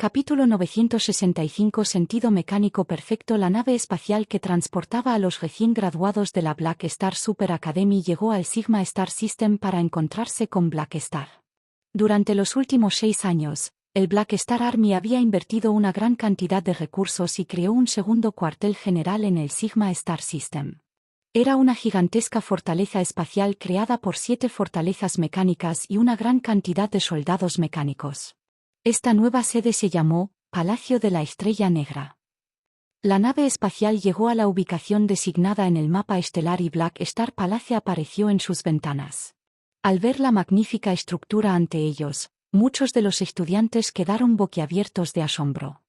Capítulo 965 Sentido mecánico perfecto. La nave espacial que transportaba a los recién graduados de la Black Star Super Academy llegó al Sigma Star System para encontrarse con Black Star. Durante los últimos 6 años, el Black Star Army había invertido una gran cantidad de recursos y creó un segundo cuartel general en el Sigma Star System. Era una gigantesca fortaleza espacial creada por 7 fortalezas mecánicas y una gran cantidad de soldados mecánicos. Esta nueva sede se llamó Palacio de la Estrella Negra. La nave espacial llegó a la ubicación designada en el mapa estelar y Black Star Palace apareció en sus ventanas. Al ver la magnífica estructura ante ellos, muchos de los estudiantes quedaron boquiabiertos de asombro.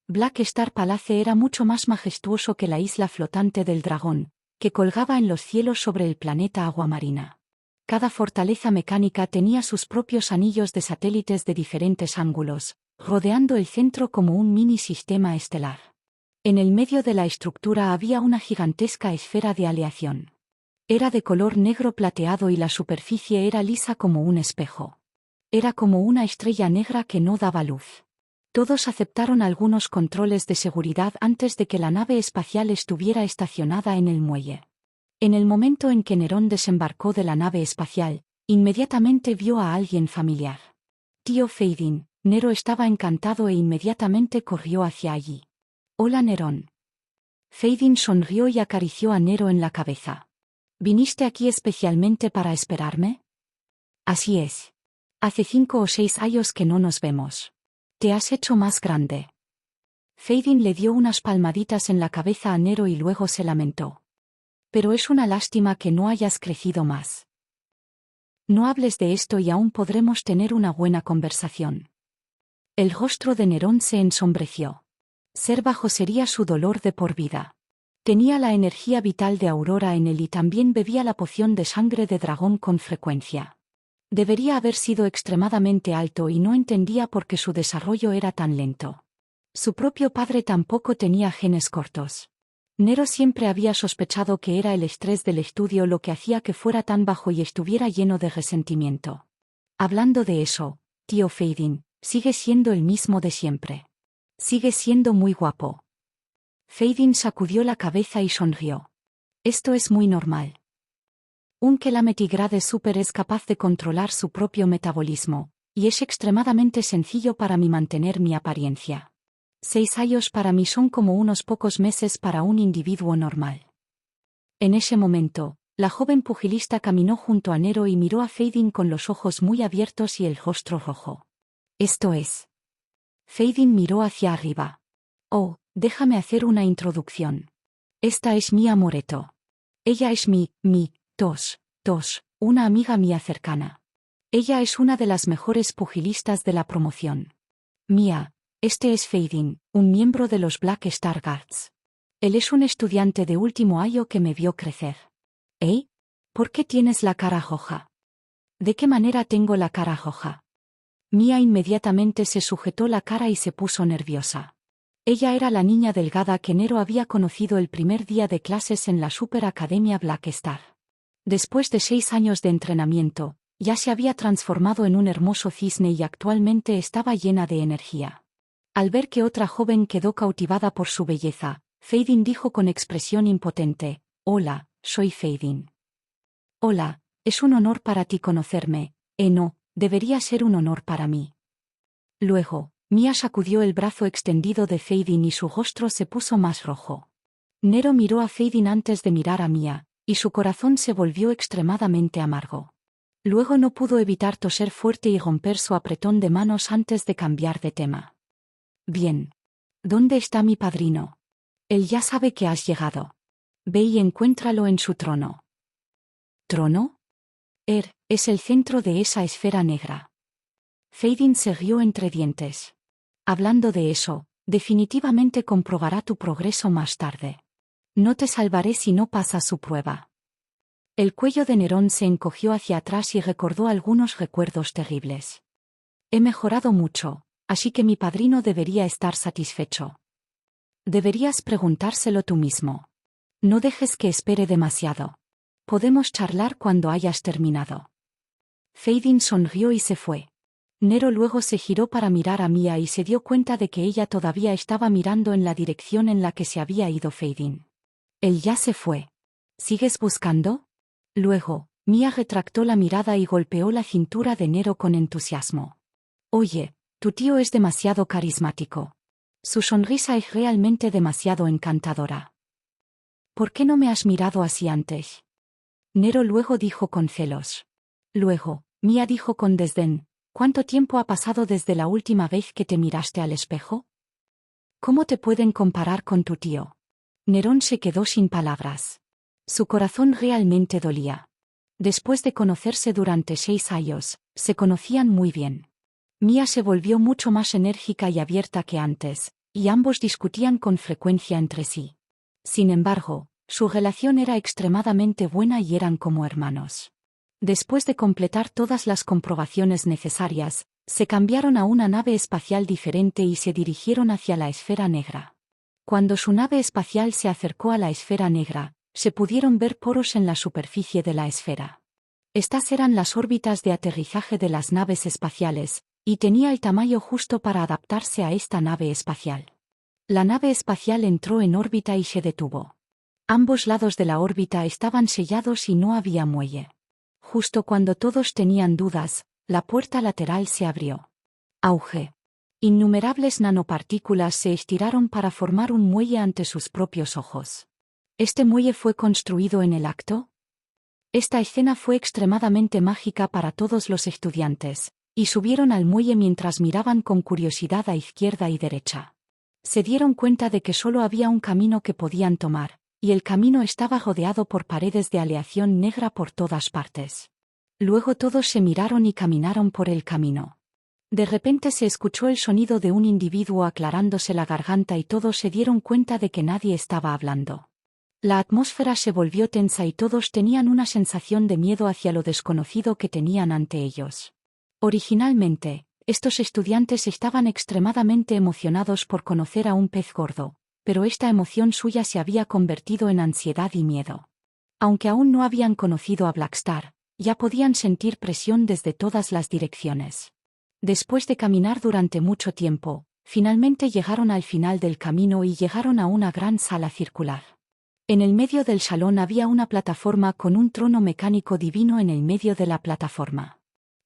Black Star Palace era mucho más majestuoso que la isla flotante del dragón, que colgaba en los cielos sobre el planeta Aguamarina. Cada fortaleza mecánica tenía sus propios anillos de satélites de diferentes ángulos, rodeando el centro como un mini sistema estelar. En el medio de la estructura había una gigantesca esfera de aleación. Era de color negro plateado y la superficie era lisa como un espejo. Era como una estrella negra que no daba luz. Todos aceptaron algunos controles de seguridad antes de que la nave espacial estuviera estacionada en el muelle. En el momento en que Nerón desembarcó de la nave espacial, inmediatamente vio a alguien familiar. Tío Feidin. Nero estaba encantado e inmediatamente corrió hacia allí. «Hola Nerón». Feidin sonrió y acarició a Nero en la cabeza. «¿Viniste aquí especialmente para esperarme?» «Así es. Hace 5 o 6 años que no nos vemos. Te has hecho más grande». Feidin le dio unas palmaditas en la cabeza a Nero y luego se lamentó. «Pero es una lástima que no hayas crecido más. No hables de esto y aún podremos tener una buena conversación». El rostro de Nerón se ensombreció. Ser bajo sería su dolor de por vida. Tenía la energía vital de Aurora en él y también bebía la poción de sangre de dragón con frecuencia. Debería haber sido extremadamente alto y no entendía por qué su desarrollo era tan lento. Su propio padre tampoco tenía genes cortos. Nero siempre había sospechado que era el estrés del estudio lo que hacía que fuera tan bajo y estuviera lleno de resentimiento. Hablando de eso, tío Feidin, sigue siendo el mismo de siempre. Sigue siendo muy guapo. Feidin sacudió la cabeza y sonrió. Esto es muy normal. Un Calamity-Grade Super es capaz de controlar su propio metabolismo, y es extremadamente sencillo para mí mantener mi apariencia. 6 años para mí son como unos pocos meses para un individuo normal. En ese momento, la joven pugilista caminó junto a Nero y miró a Feidin con los ojos muy abiertos y el rostro rojo. Esto es. Feidin miró hacia arriba. Oh, déjame hacer una introducción. Esta es Mia Moreto. Ella es Tos, una amiga mía cercana. Ella es una de las mejores pugilistas de la promoción. Mia. Este es Feidin, un miembro de los Black Star Guards. Él es un estudiante de último año que me vio crecer. ¿Eh? ¿Por qué tienes la cara roja? ¿De qué manera tengo la cara roja? Mia inmediatamente se sujetó la cara y se puso nerviosa. Ella era la niña delgada que Nero había conocido el primer día de clases en la Super Academia Black Star. Después de 6 años de entrenamiento, ya se había transformado en un hermoso cisne y actualmente estaba llena de energía. Al ver que otra joven quedó cautivada por su belleza, Feidin dijo con expresión impotente: «Hola, soy Feidin». «Hola, es un honor para ti conocerme». No, debería ser un honor para mí». Luego, Mia sacudió el brazo extendido de Feidin y su rostro se puso más rojo. Nero miró a Feidin antes de mirar a Mia, y su corazón se volvió extremadamente amargo. Luego no pudo evitar toser fuerte y romper su apretón de manos antes de cambiar de tema. «Bien. ¿Dónde está mi padrino? Él ya sabe que has llegado. Ve y encuéntralo en su trono». «¿Trono?» Es el centro de esa esfera negra». Feidin se rió entre dientes. «Hablando de eso, definitivamente comprobará tu progreso más tarde. No te salvaré si no pasas su prueba». El cuello de Nerón se encogió hacia atrás y recordó algunos recuerdos terribles. «He mejorado mucho. Así que mi padrino debería estar satisfecho. Deberías preguntárselo tú mismo. No dejes que espere demasiado. Podemos charlar cuando hayas terminado». Feidin sonrió y se fue. Nero luego se giró para mirar a Mia y se dio cuenta de que ella todavía estaba mirando en la dirección en la que se había ido Feidin. Él ya se fue. ¿Sigues buscando? Luego, Mia retractó la mirada y golpeó la cintura de Nero con entusiasmo. Oye, tu tío es demasiado carismático. Su sonrisa es realmente demasiado encantadora. ¿Por qué no me has mirado así antes? Nero luego dijo con celos. Luego, Mia dijo con desdén, ¿cuánto tiempo ha pasado desde la última vez que te miraste al espejo? ¿Cómo te pueden comparar con tu tío? Nerón se quedó sin palabras. Su corazón realmente dolía. Después de conocerse durante 6 años, se conocían muy bien. Mia se volvió mucho más enérgica y abierta que antes, y ambos discutían con frecuencia entre sí. Sin embargo, su relación era extremadamente buena y eran como hermanos. Después de completar todas las comprobaciones necesarias, se cambiaron a una nave espacial diferente y se dirigieron hacia la esfera negra. Cuando su nave espacial se acercó a la esfera negra, se pudieron ver poros en la superficie de la esfera. Estas eran las órbitas de aterrizaje de las naves espaciales, y tenía el tamaño justo para adaptarse a esta nave espacial. La nave espacial entró en órbita y se detuvo. Ambos lados de la órbita estaban sellados y no había muelle. Justo cuando todos tenían dudas, la puerta lateral se abrió. Auge. Innumerables nanopartículas se estiraron para formar un muelle ante sus propios ojos. ¿Este muelle fue construido en el acto? Esta escena fue extremadamente mágica para todos los estudiantes, y subieron al muelle mientras miraban con curiosidad a izquierda y derecha. Se dieron cuenta de que solo había un camino que podían tomar, y el camino estaba rodeado por paredes de aleación negra por todas partes. Luego todos se miraron y caminaron por el camino. De repente se escuchó el sonido de un individuo aclarándose la garganta y todos se dieron cuenta de que nadie estaba hablando. La atmósfera se volvió tensa y todos tenían una sensación de miedo hacia lo desconocido que tenían ante ellos. Originalmente, estos estudiantes estaban extremadamente emocionados por conocer a un pez gordo, pero esta emoción suya se había convertido en ansiedad y miedo. Aunque aún no habían conocido a Blackstar, ya podían sentir presión desde todas las direcciones. Después de caminar durante mucho tiempo, finalmente llegaron al final del camino y llegaron a una gran sala circular. En el medio del salón había una plataforma con un trono mecánico divino en el medio de la plataforma.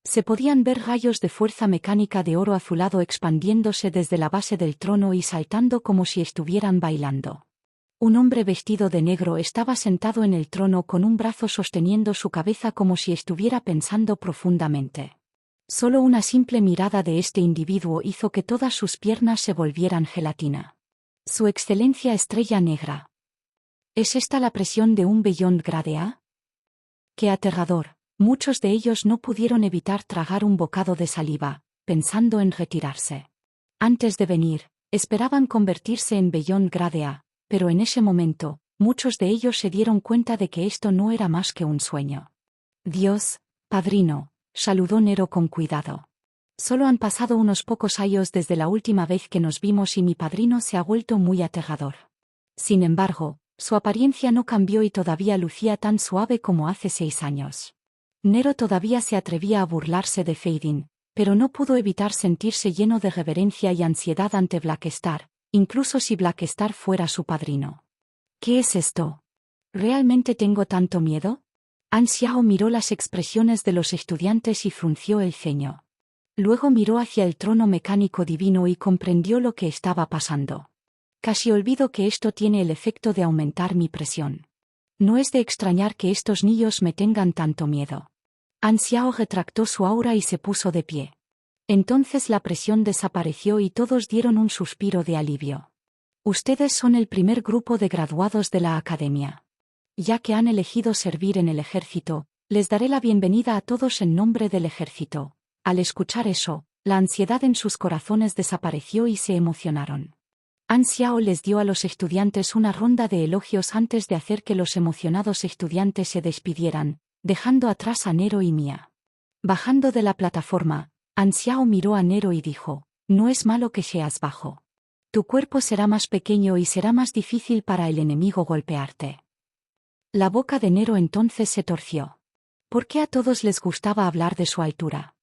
Se podían ver rayos de fuerza mecánica de oro azulado expandiéndose desde la base del trono y saltando como si estuvieran bailando. Un hombre vestido de negro estaba sentado en el trono con un brazo sosteniendo su cabeza como si estuviera pensando profundamente. Solo una simple mirada de este individuo hizo que todas sus piernas se volvieran gelatina. Su excelencia estrella negra. ¿Es esta la presión de un Beyond Grade A? ¡Qué aterrador! Muchos de ellos no pudieron evitar tragar un bocado de saliva, pensando en retirarse. Antes de venir, esperaban convertirse en Beyond Grade A, pero en ese momento, muchos de ellos se dieron cuenta de que esto no era más que un sueño. Dios, padrino, saludó Nero con cuidado. Solo han pasado unos pocos años desde la última vez que nos vimos y mi padrino se ha vuelto muy aterrador. Sin embargo, su apariencia no cambió y todavía lucía tan suave como hace 6 años. Nero todavía se atrevía a burlarse de Feidin, pero no pudo evitar sentirse lleno de reverencia y ansiedad ante Blackstar, incluso si Blackstar fuera su padrino. ¿Qué es esto? ¿Realmente tengo tanto miedo? An Xiao miró las expresiones de los estudiantes y frunció el ceño. Luego miró hacia el trono mecánico divino y comprendió lo que estaba pasando. Casi olvido que esto tiene el efecto de aumentar mi presión. No es de extrañar que estos niños me tengan tanto miedo. An Xiao retractó su aura y se puso de pie. Entonces la presión desapareció y todos dieron un suspiro de alivio. Ustedes son el primer grupo de graduados de la academia. Ya que han elegido servir en el ejército, les daré la bienvenida a todos en nombre del ejército. Al escuchar eso, la ansiedad en sus corazones desapareció y se emocionaron. An Xiao les dio a los estudiantes una ronda de elogios antes de hacer que los emocionados estudiantes se despidieran, dejando atrás a Nero y Mia. Bajando de la plataforma, An Xiao miró a Nero y dijo, no es malo que seas bajo. Tu cuerpo será más pequeño y será más difícil para el enemigo golpearte. La boca de Nero entonces se torció. ¿Por qué a todos les gustaba hablar de su altura?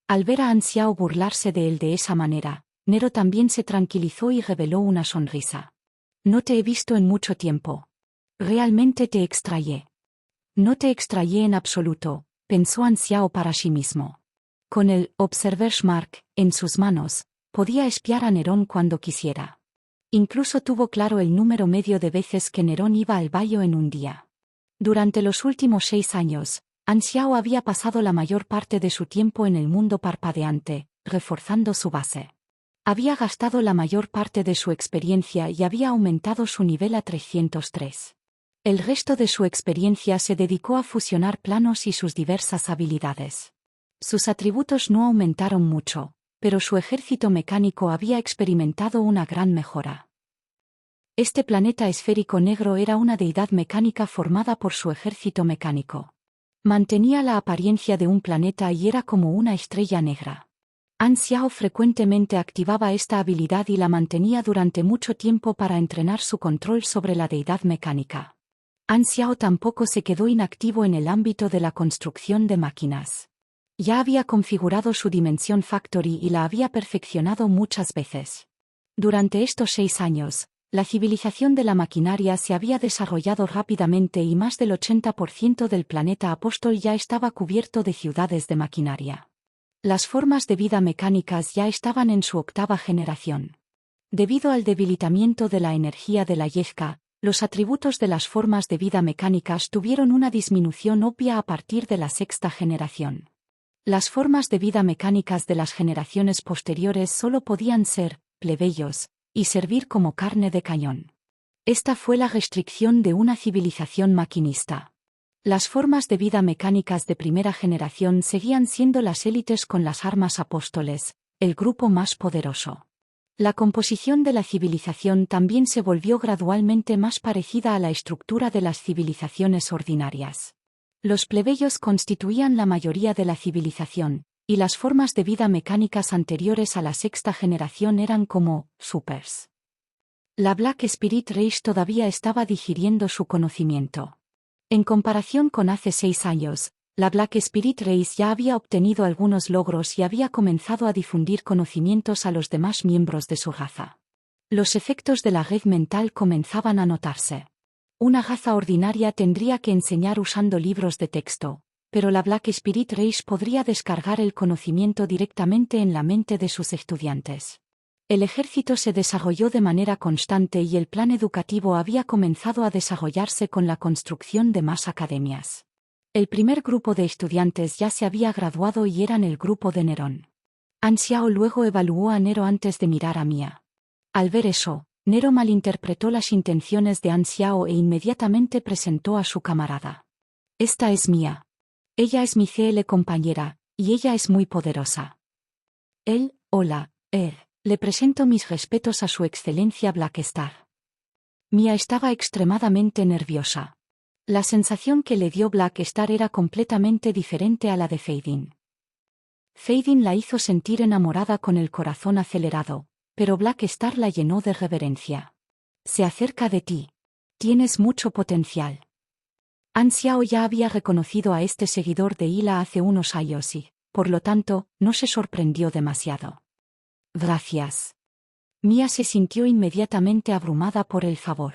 Al ver a An Xiao burlarse de él de esa manera, Nero también se tranquilizó y reveló una sonrisa. No te he visto en mucho tiempo. Realmente te extrañé. No te extrañé en absoluto, pensó An Xiao para sí mismo. Con el Observerschmark en sus manos, podía espiar a Nerón cuando quisiera. Incluso tuvo claro el número medio de veces que Nerón iba al baño en un día. Durante los últimos 6 años, An Xiao había pasado la mayor parte de su tiempo en el mundo parpadeante, reforzando su base. Había gastado la mayor parte de su experiencia y había aumentado su nivel a 303. El resto de su experiencia se dedicó a fusionar planos y sus diversas habilidades. Sus atributos no aumentaron mucho, pero su ejército mecánico había experimentado una gran mejora. Este planeta esférico negro era una deidad mecánica formada por su ejército mecánico. Mantenía la apariencia de un planeta y era como una estrella negra. An Xiao frecuentemente activaba esta habilidad y la mantenía durante mucho tiempo para entrenar su control sobre la deidad mecánica. An Xiao tampoco se quedó inactivo en el ámbito de la construcción de máquinas. Ya había configurado su Dimension Factory y la había perfeccionado muchas veces. Durante estos 6 años, la civilización de la maquinaria se había desarrollado rápidamente y más del 80% del planeta Apóstol ya estaba cubierto de ciudades de maquinaria. Las formas de vida mecánicas ya estaban en su 8ª generación. Debido al debilitamiento de la energía de la Yezca, los atributos de las formas de vida mecánicas tuvieron una disminución obvia a partir de la 6ª generación. Las formas de vida mecánicas de las generaciones posteriores solo podían ser plebeyos y servir como carne de cañón. Esta fue la restricción de una civilización maquinista. Las formas de vida mecánicas de primera generación seguían siendo las élites con las armas apóstoles, el grupo más poderoso. La composición de la civilización también se volvió gradualmente más parecida a la estructura de las civilizaciones ordinarias. Los plebeyos constituían la mayoría de la civilización, y las formas de vida mecánicas anteriores a la 6ª generación eran como supers. La Black Spirit Race todavía estaba digiriendo su conocimiento. En comparación con hace 6 años, la Black Spirit Race ya había obtenido algunos logros y había comenzado a difundir conocimientos a los demás miembros de su raza. Los efectos de la red mental comenzaban a notarse. Una raza ordinaria tendría que enseñar usando libros de texto, pero la Black Spirit Race podría descargar el conocimiento directamente en la mente de sus estudiantes. El ejército se desarrolló de manera constante y el plan educativo había comenzado a desarrollarse con la construcción de más academias. El primer grupo de estudiantes ya se había graduado y eran el grupo de Nerón. An Xiao luego evaluó a Nero antes de mirar a Mia. Al ver eso, Nero malinterpretó las intenciones de An Xiao e inmediatamente presentó a su camarada. Esta es Mia. Ella es mi CL compañera, y ella es muy poderosa. Hola, le presento mis respetos a su excelencia Blackstar. Mia estaba extremadamente nerviosa. La sensación que le dio Blackstar era completamente diferente a la de Feidin. Feidin la hizo sentir enamorada con el corazón acelerado, pero Blackstar la llenó de reverencia. Se acerca de ti. Tienes mucho potencial. An Xiao ya había reconocido a este seguidor de Hila hace unos años y, por lo tanto, no se sorprendió demasiado. Gracias. Mia se sintió inmediatamente abrumada por el favor.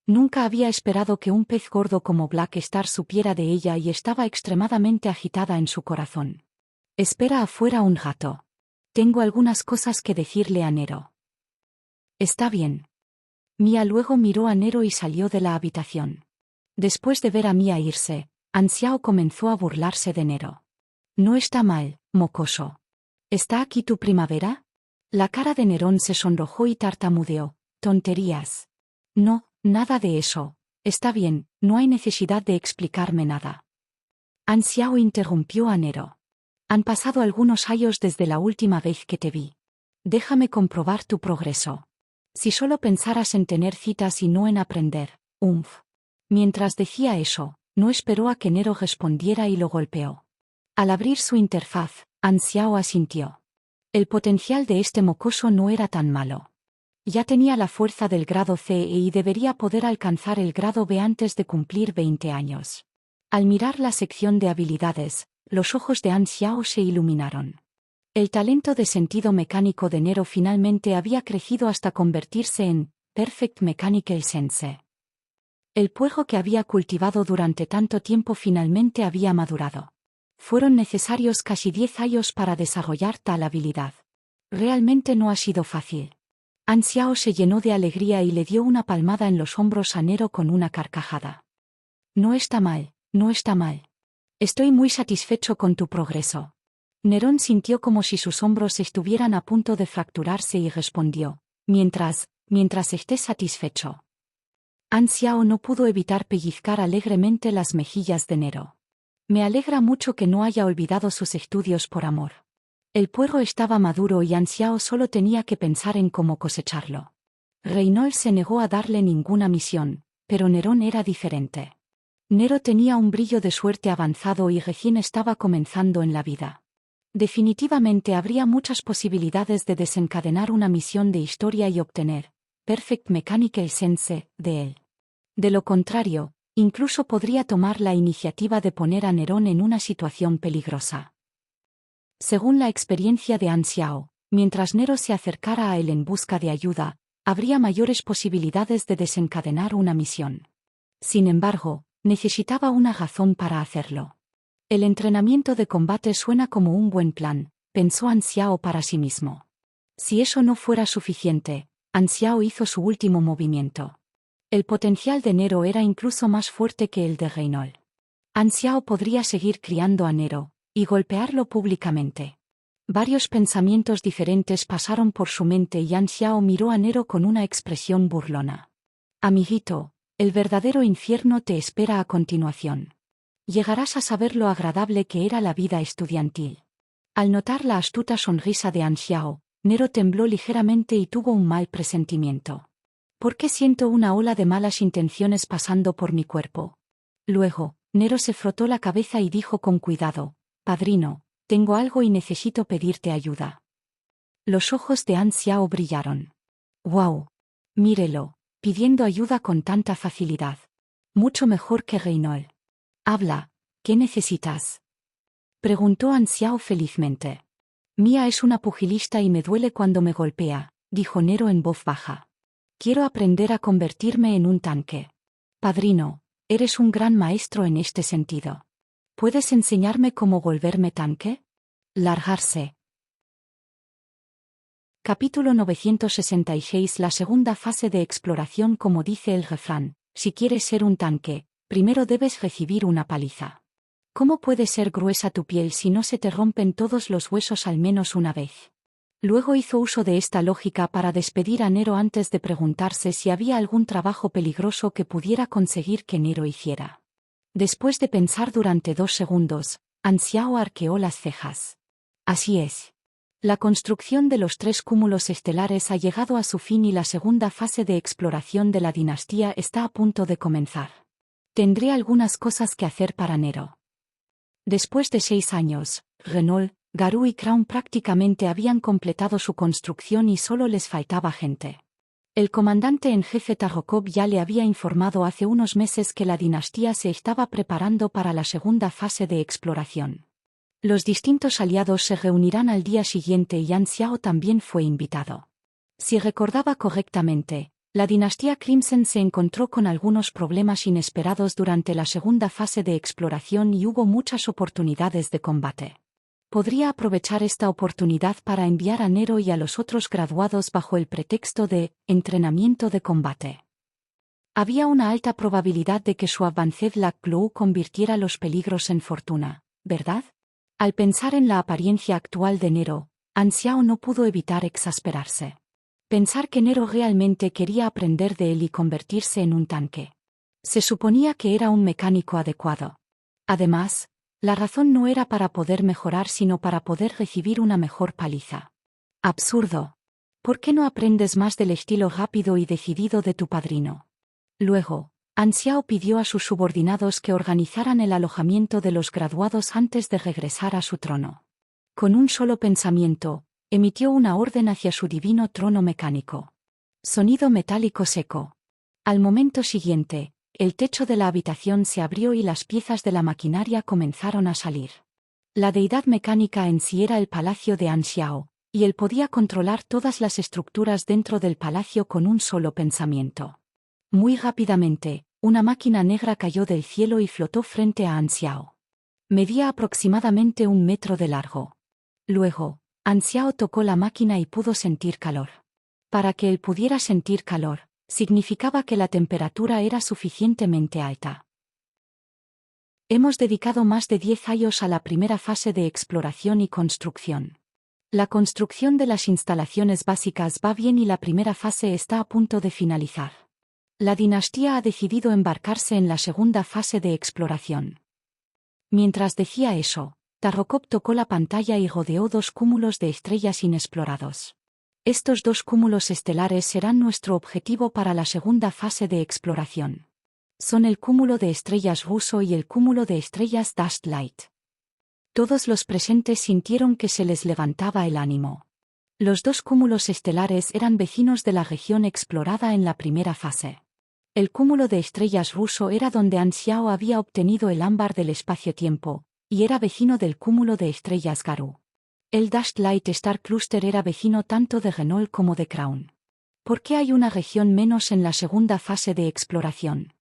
Nunca había esperado que un pez gordo como Blackstar supiera de ella y estaba extremadamente agitada en su corazón. Espera afuera un rato. Tengo algunas cosas que decirle a Nero. Está bien. Mia luego miró a Nero y salió de la habitación. Después de ver a Mia irse, An Xiao comenzó a burlarse de Nero. No está mal, mocoso. ¿Está aquí tu primavera? La cara de Nerón se sonrojó y tartamudeó. Tonterías. No, nada de eso. Está bien, no hay necesidad de explicarme nada. An Xiao interrumpió a Nero. Han pasado algunos años desde la última vez que te vi. Déjame comprobar tu progreso. Si solo pensaras en tener citas y no en aprender, Mientras decía eso, no esperó a que Nero respondiera y lo golpeó. Al abrir su interfaz, An Xiao asintió. El potencial de este mocoso no era tan malo. Ya tenía la fuerza del grado C y debería poder alcanzar el grado B antes de cumplir 20 años. Al mirar la sección de habilidades, los ojos de An Xiao se iluminaron. El talento de sentido mecánico de Nero finalmente había crecido hasta convertirse en Perfect Mechanical Sense. El fuego que había cultivado durante tanto tiempo finalmente había madurado. Fueron necesarios casi 10 años para desarrollar tal habilidad. Realmente no ha sido fácil. An Xiao se llenó de alegría y le dio una palmada en los hombros a Nero con una carcajada. No está mal, no está mal. Estoy muy satisfecho con tu progreso. Nerón sintió como si sus hombros estuvieran a punto de fracturarse y respondió, mientras estés satisfecho. An Xiao no pudo evitar pellizcar alegremente las mejillas de Nero. Me alegra mucho que no haya olvidado sus estudios por amor. El puerro estaba maduro y An Xiao solo tenía que pensar en cómo cosecharlo. Reynolds se negó a darle ninguna misión, pero Nerón era diferente. Nero tenía un brillo de suerte avanzado y recién estaba comenzando en la vida. Definitivamente habría muchas posibilidades de desencadenar una misión de historia y obtener Perfect Mechanical Sense de él. De lo contrario, incluso podría tomar la iniciativa de poner a Nerón en una situación peligrosa. Según la experiencia de An Xiao, mientras Nero se acercara a él en busca de ayuda, habría mayores posibilidades de desencadenar una misión. Sin embargo, necesitaba una razón para hacerlo. El entrenamiento de combate suena como un buen plan, pensó An Xiao para sí mismo. Si eso no fuera suficiente, An Xiao hizo su último movimiento. El potencial de Nero era incluso más fuerte que el de Reynolds. An Xiao podría seguir criando a Nero y golpearlo públicamente. Varios pensamientos diferentes pasaron por su mente y An Xiao miró a Nero con una expresión burlona. Amiguito, el verdadero infierno te espera a continuación. Llegarás a saber lo agradable que era la vida estudiantil. Al notar la astuta sonrisa de An Xiao, Nero tembló ligeramente y tuvo un mal presentimiento. ¿Por qué siento una ola de malas intenciones pasando por mi cuerpo? Luego, Nero se frotó la cabeza y dijo con cuidado, Padrino, tengo algo y necesito pedirte ayuda. Los ojos de An Xiao brillaron. ¡Wow! Mírelo, pidiendo ayuda con tanta facilidad. Mucho mejor que Reynolds. Habla, ¿qué necesitas? Preguntó An Xiao felizmente. Mía es una pugilista y me duele cuando me golpea, dijo Nero en voz baja. Quiero aprender a convertirme en un tanque. Padrino, eres un gran maestro en este sentido. ¿Puedes enseñarme cómo volverme tanque? Largarse. Capítulo 966. La segunda fase de exploración. Como dice el refrán, si quieres ser un tanque, primero debes recibir una paliza. ¿Cómo puede ser gruesa tu piel si no se te rompen todos los huesos al menos una vez? Luego hizo uso de esta lógica para despedir a Nero antes de preguntarse si había algún trabajo peligroso que pudiera conseguir que Nero hiciera. Después de pensar durante 2 segundos, An Xiao arqueó las cejas. Así es. La construcción de los 3 cúmulos estelares ha llegado a su fin y la segunda fase de exploración de la dinastía está a punto de comenzar. Tendré algunas cosas que hacer para Nero. Después de 6 años, Renault, Garou y Crown prácticamente habían completado su construcción y solo les faltaba gente. El comandante en jefe Tarokov ya le había informado hace unos meses que la dinastía se estaba preparando para la segunda fase de exploración. Los distintos aliados se reunirán al día siguiente y An Xiao también fue invitado. Si recordaba correctamente, la dinastía Crimson se encontró con algunos problemas inesperados durante la segunda fase de exploración y hubo muchas oportunidades de combate. Podría aprovechar esta oportunidad para enviar a Nero y a los otros graduados bajo el pretexto de entrenamiento de combate. Había una alta probabilidad de que su Advanced Luck Clue convirtiera los peligros en fortuna, ¿verdad? Al pensar en la apariencia actual de Nero, An Xiao no pudo evitar exasperarse. Pensar que Nero realmente quería aprender de él y convertirse en un tanque. Se suponía que era un mecánico adecuado. Además, la razón no era para poder mejorar sino para poder recibir una mejor paliza. Absurdo. ¿Por qué no aprendes más del estilo rápido y decidido de tu padrino? Luego, An Xiao pidió a sus subordinados que organizaran el alojamiento de los graduados antes de regresar a su trono. Con un solo pensamiento, emitió una orden hacia su divino trono mecánico. Sonido metálico seco. Al momento siguiente, el techo de la habitación se abrió y las piezas de la maquinaria comenzaron a salir. La deidad mecánica en sí era el palacio de Anxiao, y él podía controlar todas las estructuras dentro del palacio con un solo pensamiento. Muy rápidamente, una máquina negra cayó del cielo y flotó frente a Anxiao. Medía aproximadamente 1 metro de largo. Luego, Anxiao tocó la máquina y pudo sentir calor. Para que él pudiera sentir calor, significaba que la temperatura era suficientemente alta. Hemos dedicado más de 10 años a la primera fase de exploración y construcción. La construcción de las instalaciones básicas va bien y la primera fase está a punto de finalizar. La dinastía ha decidido embarcarse en la segunda fase de exploración. Mientras decía eso, Tarrokop tocó la pantalla y rodeó 2 cúmulos de estrellas inexplorados. Estos 2 cúmulos estelares serán nuestro objetivo para la segunda fase de exploración. Son el cúmulo de estrellas ruso y el cúmulo de estrellas Dust Light. Todos los presentes sintieron que se les levantaba el ánimo. Los 2 cúmulos estelares eran vecinos de la región explorada en la primera fase. El cúmulo de estrellas ruso era donde Anxiao había obtenido el ámbar del espacio-tiempo, y era vecino del cúmulo de estrellas Garou. El Dust Light Star Cluster era vecino tanto de Renault como de Crown. ¿Por qué hay una región menos en la segunda fase de exploración?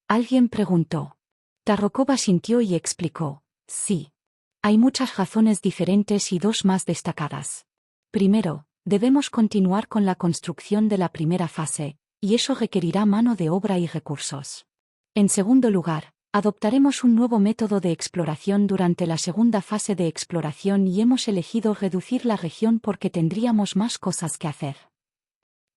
Alguien preguntó. Tarrokop asintió y explicó, sí. Hay muchas razones diferentes y 2 más destacadas. Primero, debemos continuar con la construcción de la primera fase, y eso requerirá mano de obra y recursos. En segundo lugar, adoptaremos un nuevo método de exploración durante la segunda fase de exploración y hemos elegido reducir la región porque tendríamos más cosas que hacer.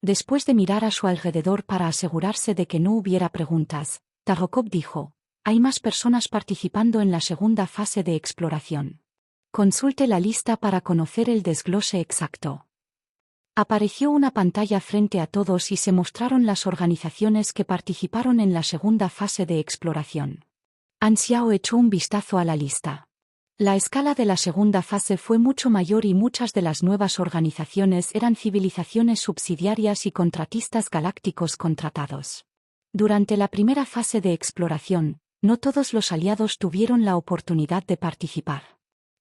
Después de mirar a su alrededor para asegurarse de que no hubiera preguntas, Tarrokop dijo, hay más personas participando en la segunda fase de exploración. Consulte la lista para conocer el desglose exacto. Apareció una pantalla frente a todos y se mostraron las organizaciones que participaron en la segunda fase de exploración. Anxiao echó un vistazo a la lista. La escala de la segunda fase fue mucho mayor y muchas de las nuevas organizaciones eran civilizaciones subsidiarias y contratistas galácticos contratados. Durante la primera fase de exploración, no todos los aliados tuvieron la oportunidad de participar.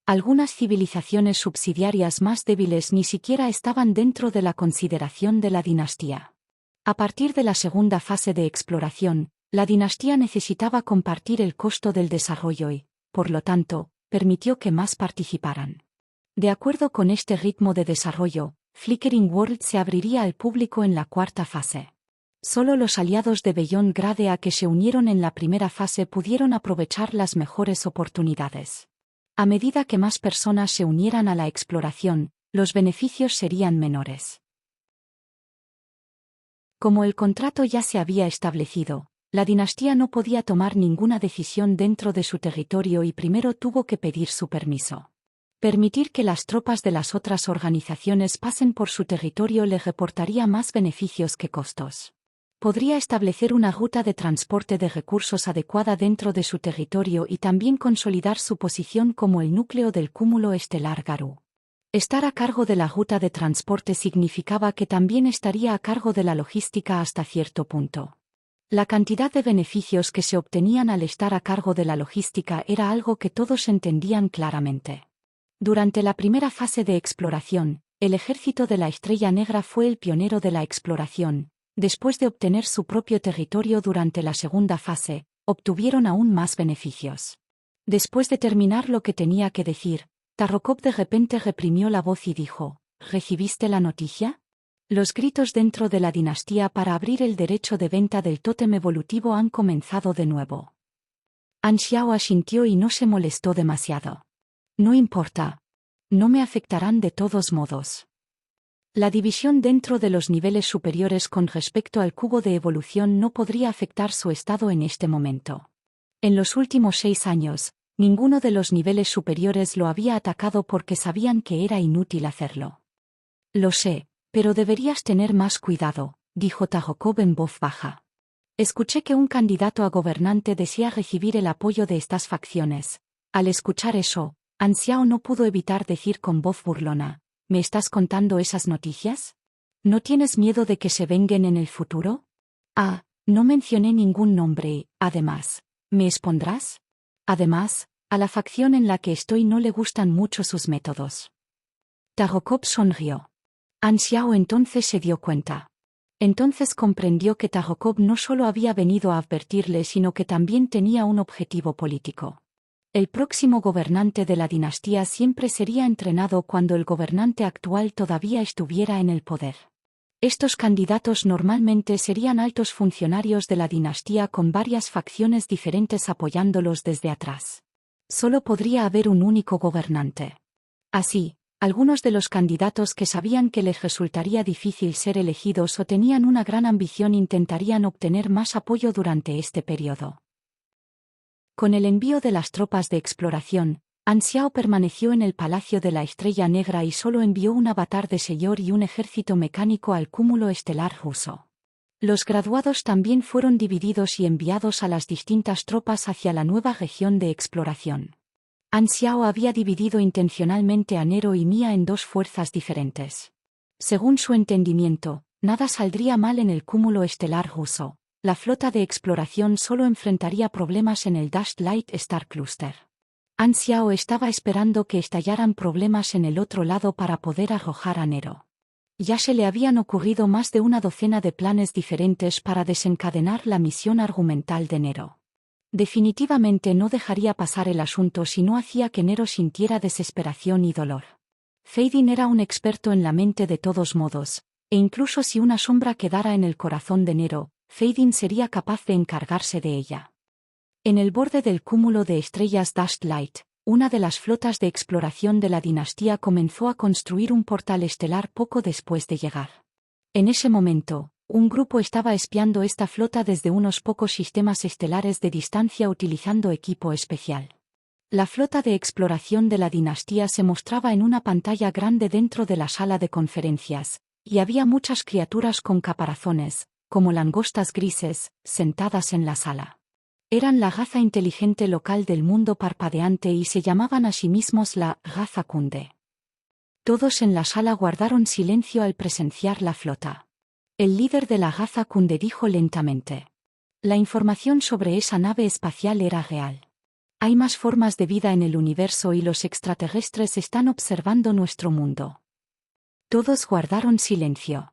Algunas civilizaciones subsidiarias más débiles ni siquiera estaban dentro de la consideración de la dinastía. A partir de la segunda fase de exploración, la dinastía necesitaba compartir el costo del desarrollo y, por lo tanto, permitió que más participaran. De acuerdo con este ritmo de desarrollo, Flickering World se abriría al público en la cuarta fase. Solo los aliados de Beyond Gradea que se unieron en la primera fase pudieron aprovechar las mejores oportunidades. A medida que más personas se unieran a la exploración, los beneficios serían menores. Como el contrato ya se había establecido, la dinastía no podía tomar ninguna decisión dentro de su territorio y primero tuvo que pedir su permiso. Permitir que las tropas de las otras organizaciones pasen por su territorio le reportaría más beneficios que costos. Podría establecer una ruta de transporte de recursos adecuada dentro de su territorio y también consolidar su posición como el núcleo del cúmulo estelar Garou. Estar a cargo de la ruta de transporte significaba que también estaría a cargo de la logística hasta cierto punto. La cantidad de beneficios que se obtenían al estar a cargo de la logística era algo que todos entendían claramente. Durante la primera fase de exploración, el ejército de la Estrella Negra fue el pionero de la exploración. Después de obtener su propio territorio durante la segunda fase, obtuvieron aún más beneficios. Después de terminar lo que tenía que decir, Tarrokop de repente reprimió la voz y dijo, ¿recibiste la noticia? Los gritos dentro de la dinastía para abrir el derecho de venta del tótem evolutivo han comenzado de nuevo. Anxiao asintió y no se molestó demasiado. No importa. No me afectarán de todos modos. La división dentro de los niveles superiores con respecto al cubo de evolución no podría afectar su estado en este momento. En los últimos 6 años, ninguno de los niveles superiores lo había atacado porque sabían que era inútil hacerlo. Lo sé, pero deberías tener más cuidado, dijo Tarrokop en voz baja. Escuché que un candidato a gobernante desea recibir el apoyo de estas facciones. Al escuchar eso, Anxiao no pudo evitar decir con voz burlona, ¿me estás contando esas noticias? ¿No tienes miedo de que se venguen en el futuro? Ah, no mencioné ningún nombre, además. ¿Me expondrás? Además, A la facción en la que estoy no le gustan mucho sus métodos. Tarokov sonrió. An Xiao entonces se dio cuenta. Entonces comprendió que Tarokov no solo había venido a advertirle, sino que también tenía un objetivo político. El próximo gobernante de la dinastía siempre sería entrenado cuando el gobernante actual todavía estuviera en el poder. Estos candidatos normalmente serían altos funcionarios de la dinastía con varias facciones diferentes apoyándolos desde atrás. Solo podría haber un único gobernante. Así, algunos de los candidatos que sabían que les resultaría difícil ser elegidos o tenían una gran ambición intentarían obtener más apoyo durante este periodo. Con el envío de las tropas de exploración, An Xiao permaneció en el Palacio de la Estrella Negra y solo envió un avatar de Señor y un ejército mecánico al cúmulo estelar ruso. Los graduados también fueron divididos y enviados a las distintas tropas hacia la nueva región de exploración. An Xiao había dividido intencionalmente a Nero y Mia en dos fuerzas diferentes. Según su entendimiento, nada saldría mal en el cúmulo estelar ruso. La flota de exploración solo enfrentaría problemas en el Dashed Light Star Cluster. An Xiao estaba esperando que estallaran problemas en el otro lado para poder arrojar a Nero. Ya se le habían ocurrido más de una docena de planes diferentes para desencadenar la misión argumental de Nero. Definitivamente no dejaría pasar el asunto si no hacía que Nero sintiera desesperación y dolor. Feydin era un experto en la mente de todos modos, e incluso si una sombra quedara en el corazón de Nero, Feydin sería capaz de encargarse de ella. En el borde del cúmulo de estrellas Dashed Light, una de las flotas de exploración de la dinastía comenzó a construir un portal estelar poco después de llegar. En ese momento, un grupo estaba espiando esta flota desde unos pocos sistemas estelares de distancia utilizando equipo especial. La flota de exploración de la dinastía se mostraba en una pantalla grande dentro de la sala de conferencias, y había muchas criaturas con caparazones, como langostas grises, sentadas en la sala. Eran la raza inteligente local del mundo parpadeante y se llamaban a sí mismos la raza Kunde. Todos en la sala guardaron silencio al presenciar la flota. El líder de la raza Kunde dijo lentamente: la información sobre esa nave espacial era real. Hay más formas de vida en el universo y los extraterrestres están observando nuestro mundo. Todos guardaron silencio.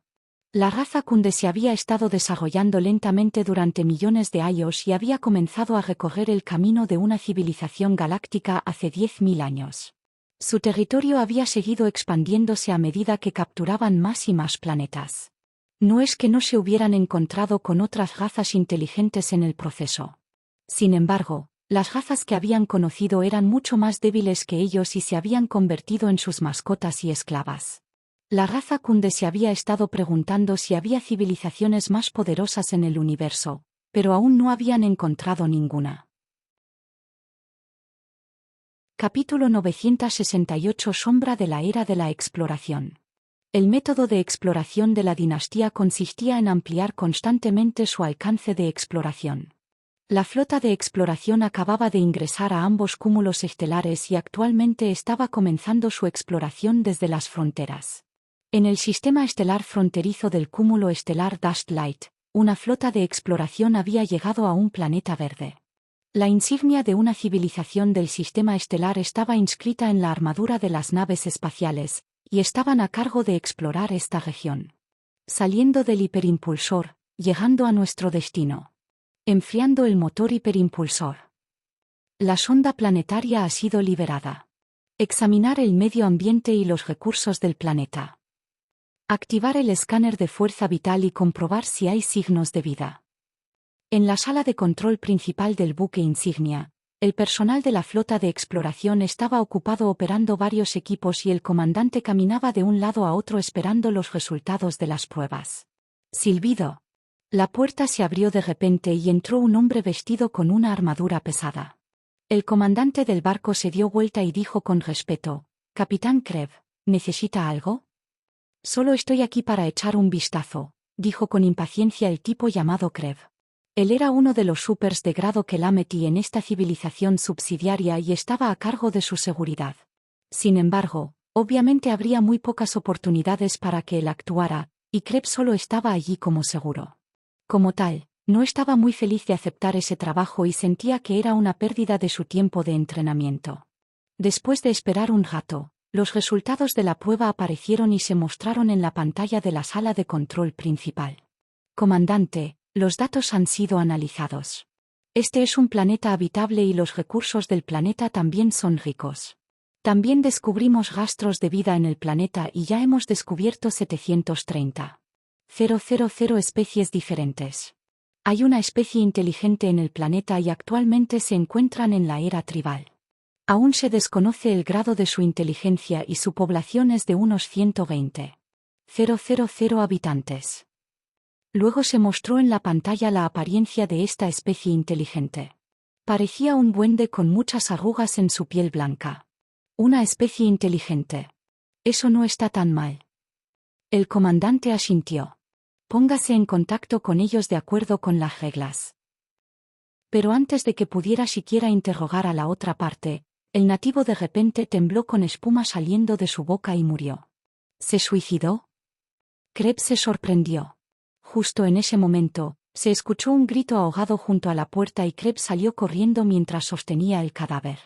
La raza Kunde se había estado desarrollando lentamente durante millones de años y había comenzado a recorrer el camino de una civilización galáctica hace 10.000 años. Su territorio había seguido expandiéndose a medida que capturaban más y más planetas. No es que no se hubieran encontrado con otras razas inteligentes en el proceso. Sin embargo, las razas que habían conocido eran mucho más débiles que ellos y se habían convertido en sus mascotas y esclavas. La raza Kunde se había estado preguntando si había civilizaciones más poderosas en el universo, pero aún no habían encontrado ninguna. Capítulo 968 Sombra de la Era de la Exploración. El método de exploración de la dinastía consistía en ampliar constantemente su alcance de exploración. La flota de exploración acababa de ingresar a ambos cúmulos estelares y actualmente estaba comenzando su exploración desde las fronteras. En el sistema estelar fronterizo del cúmulo estelar Dashed Light, una flota de exploración había llegado a un planeta verde. La insignia de una civilización del sistema estelar estaba inscrita en la armadura de las naves espaciales, y estaban a cargo de explorar esta región. Saliendo del hiperimpulsor, llegando a nuestro destino. Enfriando el motor hiperimpulsor. La sonda planetaria ha sido liberada. Examinar el medio ambiente y los recursos del planeta. Activar el escáner de fuerza vital y comprobar si hay signos de vida. En la sala de control principal del buque insignia, el personal de la flota de exploración estaba ocupado operando varios equipos y el comandante caminaba de un lado a otro esperando los resultados de las pruebas. Silbido. La puerta se abrió de repente y entró un hombre vestido con una armadura pesada. El comandante del barco se dio vuelta y dijo con respeto: «Capitán Krev, ¿necesita algo?» «Solo estoy aquí para echar un vistazo», dijo con impaciencia el tipo llamado Krev. Él era uno de los supers de grado Kelameti en esta civilización subsidiaria y estaba a cargo de su seguridad. Sin embargo, obviamente habría muy pocas oportunidades para que él actuara, y Krev solo estaba allí como seguro. Como tal, No estaba muy feliz de aceptar ese trabajo y sentía que era una pérdida de su tiempo de entrenamiento. Después de esperar un rato, los resultados de la prueba aparecieron y se mostraron en la pantalla de la sala de control principal. Comandante, los datos han sido analizados. Este es un planeta habitable y los recursos del planeta también son ricos. También descubrimos rastros de vida en el planeta y ya hemos descubierto 730,000 especies diferentes. Hay una especie inteligente en el planeta y actualmente se encuentran en la era tribal. Aún se desconoce el grado de su inteligencia y su población es de unos 120,000 habitantes. Luego se mostró en la pantalla la apariencia de esta especie inteligente. Parecía un duende con muchas arrugas en su piel blanca. Una especie inteligente. Eso no está tan mal. El comandante asintió. Póngase en contacto con ellos de acuerdo con las reglas. Pero antes de que pudiera siquiera interrogar a la otra parte, el nativo de repente tembló con espuma saliendo de su boca y murió. ¿Se suicidó? Krebs se sorprendió. Justo en ese momento, se escuchó un grito ahogado junto a la puerta y Krebs salió corriendo mientras sostenía el cadáver.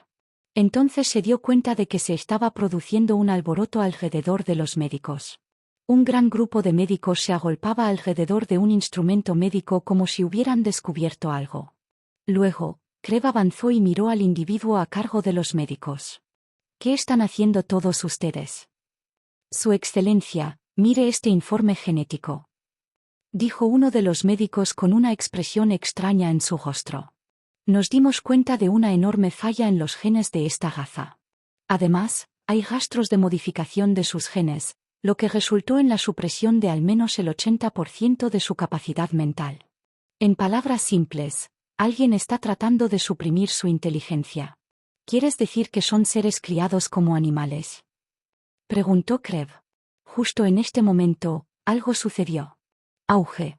Entonces se dio cuenta de que se estaba produciendo un alboroto alrededor de los médicos. Un gran grupo de médicos se agolpaba alrededor de un instrumento médico como si hubieran descubierto algo. Luego, Krebs avanzó y miró al individuo a cargo de los médicos. ¿Qué están haciendo todos ustedes? Su Excelencia, mire este informe genético, dijo uno de los médicos con una expresión extraña en su rostro. Nos dimos cuenta de una enorme falla en los genes de esta raza. Además, hay rastros de modificación de sus genes, lo que resultó en la supresión de al menos el 80% de su capacidad mental. En palabras simples, alguien está tratando de suprimir su inteligencia. ¿Quieres decir que son seres criados como animales?, preguntó Krebs. Justo en este momento, algo sucedió. Auge.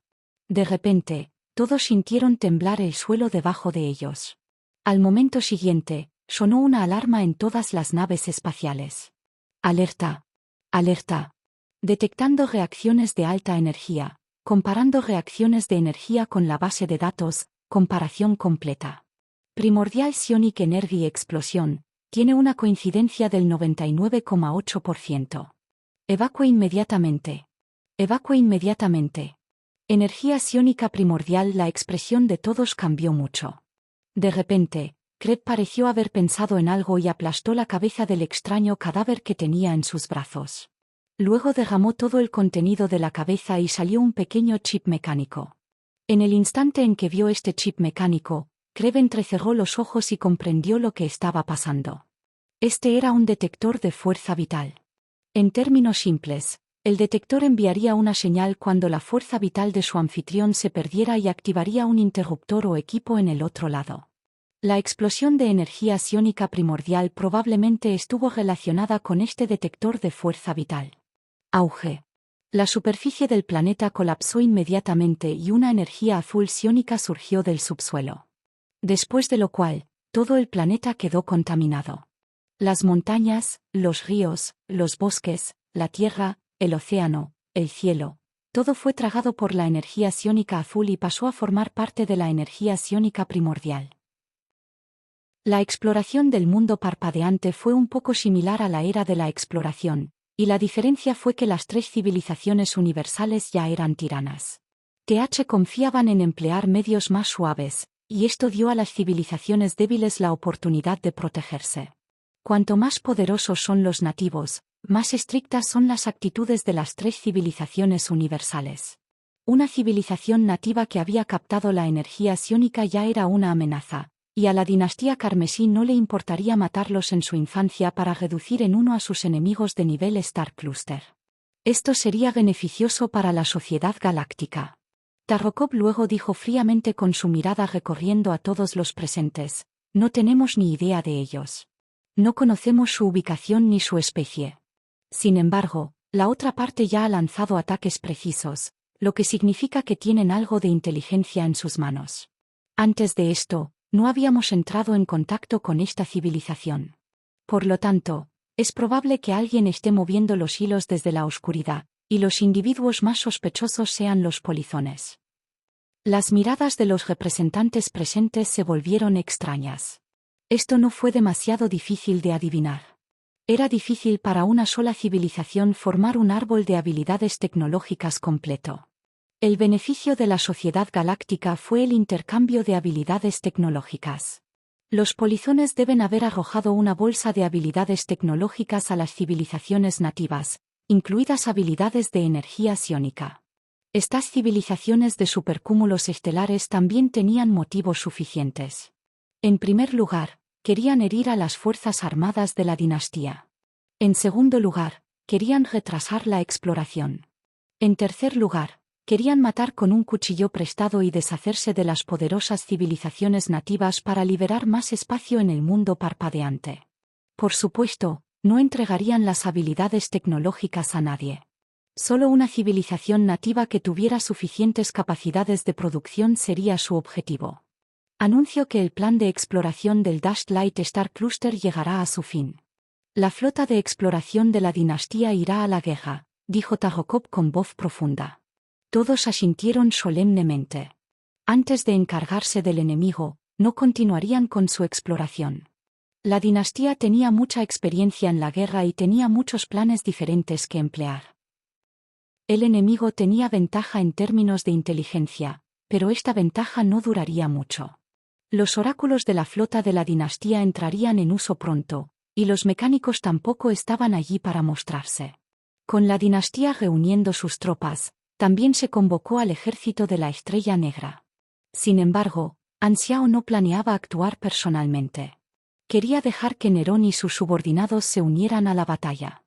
De repente, todos sintieron temblar el suelo debajo de ellos. Al momento siguiente, sonó una alarma en todas las naves espaciales. Alerta. Alerta. Detectando reacciones de alta energía, comparando reacciones de energía con la base de datos, comparación completa. Primordial Psionic Energy Explosion, tiene una coincidencia del 99,8%. Evacue inmediatamente. Evacue inmediatamente. Energía psiónica primordial. La expresión de todos cambió mucho. De repente, Krebs pareció haber pensado en algo y aplastó la cabeza del extraño cadáver que tenía en sus brazos. Luego derramó todo el contenido de la cabeza y salió un pequeño chip mecánico. En el instante en que vio este chip mecánico, Krebs entrecerró los ojos y comprendió lo que estaba pasando. Este era un detector de fuerza vital. En términos simples, el detector enviaría una señal cuando la fuerza vital de su anfitrión se perdiera y activaría un interruptor o equipo en el otro lado. La explosión de energía psiónica primordial probablemente estuvo relacionada con este detector de fuerza vital. Auge. La superficie del planeta colapsó inmediatamente y una energía azul psiónica surgió del subsuelo. Después de lo cual, todo el planeta quedó contaminado. Las montañas, los ríos, los bosques, la tierra, el océano, el cielo, todo fue tragado por la energía psiónica azul y pasó a formar parte de la energía psiónica primordial. La exploración del mundo parpadeante fue un poco similar a la era de la exploración, y la diferencia fue que las tres civilizaciones universales ya eran tiranas. Confiaban en emplear medios más suaves, y esto dio a las civilizaciones débiles la oportunidad de protegerse. Cuanto más poderosos son los nativos, más estrictas son las actitudes de las tres civilizaciones universales. Una civilización nativa que había captado la energía psiónica ya era una amenaza, y a la dinastía carmesí no le importaría matarlos en su infancia para reducir en uno a sus enemigos de nivel Star Cluster. Esto sería beneficioso para la sociedad galáctica. Tarrokov luego dijo fríamente con su mirada recorriendo a todos los presentes: no tenemos ni idea de ellos. No conocemos su ubicación ni su especie. Sin embargo, la otra parte ya ha lanzado ataques precisos, lo que significa que tienen algo de inteligencia en sus manos. Antes de esto, no habíamos entrado en contacto con esta civilización. Por lo tanto, es probable que alguien esté moviendo los hilos desde la oscuridad, y los individuos más sospechosos sean los polizones. Las miradas de los representantes presentes se volvieron extrañas. Esto no fue demasiado difícil de adivinar. Era difícil para una sola civilización formar un árbol de habilidades tecnológicas completo. El beneficio de la sociedad galáctica fue el intercambio de habilidades tecnológicas. Los polizones deben haber arrojado una bolsa de habilidades tecnológicas a las civilizaciones nativas, incluidas habilidades de energía psiónica. Estas civilizaciones de supercúmulos estelares también tenían motivos suficientes. En primer lugar, querían herir a las fuerzas armadas de la dinastía. En segundo lugar, querían retrasar la exploración. En tercer lugar, querían matar con un cuchillo prestado y deshacerse de las poderosas civilizaciones nativas para liberar más espacio en el mundo parpadeante. Por supuesto, no entregarían las habilidades tecnológicas a nadie. Solo una civilización nativa que tuviera suficientes capacidades de producción sería su objetivo. Anuncio que el plan de exploración del Dashed Light Star Cluster llegará a su fin. La flota de exploración de la dinastía irá a la guerra, dijo Tarokov con voz profunda. Todos asintieron solemnemente. Antes de encargarse del enemigo, no continuarían con su exploración. La dinastía tenía mucha experiencia en la guerra y tenía muchos planes diferentes que emplear. El enemigo tenía ventaja en términos de inteligencia, pero esta ventaja no duraría mucho. Los oráculos de la flota de la dinastía entrarían en uso pronto, y los mecánicos tampoco estaban allí para mostrarse. Con la dinastía reuniendo sus tropas, también se convocó al ejército de la Estrella Negra. Sin embargo, Anxiao no planeaba actuar personalmente. Quería dejar que Nerón y sus subordinados se unieran a la batalla.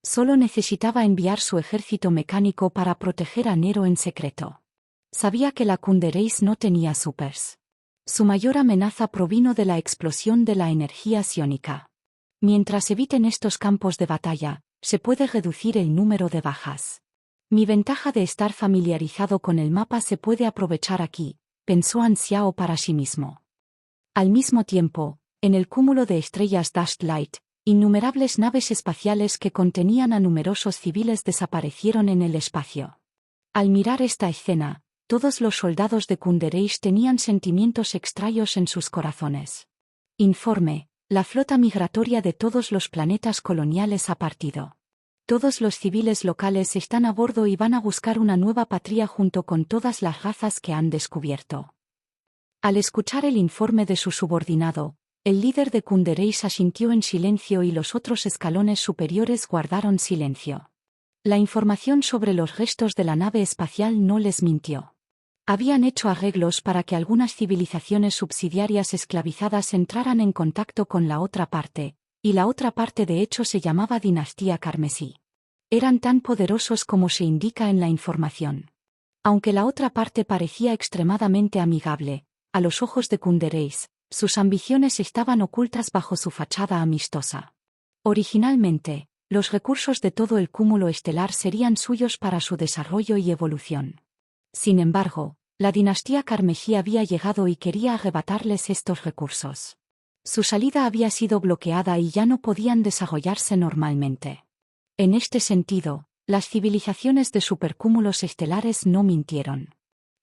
Solo necesitaba enviar su ejército mecánico para proteger a Nero en secreto. Sabía que la Kundereis no tenía supers. Su mayor amenaza provino de la explosión de la energía psiónica. Mientras eviten estos campos de batalla, se puede reducir el número de bajas. Mi ventaja de estar familiarizado con el mapa se puede aprovechar aquí, pensó Anxiao para sí mismo. Al mismo tiempo, en el cúmulo de estrellas Dashed Light, innumerables naves espaciales que contenían a numerosos civiles desaparecieron en el espacio. Al mirar esta escena, todos los soldados de Kundereis tenían sentimientos extraños en sus corazones. Informe: la flota migratoria de todos los planetas coloniales ha partido. Todos los civiles locales están a bordo y van a buscar una nueva patria junto con todas las razas que han descubierto. Al escuchar el informe de su subordinado, el líder de Kundereis asintió en silencio y los otros escalones superiores guardaron silencio. La información sobre los restos de la nave espacial no les mintió. Habían hecho arreglos para que algunas civilizaciones subsidiarias esclavizadas entraran en contacto con la otra parte, y la otra parte de hecho se llamaba Dinastía Carmesí. Eran tan poderosos como se indica en la información. Aunque la otra parte parecía extremadamente amigable, a los ojos de Kundereis, sus ambiciones estaban ocultas bajo su fachada amistosa. Originalmente, los recursos de todo el cúmulo estelar serían suyos para su desarrollo y evolución. Sin embargo, la dinastía Carmesí había llegado y quería arrebatarles estos recursos. Su salida había sido bloqueada y ya no podían desarrollarse normalmente. En este sentido, las civilizaciones de supercúmulos estelares no mintieron.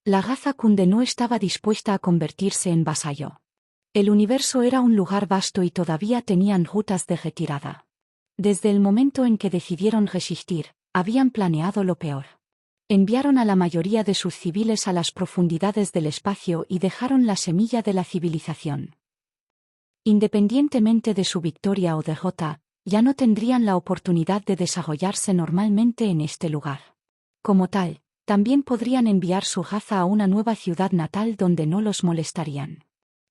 La raza Kunde no estaba dispuesta a convertirse en vasallo. El universo era un lugar vasto y todavía tenían rutas de retirada. Desde el momento en que decidieron resistir, habían planeado lo peor. Enviaron a la mayoría de sus civiles a las profundidades del espacio y dejaron la semilla de la civilización. Independientemente de su victoria o derrota, ya no tendrían la oportunidad de desarrollarse normalmente en este lugar. Como tal, también podrían enviar su raza a una nueva ciudad natal donde no los molestarían.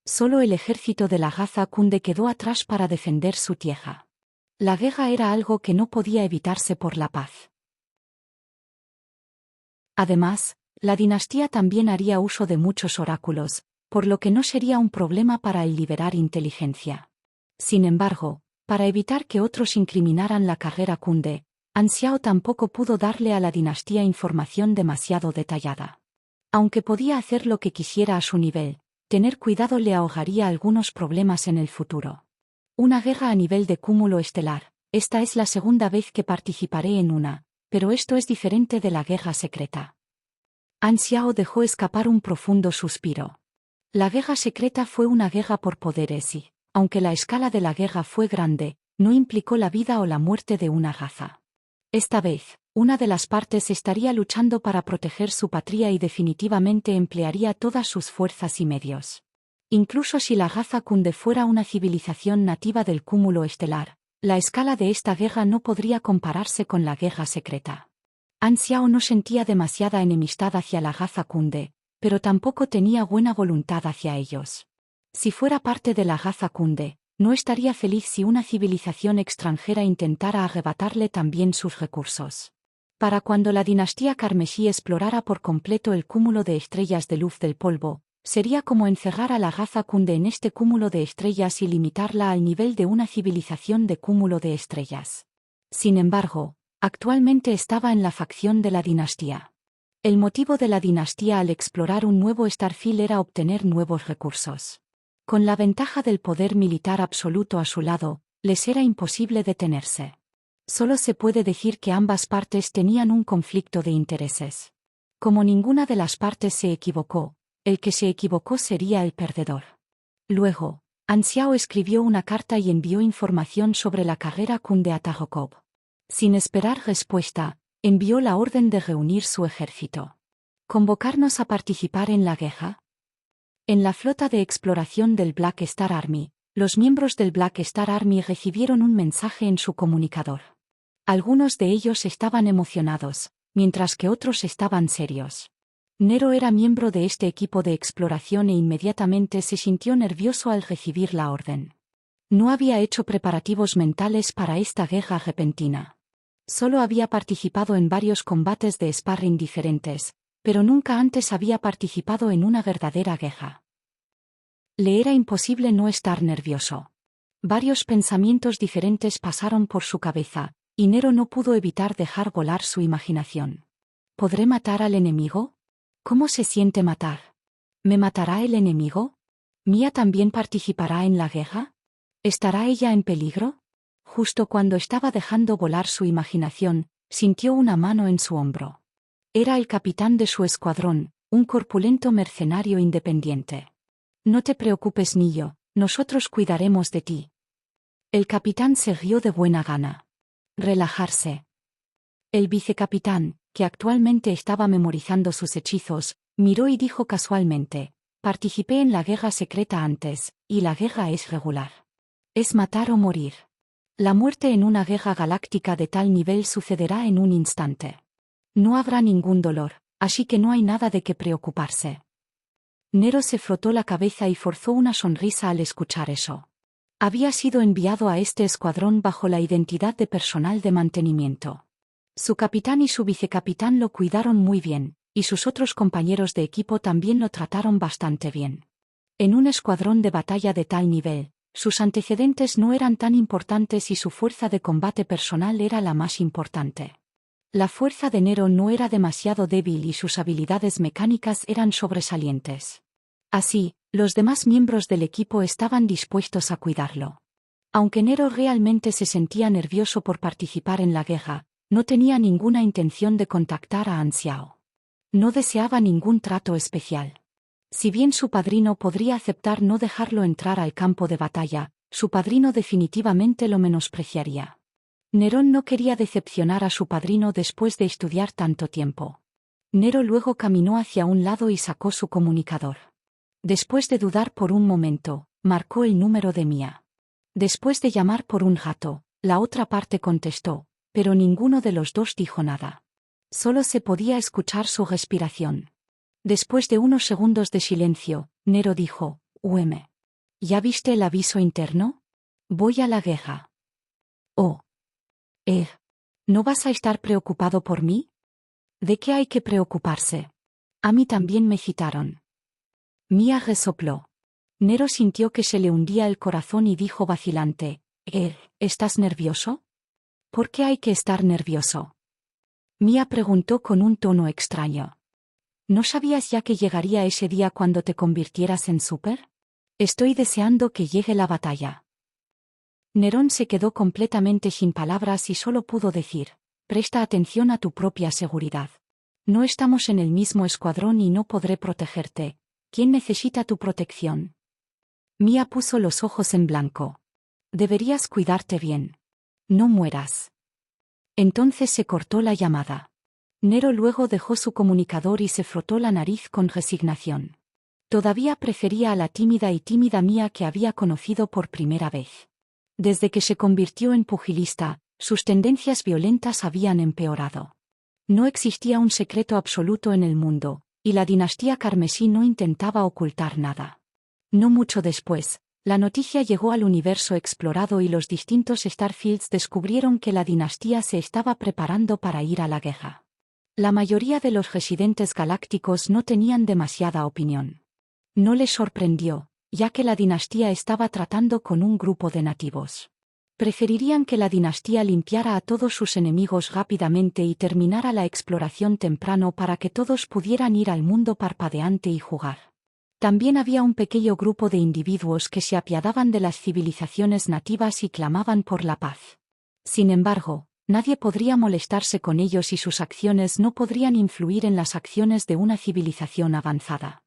Solo el ejército de la raza Kunde quedó atrás para defender su tierra. La guerra era algo que no podía evitarse por la paz. Además, la dinastía también haría uso de muchos oráculos, por lo que no sería un problema para el liberar inteligencia. Sin embargo, para evitar que otros incriminaran la carrera Kunde, Anxiao tampoco pudo darle a la dinastía información demasiado detallada. Aunque podía hacer lo que quisiera a su nivel, tener cuidado le ahorraría algunos problemas en el futuro. Una guerra a nivel de cúmulo estelar, esta es la segunda vez que participaré en una, pero esto es diferente de la guerra secreta. An Xiao dejó escapar un profundo suspiro. La guerra secreta fue una guerra por poderes y, aunque la escala de la guerra fue grande, no implicó la vida o la muerte de una raza. Esta vez, una de las partes estaría luchando para proteger su patria y definitivamente emplearía todas sus fuerzas y medios. Incluso si la raza Kunde fuera una civilización nativa del cúmulo estelar, la escala de esta guerra no podría compararse con la guerra secreta. An Xiao no sentía demasiada enemistad hacia la raza Kunde, pero tampoco tenía buena voluntad hacia ellos. Si fuera parte de la raza Kunde, no estaría feliz si una civilización extranjera intentara arrebatarle también sus recursos. Para cuando la dinastía Carmesí explorara por completo el cúmulo de estrellas de luz del polvo, sería como encerrar a la raza Kunde en este cúmulo de estrellas y limitarla al nivel de una civilización de cúmulo de estrellas. Sin embargo, actualmente estaba en la facción de la dinastía. El motivo de la dinastía al explorar un nuevo Starfield era obtener nuevos recursos. Con la ventaja del poder militar absoluto a su lado, les era imposible detenerse. Solo se puede decir que ambas partes tenían un conflicto de intereses. Como ninguna de las partes se equivocó, el que se equivocó sería el perdedor. Luego, An Xiao escribió una carta y envió información sobre la carrera Kunde a Tarokov. Sin esperar respuesta, envió la orden de reunir su ejército. ¿Convocarnos a participar en la guerra? En la flota de exploración del Black Star Army, los miembros del Black Star Army recibieron un mensaje en su comunicador. Algunos de ellos estaban emocionados, mientras que otros estaban serios. Nero era miembro de este equipo de exploración e inmediatamente se sintió nervioso al recibir la orden. No había hecho preparativos mentales para esta guerra repentina. Solo había participado en varios combates de sparring diferentes, pero nunca antes había participado en una verdadera guerra. Le era imposible no estar nervioso. Varios pensamientos diferentes pasaron por su cabeza, y Nero no pudo evitar dejar volar su imaginación. ¿Podré matar al enemigo? ¿Cómo se siente matar? ¿Me matará el enemigo? ¿Mia también participará en la guerra? ¿Estará ella en peligro? Justo cuando estaba dejando volar su imaginación, sintió una mano en su hombro. Era el capitán de su escuadrón, un corpulento mercenario independiente. No te preocupes, Nillo, nosotros cuidaremos de ti. El capitán se rió de buena gana. Relajarse. El vicecapitán, que actualmente estaba memorizando sus hechizos, miró y dijo casualmente: participé en la guerra secreta antes, y la guerra es regular. Es matar o morir. La muerte en una guerra galáctica de tal nivel sucederá en un instante. No habrá ningún dolor, así que no hay nada de qué preocuparse. Nero se frotó la cabeza y forzó una sonrisa al escuchar eso. Había sido enviado a este escuadrón bajo la identidad de personal de mantenimiento. Su capitán y su vicecapitán lo cuidaron muy bien, y sus otros compañeros de equipo también lo trataron bastante bien. En un escuadrón de batalla de tal nivel, sus antecedentes no eran tan importantes y su fuerza de combate personal era la más importante. La fuerza de Nero no era demasiado débil y sus habilidades mecánicas eran sobresalientes. Así, los demás miembros del equipo estaban dispuestos a cuidarlo. Aunque Nero realmente se sentía nervioso por participar en la guerra, no tenía ninguna intención de contactar a An Xiao. No deseaba ningún trato especial. Si bien su padrino podría aceptar no dejarlo entrar al campo de batalla, su padrino definitivamente lo menospreciaría. Nerón no quería decepcionar a su padrino después de estudiar tanto tiempo. Nero luego caminó hacia un lado y sacó su comunicador. Después de dudar por un momento, marcó el número de Mia. Después de llamar por un rato, la otra parte contestó, pero ninguno de los dos dijo nada. Solo se podía escuchar su respiración. Después de unos segundos de silencio, Nero dijo: ¿Ya viste el aviso interno? Voy a la guerra. Oh. ¿No vas a estar preocupado por mí? ¿De qué hay que preocuparse? A mí también me citaron. Mia resopló. Nero sintió que se le hundía el corazón y dijo vacilante: ¿Estás nervioso? ¿Por qué hay que estar nervioso? Mia preguntó con un tono extraño. ¿No sabías ya que llegaría ese día cuando te convirtieras en Super? Estoy deseando que llegue la batalla. Nerón se quedó completamente sin palabras y solo pudo decir: presta atención a tu propia seguridad. No estamos en el mismo escuadrón y no podré protegerte. ¿Quién necesita tu protección? Mia puso los ojos en blanco. Deberías cuidarte bien. No mueras. Entonces se cortó la llamada. Nero luego dejó su comunicador y se frotó la nariz con resignación. Todavía prefería a la tímida Mia que había conocido por primera vez. Desde que se convirtió en pugilista, sus tendencias violentas habían empeorado. No existía un secreto absoluto en el mundo, y la dinastía carmesí no intentaba ocultar nada. No mucho después, la noticia llegó al universo explorado y los distintos Starfields descubrieron que la dinastía se estaba preparando para ir a la guerra. La mayoría de los residentes galácticos no tenían demasiada opinión. No les sorprendió, ya que la dinastía estaba tratando con un grupo de nativos. Preferirían que la dinastía limpiara a todos sus enemigos rápidamente y terminara la exploración temprano para que todos pudieran ir al mundo parpadeante y jugar. También había un pequeño grupo de individuos que se apiadaban de las civilizaciones nativas y clamaban por la paz. Sin embargo, nadie podría molestarse con ellos y sus acciones no podrían influir en las acciones de una civilización avanzada.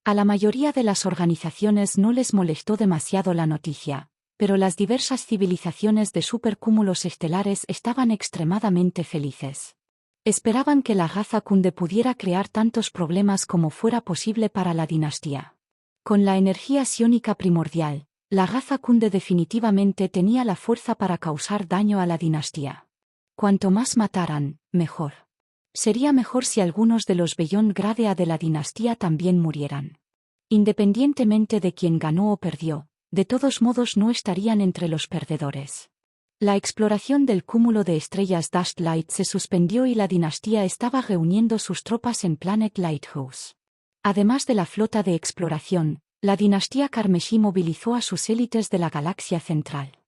A la mayoría de las organizaciones no les molestó demasiado la noticia, pero las diversas civilizaciones de supercúmulos estelares estaban extremadamente felices. Esperaban que la raza Kunde pudiera crear tantos problemas como fuera posible para la dinastía. Con la energía psiónica primordial, la raza Kunde definitivamente tenía la fuerza para causar daño a la dinastía. Cuanto más mataran, mejor. Sería mejor si algunos de los Beyond Gradea de la dinastía también murieran. Independientemente de quién ganó o perdió, de todos modos no estarían entre los perdedores. La exploración del cúmulo de estrellas Dust Light se suspendió y la dinastía estaba reuniendo sus tropas en Planet Lighthouse. Además de la flota de exploración, la dinastía carmesí movilizó a sus élites de la galaxia central.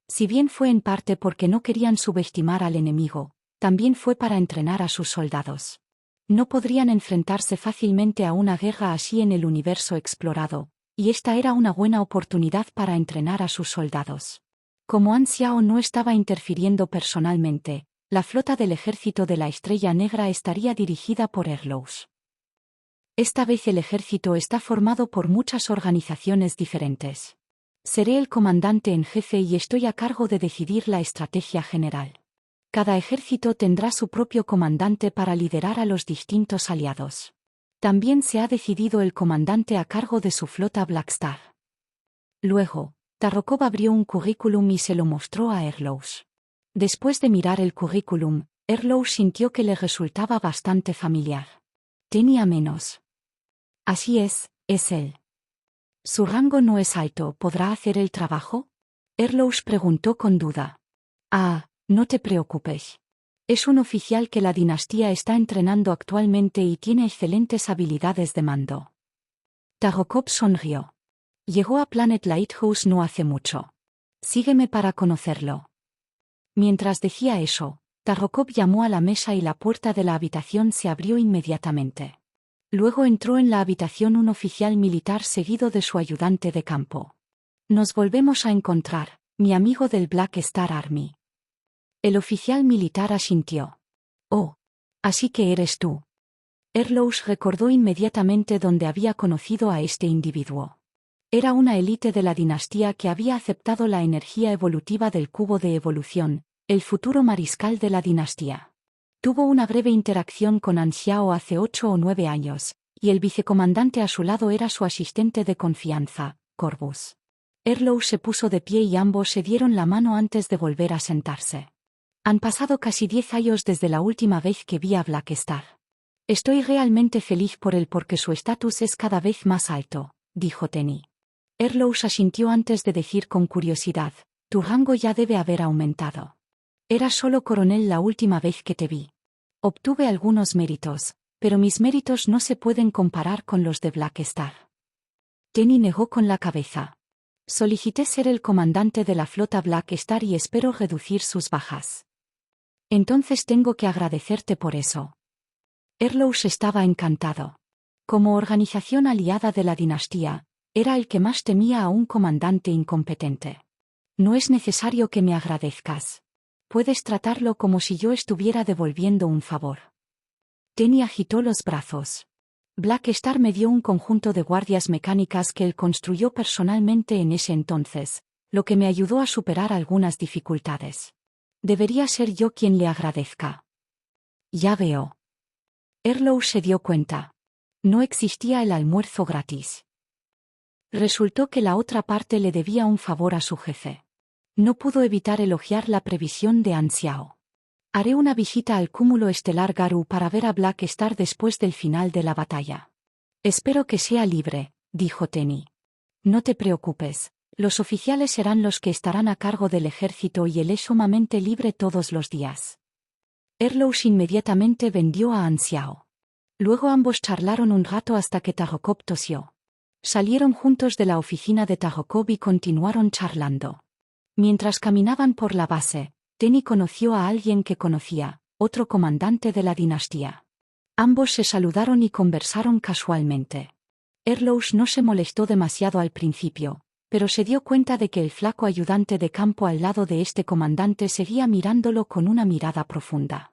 Si bien fue en parte porque no querían subestimar al enemigo, también fue para entrenar a sus soldados. No podrían enfrentarse fácilmente a una guerra así en el universo explorado, y esta era una buena oportunidad para entrenar a sus soldados. Como An Xiao no estaba interfiriendo personalmente, la flota del ejército de la Estrella Negra estaría dirigida por Erlous. Esta vez el ejército está formado por muchas organizaciones diferentes. Seré el comandante en jefe y estoy a cargo de decidir la estrategia general. Cada ejército tendrá su propio comandante para liderar a los distintos aliados. También se ha decidido el comandante a cargo de su flota Blackstar. Luego, Tarrokov abrió un currículum y se lo mostró a Erlous. Después de mirar el currículum, Erlous sintió que le resultaba bastante familiar. Tenía menos. Así es él. Su rango no es alto, ¿podrá hacer el trabajo? Erlous preguntó con duda. No te preocupes. Es un oficial que la dinastía está entrenando actualmente y tiene excelentes habilidades de mando. Tarrokov sonrió. Llegó a Planet Lighthouse no hace mucho. Sígueme para conocerlo. Mientras decía eso, Tarrokov llamó a la mesa y la puerta de la habitación se abrió inmediatamente. Luego entró en la habitación un oficial militar seguido de su ayudante de campo. Nos volvemos a encontrar, mi amigo del Black Star Army. El oficial militar asintió. Oh, así que eres tú. Erlous recordó inmediatamente dónde había conocido a este individuo. Era una élite de la dinastía que había aceptado la energía evolutiva del cubo de evolución, el futuro mariscal de la dinastía. Tuvo una breve interacción con An Xiao hace 8 o 9 años, y el vicecomandante a su lado era su asistente de confianza, Corvus. Erlous se puso de pie y ambos se dieron la mano antes de volver a sentarse. Han pasado casi 10 años desde la última vez que vi a Blackstar. Estoy realmente feliz por él porque su estatus es cada vez más alto, dijo Tenny. Erlous asintió antes de decir con curiosidad, tu rango ya debe haber aumentado. Era solo coronel la última vez que te vi. Obtuve algunos méritos, pero mis méritos no se pueden comparar con los de Blackstar. Tenny negó con la cabeza. Solicité ser el comandante de la flota Blackstar y espero reducir sus bajas. Entonces tengo que agradecerte por eso. Erlous estaba encantado. Como organización aliada de la dinastía, era el que más temía a un comandante incompetente. No es necesario que me agradezcas. Puedes tratarlo como si yo estuviera devolviendo un favor. Tenny agitó los brazos. Black Star me dio un conjunto de guardias mecánicas que él construyó personalmente en ese entonces, lo que me ayudó a superar algunas dificultades. Debería ser yo quien le agradezca. Ya veo. Erlou se dio cuenta. No existía el almuerzo gratis. Resultó que la otra parte le debía un favor a su jefe. No pudo evitar elogiar la previsión de Anxiao. Haré una visita al cúmulo estelar Garou para ver a Black Star después del final de la batalla. Espero que sea libre, dijo Tenny. No te preocupes, los oficiales serán los que estarán a cargo del ejército y él es sumamente libre todos los días. Erlou inmediatamente vendió a Anxiao. Luego ambos charlaron un rato hasta que Tarokov tosió. Salieron juntos de la oficina de Tarokov y continuaron charlando. Mientras caminaban por la base, Tenny conoció a alguien que conocía, otro comandante de la dinastía. Ambos se saludaron y conversaron casualmente. Erlou no se molestó demasiado al principio, pero se dio cuenta de que el flaco ayudante de campo al lado de este comandante seguía mirándolo con una mirada profunda.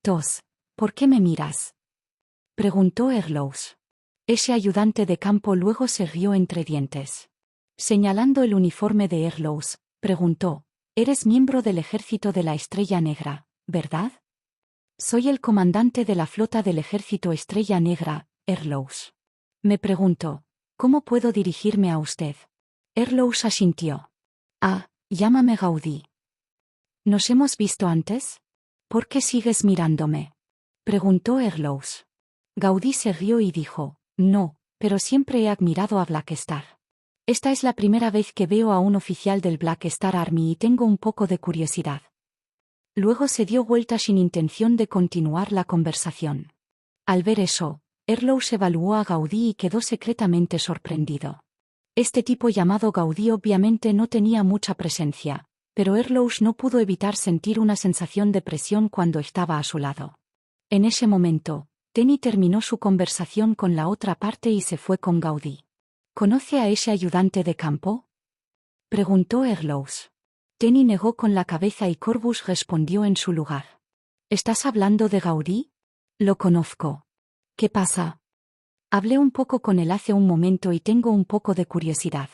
Tos, ¿por qué me miras?, preguntó Erlou. Ese ayudante de campo luego se rió entre dientes. Señalando el uniforme de Erlou, preguntó: «Eres miembro del ejército de la Estrella Negra, ¿verdad?» «Soy el comandante de la flota del ejército Estrella Negra, Erlou». Me preguntó: «¿Cómo puedo dirigirme a usted?» Erlou asintió. Llámame Gaudí. ¿Nos hemos visto antes? ¿Por qué sigues mirándome?, preguntó Erlou. Gaudí se rió y dijo: «No, pero siempre he admirado a Black Star. Esta es la primera vez que veo a un oficial del Black Star Army y tengo un poco de curiosidad». Luego se dio vuelta sin intención de continuar la conversación. Al ver eso, Erlou evaluó a Gaudí y quedó secretamente sorprendido. Este tipo llamado Gaudí obviamente no tenía mucha presencia, pero Erlou no pudo evitar sentir una sensación de presión cuando estaba a su lado. En ese momento, Tenny terminó su conversación con la otra parte y se fue con Gaudí. ¿Conoce a ese ayudante de campo?, preguntó Erlou. Tenny negó con la cabeza y Corvus respondió en su lugar. ¿Estás hablando de Gaudí? Lo conozco. ¿Qué pasa? Hablé un poco con él hace un momento y tengo un poco de curiosidad.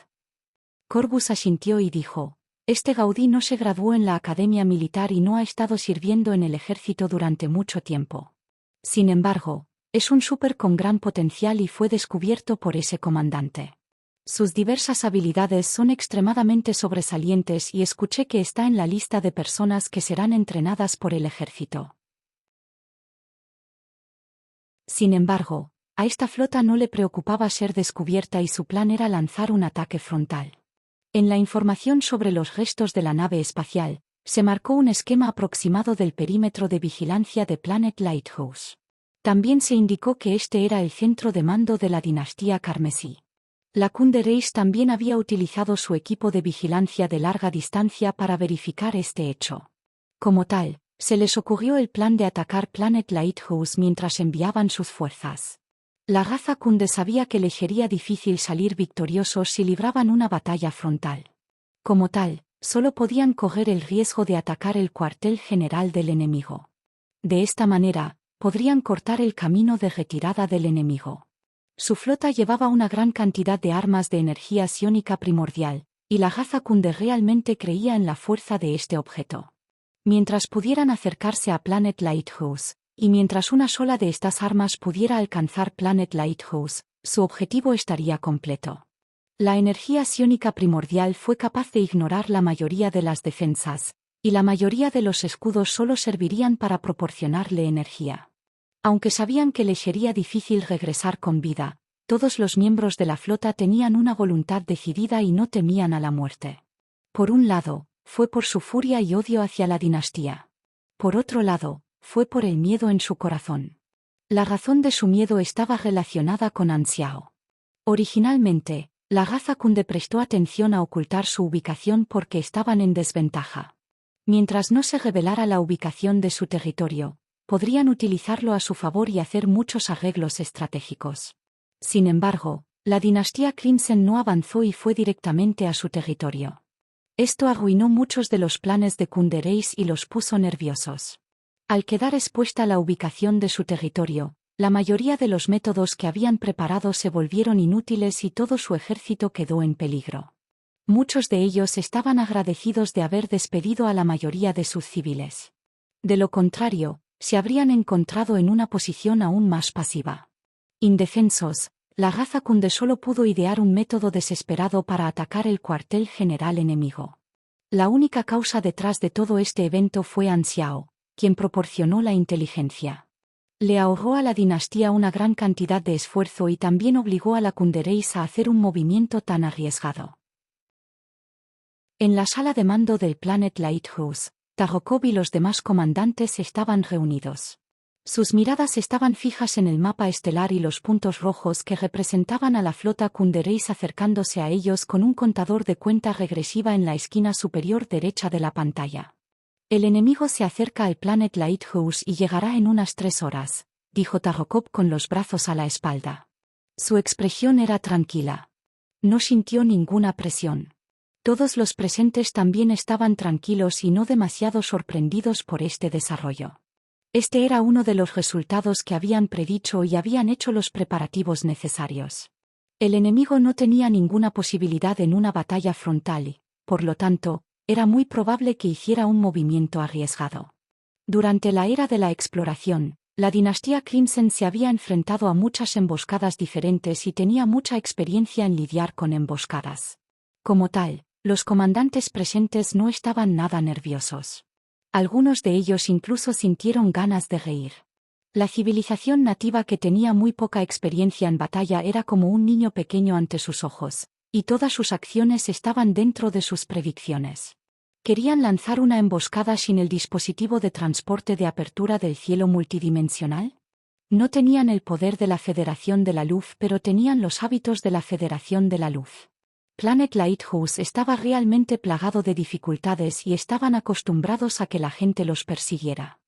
Corvus asintió y dijo: «Este Gaudí no se graduó en la academia militar y no ha estado sirviendo en el ejército durante mucho tiempo. Sin embargo, es un súper con gran potencial y fue descubierto por ese comandante. Sus diversas habilidades son extremadamente sobresalientes y escuché que está en la lista de personas que serán entrenadas por el ejército. Sin embargo, a esta flota no le preocupaba ser descubierta y su plan era lanzar un ataque frontal. En la información sobre los restos de la nave espacial, se marcó un esquema aproximado del perímetro de vigilancia de Planet Lighthouse. También se indicó que este era el centro de mando de la dinastía carmesí. La Kunde Reis también había utilizado su equipo de vigilancia de larga distancia para verificar este hecho. Como tal, se les ocurrió el plan de atacar Planet Lighthouse mientras enviaban sus fuerzas. La raza Kunde sabía que les sería difícil salir victoriosos si libraban una batalla frontal. Como tal, solo podían correr el riesgo de atacar el cuartel general del enemigo. De esta manera, podrían cortar el camino de retirada del enemigo. Su flota llevaba una gran cantidad de armas de energía psiónica primordial, y la raza Kunde realmente creía en la fuerza de este objeto. Mientras pudieran acercarse a Planet Lighthouse, y mientras una sola de estas armas pudiera alcanzar Planet Lighthouse, su objetivo estaría completo. La energía psiónica primordial fue capaz de ignorar la mayoría de las defensas, y la mayoría de los escudos solo servirían para proporcionarle energía. Aunque sabían que les sería difícil regresar con vida, todos los miembros de la flota tenían una voluntad decidida y no temían a la muerte. Por un lado, fue por su furia y odio hacia la dinastía. Por otro lado, fue por el miedo en su corazón. La razón de su miedo estaba relacionada con Anxiao. Originalmente, la raza Kunde prestó atención a ocultar su ubicación porque estaban en desventaja. Mientras no se revelara la ubicación de su territorio, podrían utilizarlo a su favor y hacer muchos arreglos estratégicos. Sin embargo, la dinastía Crimson no avanzó y fue directamente a su territorio. Esto arruinó muchos de los planes de Kunde Reis y los puso nerviosos. Al quedar expuesta la ubicación de su territorio, la mayoría de los métodos que habían preparado se volvieron inútiles y todo su ejército quedó en peligro. Muchos de ellos estaban agradecidos de haber despedido a la mayoría de sus civiles. De lo contrario, se habrían encontrado en una posición aún más pasiva. Indefensos, la raza Kunde solo pudo idear un método desesperado para atacar el cuartel general enemigo. La única causa detrás de todo este evento fue An Xiao, quien proporcionó la inteligencia. Le ahorró a la dinastía una gran cantidad de esfuerzo y también obligó a la Kunde Reis a hacer un movimiento tan arriesgado. En la sala de mando del Planet Lighthouse, Tarokov y los demás comandantes estaban reunidos. Sus miradas estaban fijas en el mapa estelar y los puntos rojos que representaban a la flota Kunde Reis acercándose a ellos con un contador de cuenta regresiva en la esquina superior derecha de la pantalla. El enemigo se acerca al Planet Lighthouse y llegará en unas 3 horas, dijo Tarokov con los brazos a la espalda. Su expresión era tranquila. No sintió ninguna presión. Todos los presentes también estaban tranquilos y no demasiado sorprendidos por este desarrollo. Este era uno de los resultados que habían predicho y habían hecho los preparativos necesarios. El enemigo no tenía ninguna posibilidad en una batalla frontal y, por lo tanto, era muy probable que hiciera un movimiento arriesgado. Durante la era de la exploración, la dinastía Crimson se había enfrentado a muchas emboscadas diferentes y tenía mucha experiencia en lidiar con emboscadas. Como tal, los comandantes presentes no estaban nada nerviosos. Algunos de ellos incluso sintieron ganas de reír. La civilización nativa que tenía muy poca experiencia en batalla era como un niño pequeño ante sus ojos, y todas sus acciones estaban dentro de sus predicciones. ¿Querían lanzar una emboscada sin el dispositivo de transporte de apertura del cielo multidimensional? No tenían el poder de la Federación de la Luz, pero tenían los hábitos de la Federación de la Luz. Planet Lighthouse estaba realmente plagado de dificultades y estaban acostumbrados a que la gente los persiguiera.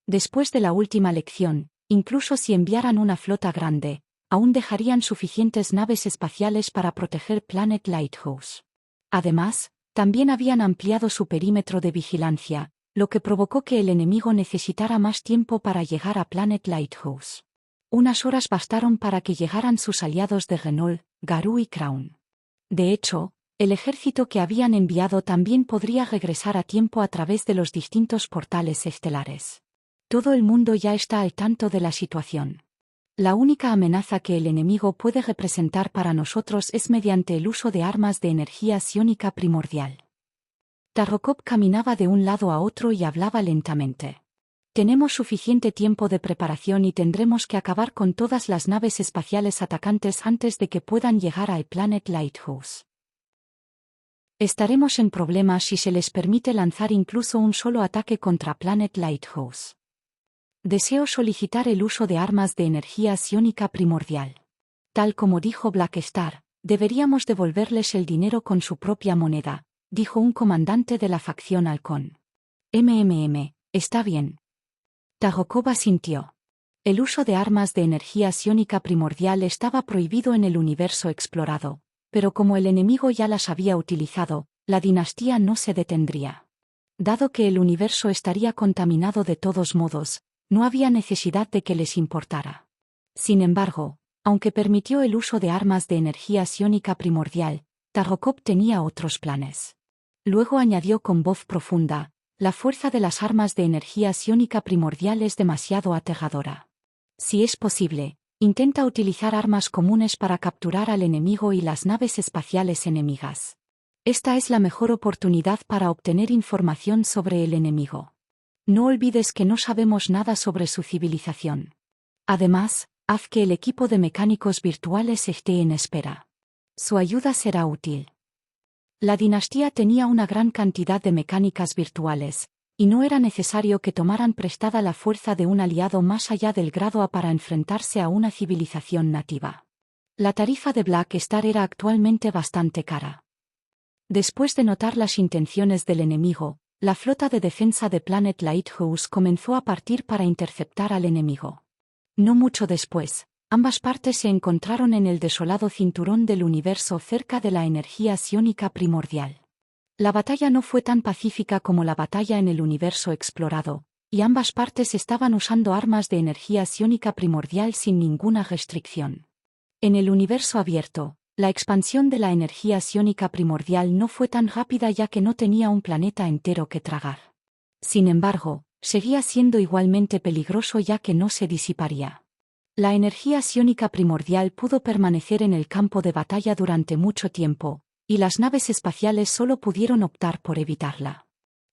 Después de la última lección, incluso si enviaran una flota grande, aún dejarían suficientes naves espaciales para proteger Planet Lighthouse. Además, también habían ampliado su perímetro de vigilancia, lo que provocó que el enemigo necesitara más tiempo para llegar a Planet Lighthouse. Unas horas bastaron para que llegaran sus aliados de Renault, Garou y Crown. De hecho, el ejército que habían enviado también podría regresar a tiempo a través de los distintos portales estelares. Todo el mundo ya está al tanto de la situación. La única amenaza que el enemigo puede representar para nosotros es mediante el uso de armas de energía psiónica primordial. Tarokov caminaba de un lado a otro y hablaba lentamente. Tenemos suficiente tiempo de preparación y tendremos que acabar con todas las naves espaciales atacantes antes de que puedan llegar al Planet Lighthouse. Estaremos en problemas si se les permite lanzar incluso un solo ataque contra Planet Lighthouse. Deseo solicitar el uso de armas de energía psiónica primordial. Tal como dijo Black Star, deberíamos devolverles el dinero con su propia moneda, dijo un comandante de la facción halcón. Está bien. Tarokov asintió. El uso de armas de energía psiónica primordial estaba prohibido en el universo explorado, pero como el enemigo ya las había utilizado, la dinastía no se detendría. Dado que el universo estaría contaminado de todos modos, no había necesidad de que les importara. Sin embargo, aunque permitió el uso de armas de energía psiónica primordial, Tarokov tenía otros planes. Luego añadió con voz profunda: la fuerza de las armas de energía psiónica primordial es demasiado aterradora. Si es posible, intenta utilizar armas comunes para capturar al enemigo y las naves espaciales enemigas. Esta es la mejor oportunidad para obtener información sobre el enemigo. No olvides que no sabemos nada sobre su civilización. Además, haz que el equipo de mecánicos virtuales esté en espera. Su ayuda será útil. La dinastía tenía una gran cantidad de mecánicas virtuales, y no era necesario que tomaran prestada la fuerza de un aliado más allá del grado A para enfrentarse a una civilización nativa. La tarifa de Black Star era actualmente bastante cara. Después de notar las intenciones del enemigo, la flota de defensa de Planet Lighthouse comenzó a partir para interceptar al enemigo. No mucho después, ambas partes se encontraron en el desolado cinturón del universo cerca de la energía psiónica primordial. La batalla no fue tan pacífica como la batalla en el universo explorado, y ambas partes estaban usando armas de energía psiónica primordial sin ninguna restricción. En el universo abierto, la expansión de la energía psiónica primordial no fue tan rápida ya que no tenía un planeta entero que tragar. Sin embargo, seguía siendo igualmente peligroso ya que no se disiparía. La energía psiónica primordial pudo permanecer en el campo de batalla durante mucho tiempo, y las naves espaciales solo pudieron optar por evitarla.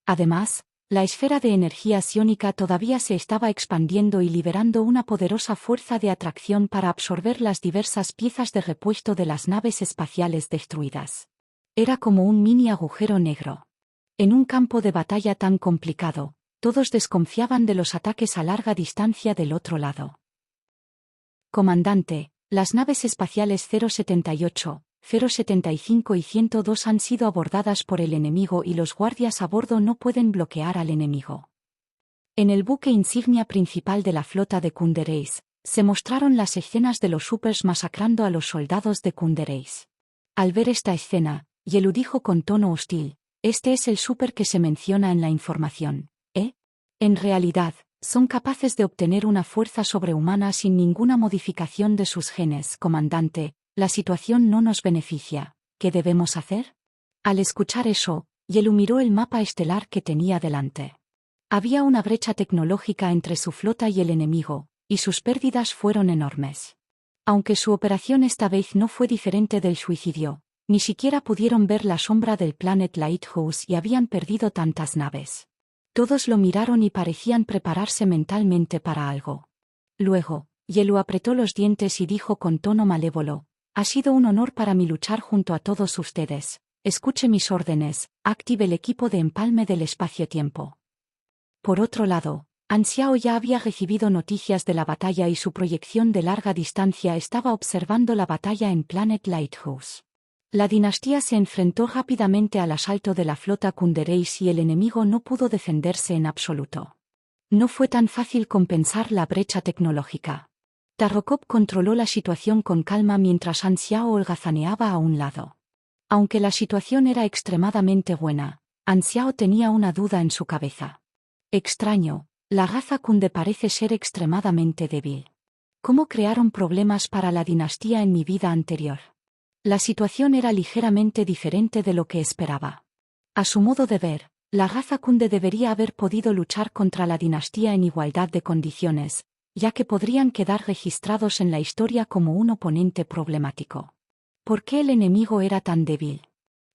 Además, la esfera de energía psiónica todavía se estaba expandiendo y liberando una poderosa fuerza de atracción para absorber las diversas piezas de repuesto de las naves espaciales destruidas. Era como un mini agujero negro. En un campo de batalla tan complicado, todos desconfiaban de los ataques a larga distancia del otro lado. Comandante, las naves espaciales 078, 075 y 102 han sido abordadas por el enemigo y los guardias a bordo no pueden bloquear al enemigo. En el buque insignia principal de la flota de Kundereis, se mostraron las escenas de los supers masacrando a los soldados de Kundereis. Al ver esta escena, Yelu dijo con tono hostil: «Este es el super que se menciona en la información, ¿eh? En realidad, son capaces de obtener una fuerza sobrehumana sin ninguna modificación de sus genes, comandante. La situación no nos beneficia. ¿Qué debemos hacer?» Al escuchar eso, Yelu miró el mapa estelar que tenía delante. Había una brecha tecnológica entre su flota y el enemigo, y sus pérdidas fueron enormes. Aunque su operación esta vez no fue diferente del suicidio, ni siquiera pudieron ver la sombra del Planet Lighthouse y habían perdido tantas naves. Todos lo miraron y parecían prepararse mentalmente para algo. Luego, Yelu apretó los dientes y dijo con tono malévolo: «Ha sido un honor para mí luchar junto a todos ustedes. Escuche mis órdenes, active el equipo de empalme del espacio-tiempo». Por otro lado, Anxiao ya había recibido noticias de la batalla y su proyección de larga distancia estaba observando la batalla en Planet Lighthouse. La dinastía se enfrentó rápidamente al asalto de la flota Kundereis y el enemigo no pudo defenderse en absoluto. No fue tan fácil compensar la brecha tecnológica. Tarrokop controló la situación con calma mientras Anxiao holgazaneaba a un lado. Aunque la situación era extremadamente buena, Anxiao tenía una duda en su cabeza. Extraño, la raza Kunde parece ser extremadamente débil. ¿Cómo crearon problemas para la dinastía en mi vida anterior? La situación era ligeramente diferente de lo que esperaba. A su modo de ver, la raza Kunde debería haber podido luchar contra la dinastía en igualdad de condiciones, ya que podrían quedar registrados en la historia como un oponente problemático. ¿Por qué el enemigo era tan débil?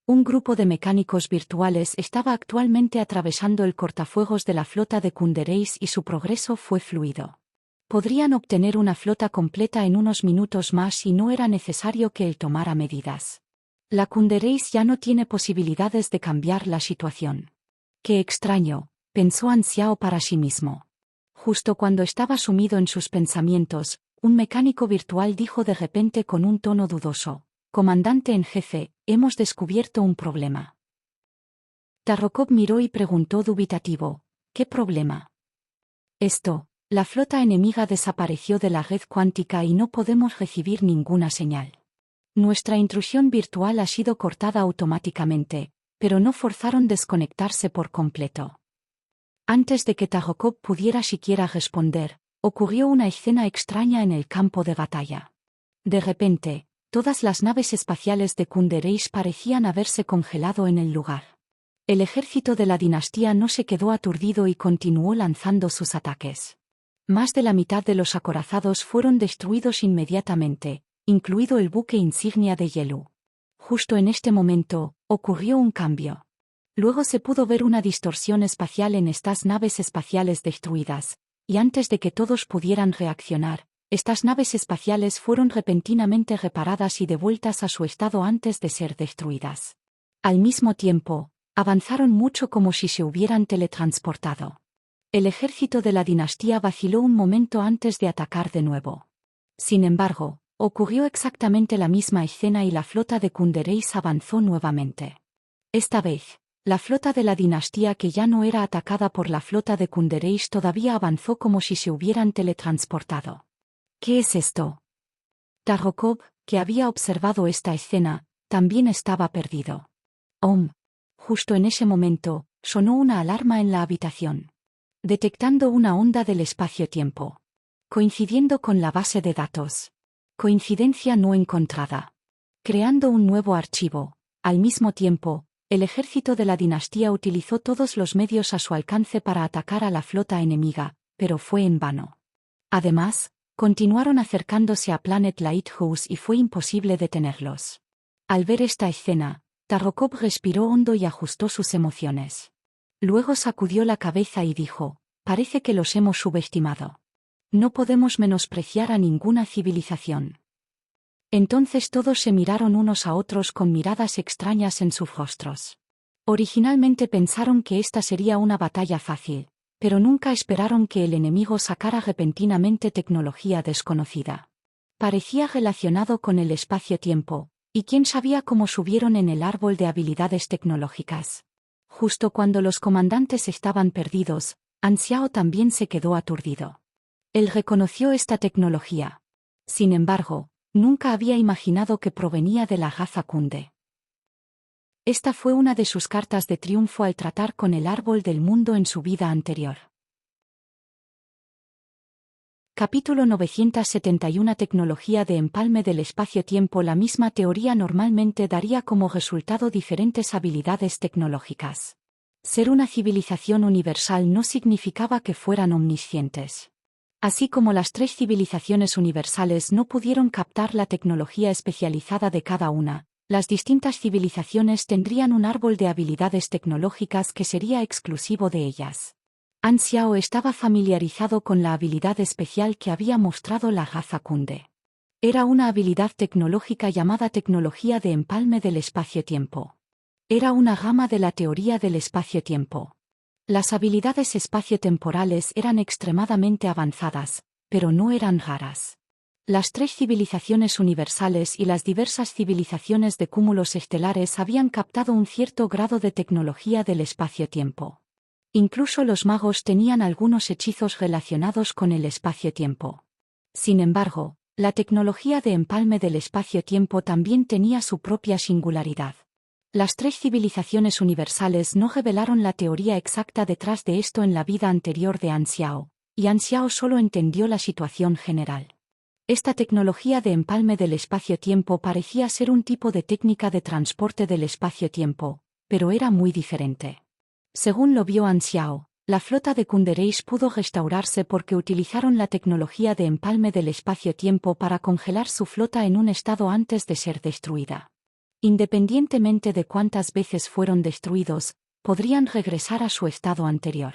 Un grupo de mecánicos virtuales estaba actualmente atravesando el cortafuegos de la flota de Kundereis y su progreso fue fluido. Podrían obtener una flota completa en unos minutos más y no era necesario que él tomara medidas. La Kundereis ya no tiene posibilidades de cambiar la situación. «Qué extraño», pensó Anxiao para sí mismo. Justo cuando estaba sumido en sus pensamientos, un mecánico virtual dijo de repente con un tono dudoso: «Comandante en jefe, hemos descubierto un problema». Tarrokop miró y preguntó dubitativo: «¿Qué problema?» La flota enemiga desapareció de la red cuántica y no podemos recibir ninguna señal. Nuestra intrusión virtual ha sido cortada automáticamente, pero no forzaron desconectarse por completo». Antes de que Tarrokop pudiera siquiera responder, ocurrió una escena extraña en el campo de batalla. De repente, todas las naves espaciales de Kundereis parecían haberse congelado en el lugar. El ejército de la dinastía no se quedó aturdido y continuó lanzando sus ataques. Más de la mitad de los acorazados fueron destruidos inmediatamente, incluido el buque insignia de Yelu. Justo en este momento, ocurrió un cambio. Luego se pudo ver una distorsión espacial en estas naves espaciales destruidas, y antes de que todos pudieran reaccionar, estas naves espaciales fueron repentinamente reparadas y devueltas a su estado antes de ser destruidas. Al mismo tiempo, avanzaron mucho como si se hubieran teletransportado. El ejército de la dinastía vaciló un momento antes de atacar de nuevo. Sin embargo, ocurrió exactamente la misma escena y la flota de Kundereis avanzó nuevamente. Esta vez, la flota de la dinastía que ya no era atacada por la flota de Kundereis todavía avanzó como si se hubieran teletransportado. «¿Qué es esto?» Tarrokop, que había observado esta escena, también estaba perdido. Justo en ese momento, sonó una alarma en la habitación. detectando una onda del espacio-tiempo, coincidiendo con la base de datos, coincidencia no encontrada, creando un nuevo archivo. Al mismo tiempo, el ejército de la dinastía utilizó todos los medios a su alcance para atacar a la flota enemiga, pero fue en vano. Además, continuaron acercándose a Planet Lighthouse y fue imposible detenerlos. Al ver esta escena, Tarokov respiró hondo y ajustó sus emociones. Luego sacudió la cabeza y dijo: parece que los hemos subestimado. No podemos menospreciar a ninguna civilización. Entonces todos se miraron unos a otros con miradas extrañas en sus rostros. Originalmente pensaron que esta sería una batalla fácil, pero nunca esperaron que el enemigo sacara repentinamente tecnología desconocida. Parecía relacionado con el espacio-tiempo, y quién sabía cómo subieron en el árbol de habilidades tecnológicas. Justo cuando los comandantes estaban perdidos, Anxiao también se quedó aturdido. Él reconoció esta tecnología. Sin embargo, nunca había imaginado que provenía de la raza Kunde. Esta fue una de sus cartas de triunfo al tratar con el árbol del mundo en su vida anterior. Capítulo 971. Tecnología de empalme del espacio-tiempo. La misma teoría normalmente daría como resultado diferentes habilidades tecnológicas. Ser una civilización universal no significaba que fueran omniscientes. Así como las tres civilizaciones universales no pudieron captar la tecnología especializada de cada una, las distintas civilizaciones tendrían un árbol de habilidades tecnológicas que sería exclusivo de ellas. Anxiao estaba familiarizado con la habilidad especial que había mostrado la raza Kunde. Era una habilidad tecnológica llamada tecnología de empalme del espacio-tiempo. Era una rama de la teoría del espacio-tiempo. Las habilidades espaciotemporales eran extremadamente avanzadas, pero no eran raras. Las tres civilizaciones universales y las diversas civilizaciones de cúmulos estelares habían captado un cierto grado de tecnología del espacio-tiempo. Incluso los magos tenían algunos hechizos relacionados con el espacio-tiempo. Sin embargo, la tecnología de empalme del espacio-tiempo también tenía su propia singularidad. Las tres civilizaciones universales no revelaron la teoría exacta detrás de esto en la vida anterior de Anxiao, y Anxiao solo entendió la situación general. Esta tecnología de empalme del espacio-tiempo parecía ser un tipo de técnica de transporte del espacio-tiempo, pero era muy diferente. Según lo vio Anxiao, la flota de Kundereis pudo restaurarse porque utilizaron la tecnología de empalme del espacio-tiempo para congelar su flota en un estado antes de ser destruida. Independientemente de cuántas veces fueron destruidos, podrían regresar a su estado anterior.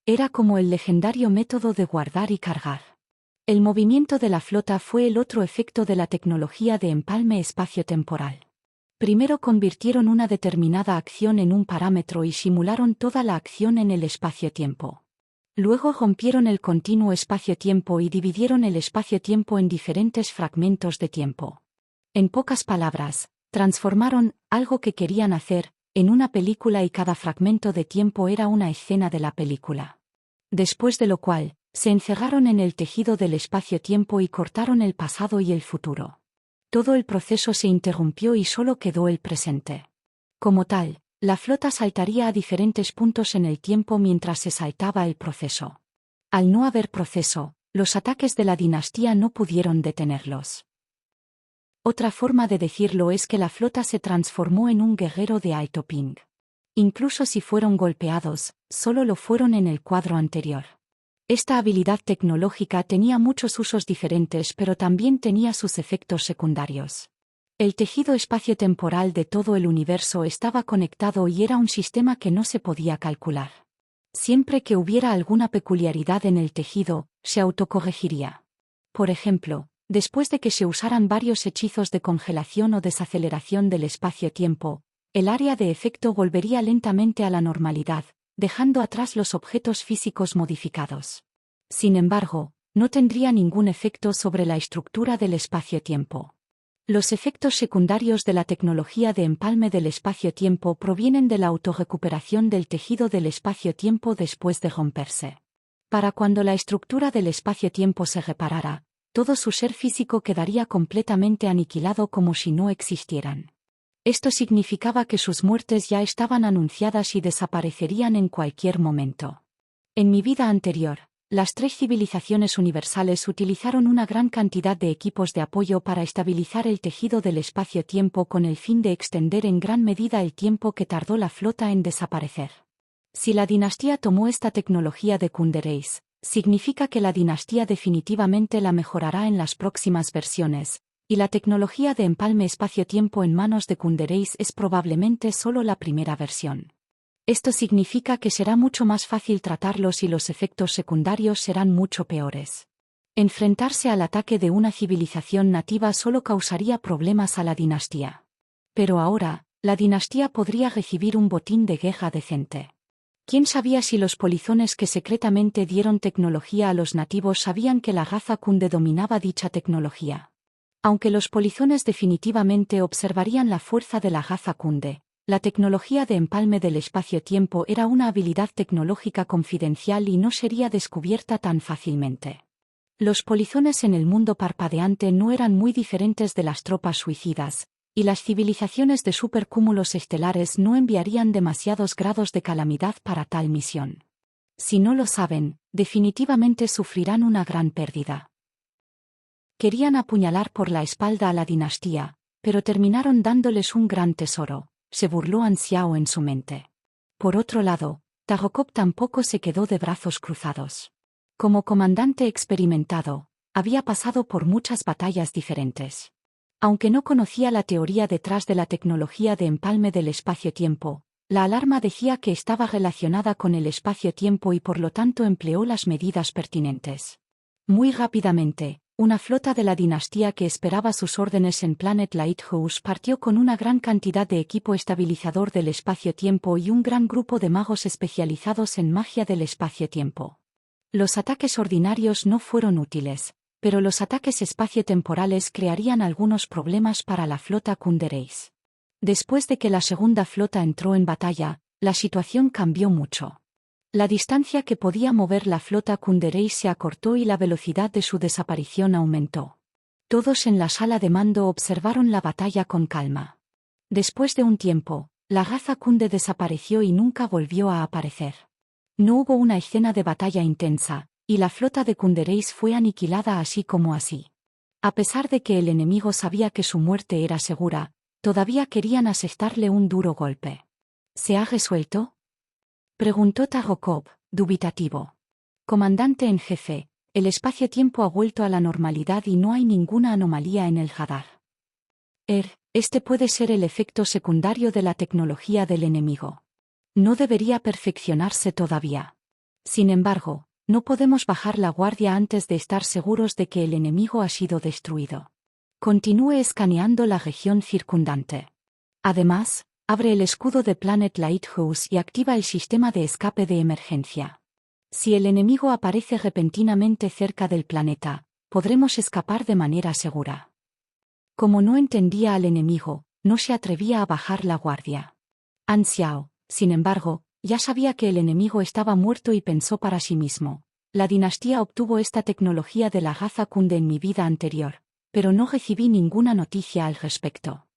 Era como el legendario método de guardar y cargar. El movimiento de la flota fue el otro efecto de la tecnología de empalme espacio-temporal. Primero convirtieron una determinada acción en un parámetro y simularon toda la acción en el espacio-tiempo. Luego rompieron el continuo espacio-tiempo y dividieron el espacio-tiempo en diferentes fragmentos de tiempo. En pocas palabras, transformaron algo que querían hacer en una película y cada fragmento de tiempo era una escena de la película. Después de lo cual, se encerraron en el tejido del espacio-tiempo y cortaron el pasado y el futuro. Todo el proceso se interrumpió y solo quedó el presente. Como tal, la flota saltaría a diferentes puntos en el tiempo mientras se saltaba el proceso. Al no haber proceso, los ataques de la dinastía no pudieron detenerlos. Otra forma de decirlo es que la flota se transformó en un guerrero de alto ping. Incluso si fueron golpeados, solo lo fueron en el cuadro anterior. Esta habilidad tecnológica tenía muchos usos diferentes, pero también tenía sus efectos secundarios. El tejido espacio-temporal de todo el universo estaba conectado y era un sistema que no se podía calcular. Siempre que hubiera alguna peculiaridad en el tejido, se autocorregiría. Por ejemplo, después de que se usaran varios hechizos de congelación o desaceleración del espacio-tiempo, el área de efecto volvería lentamente a la normalidad, dejando atrás los objetos físicos modificados. Sin embargo, no tendría ningún efecto sobre la estructura del espacio-tiempo. Los efectos secundarios de la tecnología de empalme del espacio-tiempo provienen de la autorrecuperación del tejido del espacio-tiempo después de romperse. Para cuando la estructura del espacio-tiempo se reparara, todo su ser físico quedaría completamente aniquilado como si no existieran. Esto significaba que sus muertes ya estaban anunciadas y desaparecerían en cualquier momento. En mi vida anterior, las 3 civilizaciones universales utilizaron una gran cantidad de equipos de apoyo para estabilizar el tejido del espacio-tiempo con el fin de extender en gran medida el tiempo que tardó la flota en desaparecer. Si la dinastía tomó esta tecnología de Kundereis, significa que la dinastía definitivamente la mejorará en las próximas versiones, y la tecnología de empalme espacio-tiempo en manos de Kundereis es probablemente solo la primera versión. Esto significa que será mucho más fácil tratarlos y los efectos secundarios serán mucho peores. Enfrentarse al ataque de una civilización nativa solo causaría problemas a la dinastía. Pero ahora, la dinastía podría recibir un botín de guerra decente. ¿Quién sabía si los polizones que secretamente dieron tecnología a los nativos sabían que la raza Kunde dominaba dicha tecnología? Aunque los polizones definitivamente observarían la fuerza de la raza Kunde, la tecnología de empalme del espacio-tiempo era una habilidad tecnológica confidencial y no sería descubierta tan fácilmente. Los polizones en el mundo parpadeante no eran muy diferentes de las tropas suicidas, y las civilizaciones de supercúmulos estelares no enviarían demasiados grados de calamidad para tal misión. Si no lo saben, definitivamente sufrirán una gran pérdida. Querían apuñalar por la espalda a la dinastía, pero terminaron dándoles un gran tesoro, se burló Anxiao en su mente. Por otro lado, Tarokop tampoco se quedó de brazos cruzados. Como comandante experimentado, había pasado por muchas batallas diferentes. Aunque no conocía la teoría detrás de la tecnología de empalme del espacio-tiempo, la alarma decía que estaba relacionada con el espacio-tiempo y por lo tanto empleó las medidas pertinentes. Muy rápidamente, una flota de la dinastía que esperaba sus órdenes en Planet Lighthouse partió con una gran cantidad de equipo estabilizador del espacio-tiempo y un gran grupo de magos especializados en magia del espacio-tiempo. Los ataques ordinarios no fueron útiles, pero los ataques espaciotemporales crearían algunos problemas para la flota Kundereis. Después de que la segunda flota entró en batalla, la situación cambió mucho. La distancia que podía mover la flota Kundereis se acortó y la velocidad de su desaparición aumentó. Todos en la sala de mando observaron la batalla con calma. Después de un tiempo, la raza Kunde desapareció y nunca volvió a aparecer. No hubo una escena de batalla intensa, y la flota de Kundereis fue aniquilada así como así. A pesar de que el enemigo sabía que su muerte era segura, todavía querían asestarle un duro golpe. ¿Se ha resuelto?, preguntó Tarokop, dubitativo. Comandante en jefe, el espacio-tiempo ha vuelto a la normalidad y no hay ninguna anomalía en el radar. Este puede ser el efecto secundario de la tecnología del enemigo. No debería perfeccionarse todavía. Sin embargo, no podemos bajar la guardia antes de estar seguros de que el enemigo ha sido destruido. Continúe escaneando la región circundante. Además, abre el escudo de Planet Lighthouse y activa el sistema de escape de emergencia. Si el enemigo aparece repentinamente cerca del planeta, podremos escapar de manera segura. Como no entendía al enemigo, no se atrevía a bajar la guardia. Anxiao, sin embargo, ya sabía que el enemigo estaba muerto y pensó para sí mismo: la dinastía obtuvo esta tecnología de la raza Kunde en mi vida anterior, pero no recibí ninguna noticia al respecto.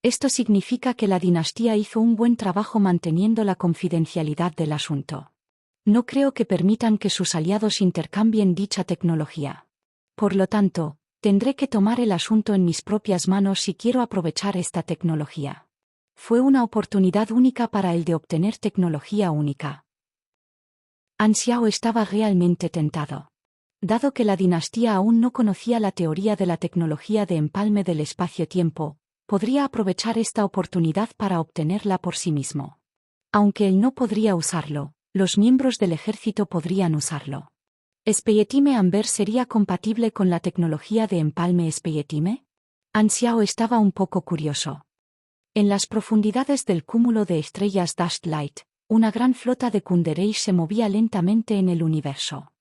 Esto significa que la dinastía hizo un buen trabajo manteniendo la confidencialidad del asunto. No creo que permitan que sus aliados intercambien dicha tecnología. Por lo tanto, tendré que tomar el asunto en mis propias manos si quiero aprovechar esta tecnología. Fue una oportunidad única para él de obtener tecnología única. Anxiao estaba realmente tentado. Dado que la dinastía aún no conocía la teoría de la tecnología de empalme del espacio-tiempo, podría aprovechar esta oportunidad para obtenerla por sí mismo. Aunque él no podría usarlo, los miembros del ejército podrían usarlo. ¿Speyetime Amber sería compatible con la tecnología de empalme Speyetime? Anxiao estaba un poco curioso. En las profundidades del cúmulo de estrellas Dust Light, una gran flota de Kundereis se movía lentamente en el universo.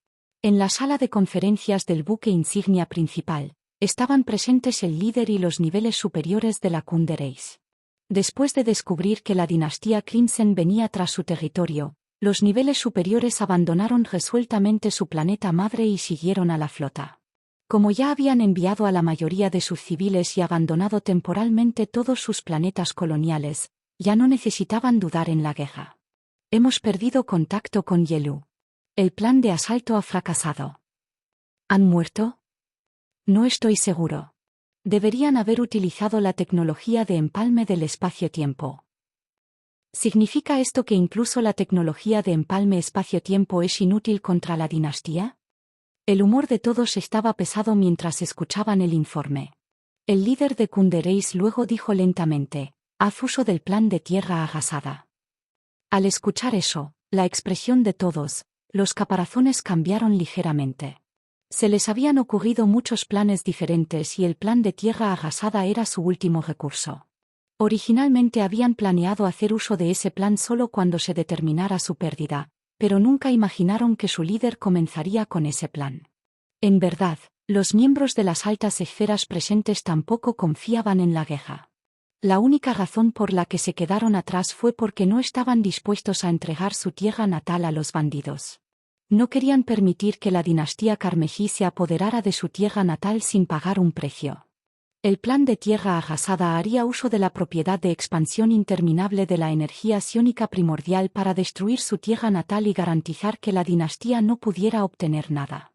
En la sala de conferencias del buque insignia principal, estaban presentes el líder y los niveles superiores de la Kundereis. Después de descubrir que la dinastía Crimson venía tras su territorio, los niveles superiores abandonaron resueltamente su planeta madre y siguieron a la flota. Como ya habían enviado a la mayoría de sus civiles y abandonado temporalmente todos sus planetas coloniales, ya no necesitaban dudar en la guerra. Hemos perdido contacto con Yelu. El plan de asalto ha fracasado. ¿Han muerto? No estoy seguro. Deberían haber utilizado la tecnología de empalme del espacio-tiempo. ¿Significa esto que incluso la tecnología de empalme espacio-tiempo es inútil contra la dinastía? El humor de todos estaba pesado mientras escuchaban el informe. El líder de Kundereis luego dijo lentamente: haz uso del plan de tierra arrasada. Al escuchar eso, la expresión de todos, los caparazones cambiaron ligeramente. Se les habían ocurrido muchos planes diferentes y el plan de tierra arrasada era su último recurso. Originalmente habían planeado hacer uso de ese plan solo cuando se determinara su pérdida, pero nunca imaginaron que su líder comenzaría con ese plan. En verdad, los miembros de las altas esferas presentes tampoco confiaban en la guerra. La única razón por la que se quedaron atrás fue porque no estaban dispuestos a entregar su tierra natal a los bandidos. No querían permitir que la dinastía Carmejí se apoderara de su tierra natal sin pagar un precio. El plan de tierra arrasada haría uso de la propiedad de expansión interminable de la energía psiónica primordial para destruir su tierra natal y garantizar que la dinastía no pudiera obtener nada.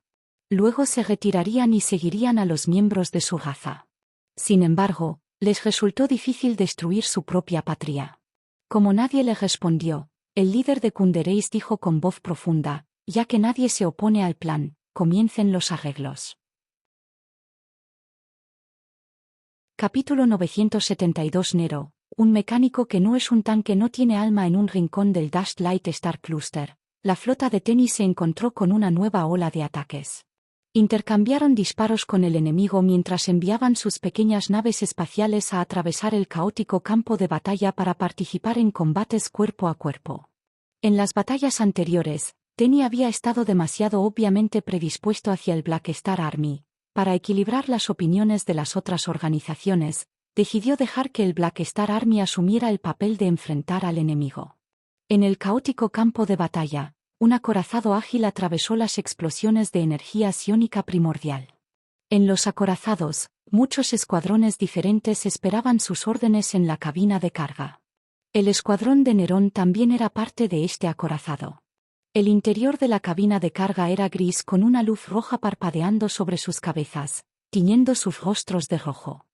Luego se retirarían y seguirían a los miembros de su raza. Sin embargo, les resultó difícil destruir su propia patria. Como nadie le respondió, el líder de Kundereis dijo con voz profunda: ya que nadie se opone al plan, comiencen los arreglos. Capítulo 972. Nero, un mecánico que no es un tanque, no tiene alma. En un rincón del Dashed Light Star Cluster, la flota de Tenis se encontró con una nueva ola de ataques. Intercambiaron disparos con el enemigo mientras enviaban sus pequeñas naves espaciales a atravesar el caótico campo de batalla para participar en combates cuerpo a cuerpo. En las batallas anteriores, Tenny había estado demasiado obviamente predispuesto hacia el Black Star Army. Para equilibrar las opiniones de las otras organizaciones, decidió dejar que el Black Star Army asumiera el papel de enfrentar al enemigo. En el caótico campo de batalla, un acorazado ágil atravesó las explosiones de energía psiónica primordial. En los acorazados, muchos escuadrones diferentes esperaban sus órdenes en la cabina de carga. El escuadrón de Nerón también era parte de este acorazado. El interior de la cabina de carga era gris con una luz roja parpadeando sobre sus cabezas, tiñendo sus rostros de rojo.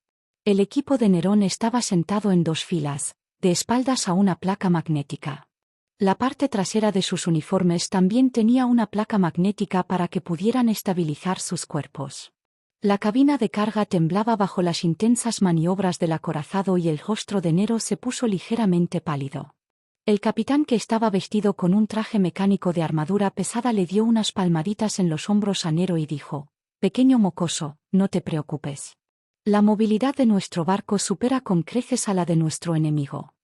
El equipo de Nerón estaba sentado en dos filas, de espaldas a una placa magnética. La parte trasera de sus uniformes también tenía una placa magnética para que pudieran estabilizar sus cuerpos. La cabina de carga temblaba bajo las intensas maniobras del acorazado y el rostro de Nero se puso ligeramente pálido. El capitán, que estaba vestido con un traje mecánico de armadura pesada, le dio unas palmaditas en los hombros a Nero y dijo: «Pequeño mocoso, no te preocupes. La movilidad de nuestro barco supera con creces a la de nuestro enemigo.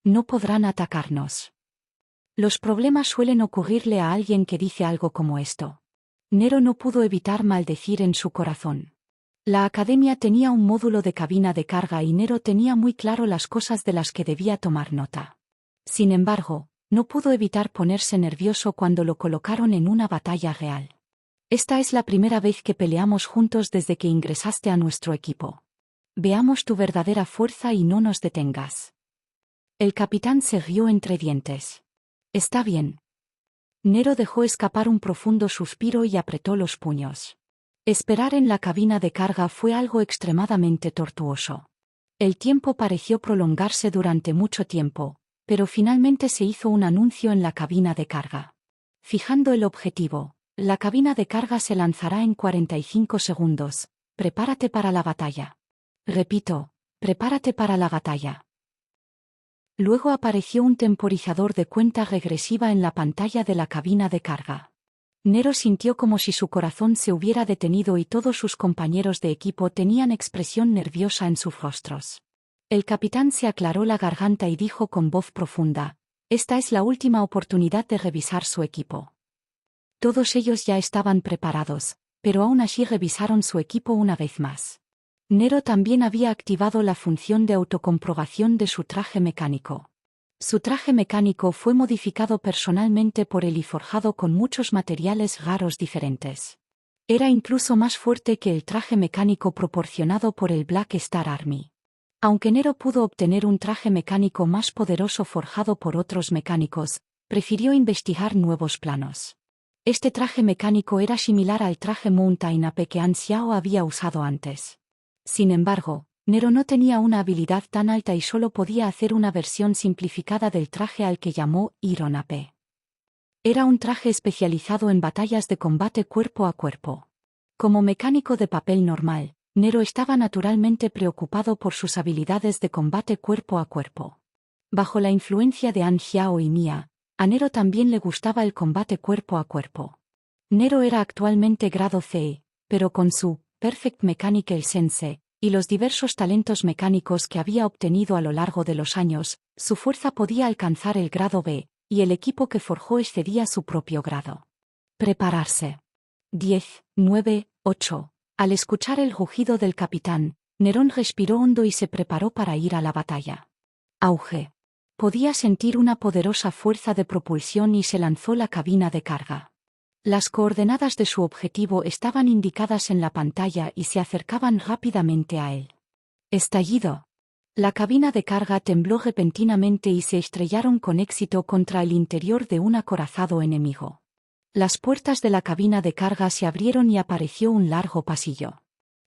No podrán atacarnos». Los problemas suelen ocurrirle a alguien que dice algo como esto. Nero no pudo evitar maldecir en su corazón. La academia tenía un módulo de cabina de carga y Nero tenía muy claro las cosas de las que debía tomar nota. Sin embargo, no pudo evitar ponerse nervioso cuando lo colocaron en una batalla real. «Esta es la primera vez que peleamos juntos desde que ingresaste a nuestro equipo. Veamos tu verdadera fuerza y no nos detengas». El capitán se rió entre dientes. «Está bien». Nero dejó escapar un profundo suspiro y apretó los puños. Esperar en la cabina de carga fue algo extremadamente tortuoso. El tiempo pareció prolongarse durante mucho tiempo, pero finalmente se hizo un anuncio en la cabina de carga. Fijando el objetivo, la cabina de carga se lanzará en 45 segundos. Prepárate para la batalla. Repito, prepárate para la batalla. Luego apareció un temporizador de cuenta regresiva en la pantalla de la cabina de carga. Nero sintió como si su corazón se hubiera detenido y todos sus compañeros de equipo tenían expresión nerviosa en sus rostros. El capitán se aclaró la garganta y dijo con voz profunda: «Esta es la última oportunidad de revisar su equipo». Todos ellos ya estaban preparados, pero aún así revisaron su equipo una vez más. Nero también había activado la función de autocomprobación de su traje mecánico. Su traje mecánico fue modificado personalmente por él y forjado con muchos materiales raros diferentes. Era incluso más fuerte que el traje mecánico proporcionado por el Black Star Army. Aunque Nero pudo obtener un traje mecánico más poderoso forjado por otros mecánicos, prefirió investigar nuevos planos. Este traje mecánico era similar al traje Mountain Ape que An Xiao había usado antes. Sin embargo, Nero no tenía una habilidad tan alta y solo podía hacer una versión simplificada del traje al que llamó Iron Ape. Era un traje especializado en batallas de combate cuerpo a cuerpo. Como mecánico de papel normal, Nero estaba naturalmente preocupado por sus habilidades de combate cuerpo a cuerpo. Bajo la influencia de An Xiao y Mia, a Nero también le gustaba el combate cuerpo a cuerpo. Nero era actualmente grado C, pero con su Perfect Mechanical Sense y los diversos talentos mecánicos que había obtenido a lo largo de los años, su fuerza podía alcanzar el grado B, y el equipo que forjó excedía su propio grado. Prepararse. 10, 9, 8. Al escuchar el rugido del capitán, Nerón respiró hondo y se preparó para ir a la batalla. Auge. Podía sentir una poderosa fuerza de propulsión y se lanzó la cabina de carga. Las coordenadas de su objetivo estaban indicadas en la pantalla y se acercaban rápidamente a él. Estallido. La cabina de carga tembló repentinamente y se estrellaron con éxito contra el interior de un acorazado enemigo. Las puertas de la cabina de carga se abrieron y apareció un largo pasillo.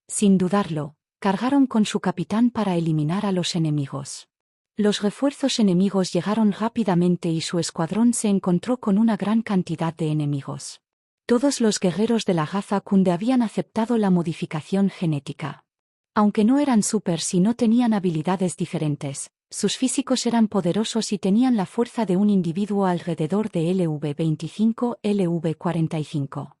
Sin dudarlo, cargaron con su capitán para eliminar a los enemigos. Los refuerzos enemigos llegaron rápidamente y su escuadrón se encontró con una gran cantidad de enemigos. Todos los guerreros de la raza Kunde habían aceptado la modificación genética. Aunque no eran supers y no tenían habilidades diferentes, sus físicos eran poderosos y tenían la fuerza de un individuo alrededor de LV25, LV45.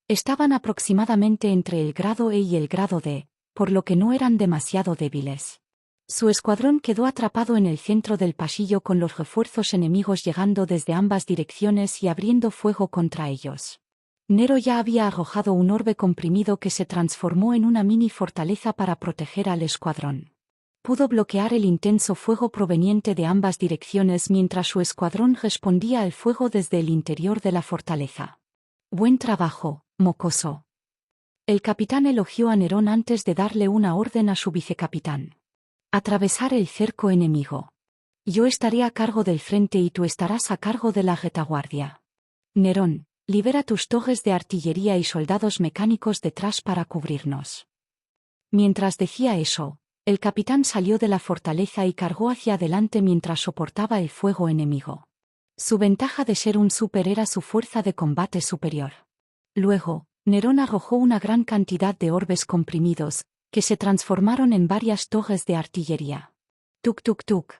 Estaban aproximadamente entre el grado E y el grado D, por lo que no eran demasiado débiles. Su escuadrón quedó atrapado en el centro del pasillo con los refuerzos enemigos llegando desde ambas direcciones y abriendo fuego contra ellos. Nero ya había arrojado un orbe comprimido que se transformó en una mini fortaleza para proteger al escuadrón. Pudo bloquear el intenso fuego proveniente de ambas direcciones mientras su escuadrón respondía al fuego desde el interior de la fortaleza. Buen trabajo, mocoso. El capitán elogió a Nerón antes de darle una orden a su vicecapitán. Atravesar el cerco enemigo. Yo estaré a cargo del frente y tú estarás a cargo de la retaguardia. Nerón, libera tus torres de artillería y soldados mecánicos detrás para cubrirnos. Mientras decía eso, el capitán salió de la fortaleza y cargó hacia adelante mientras soportaba el fuego enemigo. Su ventaja de ser un super era su fuerza de combate superior. Luego, Nerón arrojó una gran cantidad de orbes comprimidos, que se transformaron en varias torres de artillería. Tuk tuk tuk.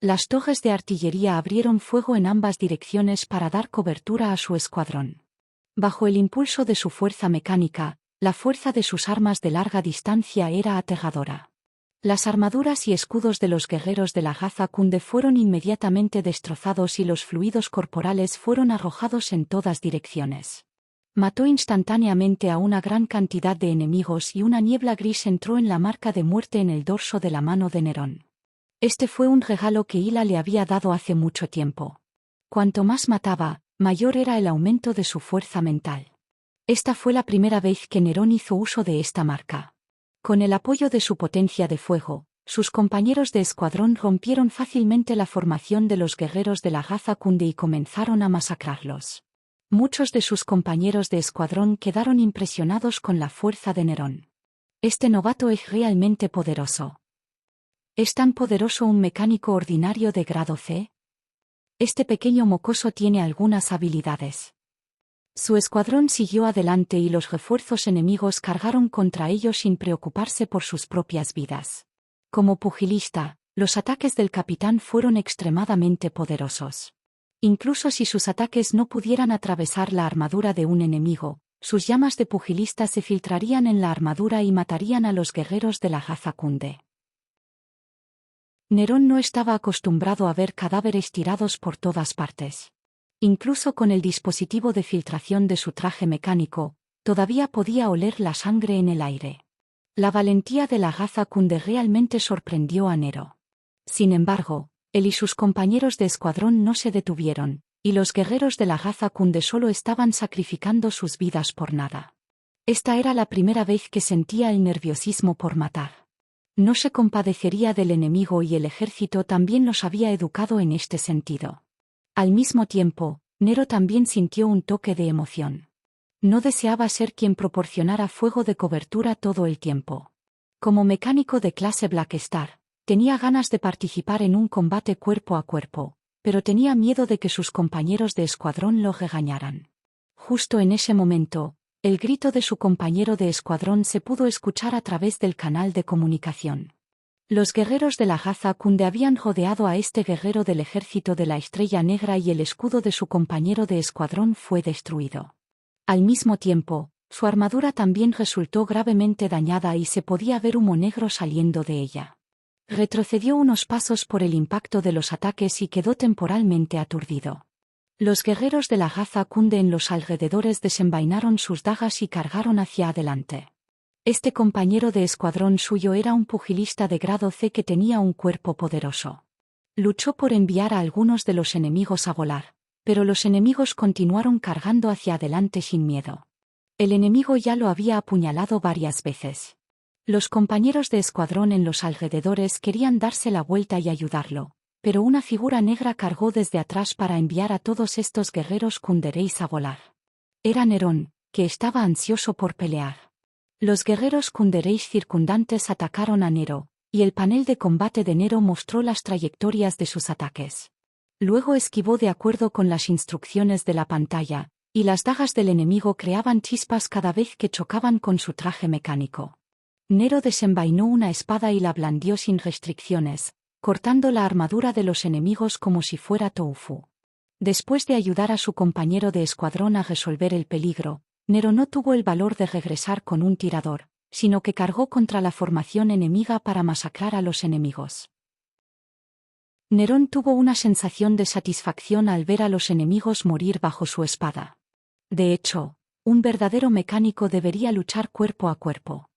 Las torres de artillería abrieron fuego en ambas direcciones para dar cobertura a su escuadrón. Bajo el impulso de su fuerza mecánica, la fuerza de sus armas de larga distancia era aterradora. Las armaduras y escudos de los guerreros de la raza Kunde fueron inmediatamente destrozados y los fluidos corporales fueron arrojados en todas direcciones. Mató instantáneamente a una gran cantidad de enemigos y una niebla gris entró en la marca de muerte en el dorso de la mano de Nerón. Este fue un regalo que Hila le había dado hace mucho tiempo. Cuanto más mataba, mayor era el aumento de su fuerza mental. Esta fue la primera vez que Nerón hizo uso de esta marca. Con el apoyo de su potencia de fuego, sus compañeros de escuadrón rompieron fácilmente la formación de los guerreros de la raza Kunde y comenzaron a masacrarlos. Muchos de sus compañeros de escuadrón quedaron impresionados con la fuerza de Nerón. Este novato es realmente poderoso. ¿Es tan poderoso un mecánico ordinario de grado C? Este pequeño mocoso tiene algunas habilidades. Su escuadrón siguió adelante y los refuerzos enemigos cargaron contra ellos sin preocuparse por sus propias vidas. Como pugilista, los ataques del capitán fueron extremadamente poderosos. Incluso si sus ataques no pudieran atravesar la armadura de un enemigo, sus llamas de pugilista se filtrarían en la armadura y matarían a los guerreros de la raza Kunde. Nerón no estaba acostumbrado a ver cadáveres tirados por todas partes. Incluso con el dispositivo de filtración de su traje mecánico, todavía podía oler la sangre en el aire. La valentía de la raza Kunde realmente sorprendió a Nero. Sin embargo, él y sus compañeros de escuadrón no se detuvieron, y los guerreros de la raza Kunde solo estaban sacrificando sus vidas por nada. Esta era la primera vez que sentía el nerviosismo por matar. No se compadecería del enemigo y el ejército también los había educado en este sentido. Al mismo tiempo, Nero también sintió un toque de emoción. No deseaba ser quien proporcionara fuego de cobertura todo el tiempo. Como mecánico de clase Black Star, tenía ganas de participar en un combate cuerpo a cuerpo, pero tenía miedo de que sus compañeros de escuadrón lo regañaran. Justo en ese momento, el grito de su compañero de escuadrón se pudo escuchar a través del canal de comunicación. Los guerreros de la Gaza Kunde habían rodeado a este guerrero del ejército de la Estrella Negra y el escudo de su compañero de escuadrón fue destruido. Al mismo tiempo, su armadura también resultó gravemente dañada y se podía ver humo negro saliendo de ella. Retrocedió unos pasos por el impacto de los ataques y quedó temporalmente aturdido. Los guerreros de la Gaza Kunde en los alrededores desenvainaron sus dagas y cargaron hacia adelante. Este compañero de escuadrón suyo era un pugilista de grado C que tenía un cuerpo poderoso. Luchó por enviar a algunos de los enemigos a volar, pero los enemigos continuaron cargando hacia adelante sin miedo. El enemigo ya lo había apuñalado varias veces. Los compañeros de escuadrón en los alrededores querían darse la vuelta y ayudarlo, pero una figura negra cargó desde atrás para enviar a todos estos guerreros kundereis a volar. Era Nerón, que estaba ansioso por pelear. Los guerreros kundereis circundantes atacaron a Nero, y el panel de combate de Nero mostró las trayectorias de sus ataques. Luego esquivó de acuerdo con las instrucciones de la pantalla, y las dagas del enemigo creaban chispas cada vez que chocaban con su traje mecánico. Nero desenvainó una espada y la blandió sin restricciones, cortando la armadura de los enemigos como si fuera tofu. Después de ayudar a su compañero de escuadrón a resolver el peligro, Nero no tuvo el valor de regresar con un tirador, sino que cargó contra la formación enemiga para masacrar a los enemigos. Nerón tuvo una sensación de satisfacción al ver a los enemigos morir bajo su espada. De hecho, un verdadero mecánico debería luchar cuerpo a cuerpo.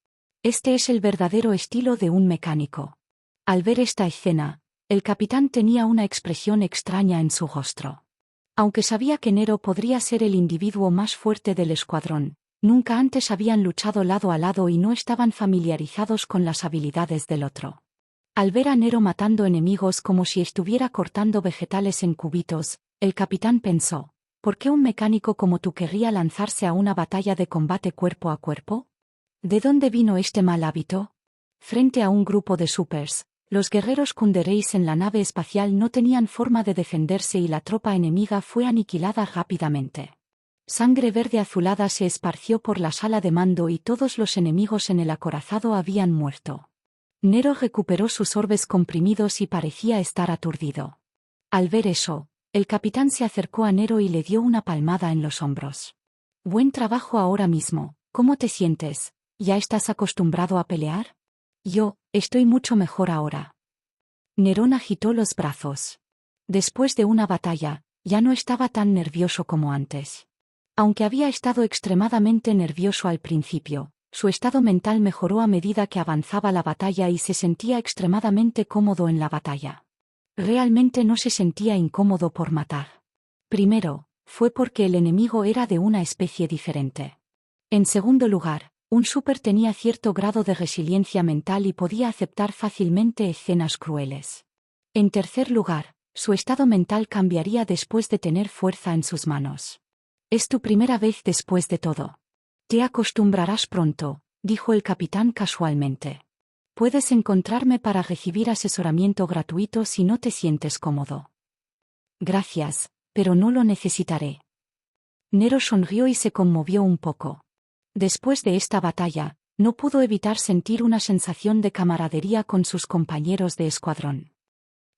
Este es el verdadero estilo de un mecánico. Al ver esta escena, el capitán tenía una expresión extraña en su rostro. Aunque sabía que Nero podría ser el individuo más fuerte del escuadrón, nunca antes habían luchado lado a lado y no estaban familiarizados con las habilidades del otro. Al ver a Nero matando enemigos como si estuviera cortando vegetales en cubitos, el capitán pensó, ¿por qué un mecánico como tú querría lanzarse a una batalla de combate cuerpo a cuerpo? ¿De dónde vino este mal hábito? Frente a un grupo de supers, los guerreros kundereis en la nave espacial no tenían forma de defenderse y la tropa enemiga fue aniquilada rápidamente. Sangre verde azulada se esparció por la sala de mando y todos los enemigos en el acorazado habían muerto. Nero recuperó sus orbes comprimidos y parecía estar aturdido. Al ver eso, el capitán se acercó a Nero y le dio una palmada en los hombros. Buen trabajo ahora mismo, ¿cómo te sientes? ¿Ya estás acostumbrado a pelear? Yo, estoy mucho mejor ahora. Nerón agitó los brazos. Después de una batalla, ya no estaba tan nervioso como antes. Aunque había estado extremadamente nervioso al principio, su estado mental mejoró a medida que avanzaba la batalla y se sentía extremadamente cómodo en la batalla. Realmente no se sentía incómodo por matar. Primero, fue porque el enemigo era de una especie diferente. En segundo lugar, un súper tenía cierto grado de resiliencia mental y podía aceptar fácilmente escenas crueles. En tercer lugar, su estado mental cambiaría después de tener fuerza en sus manos. Es tu primera vez después de todo. Te acostumbrarás pronto, dijo el capitán casualmente. Puedes encontrarme para recibir asesoramiento gratuito si no te sientes cómodo. Gracias, pero no lo necesitaré. Nero sonrió y se conmovió un poco. Después de esta batalla, no pudo evitar sentir una sensación de camaradería con sus compañeros de escuadrón.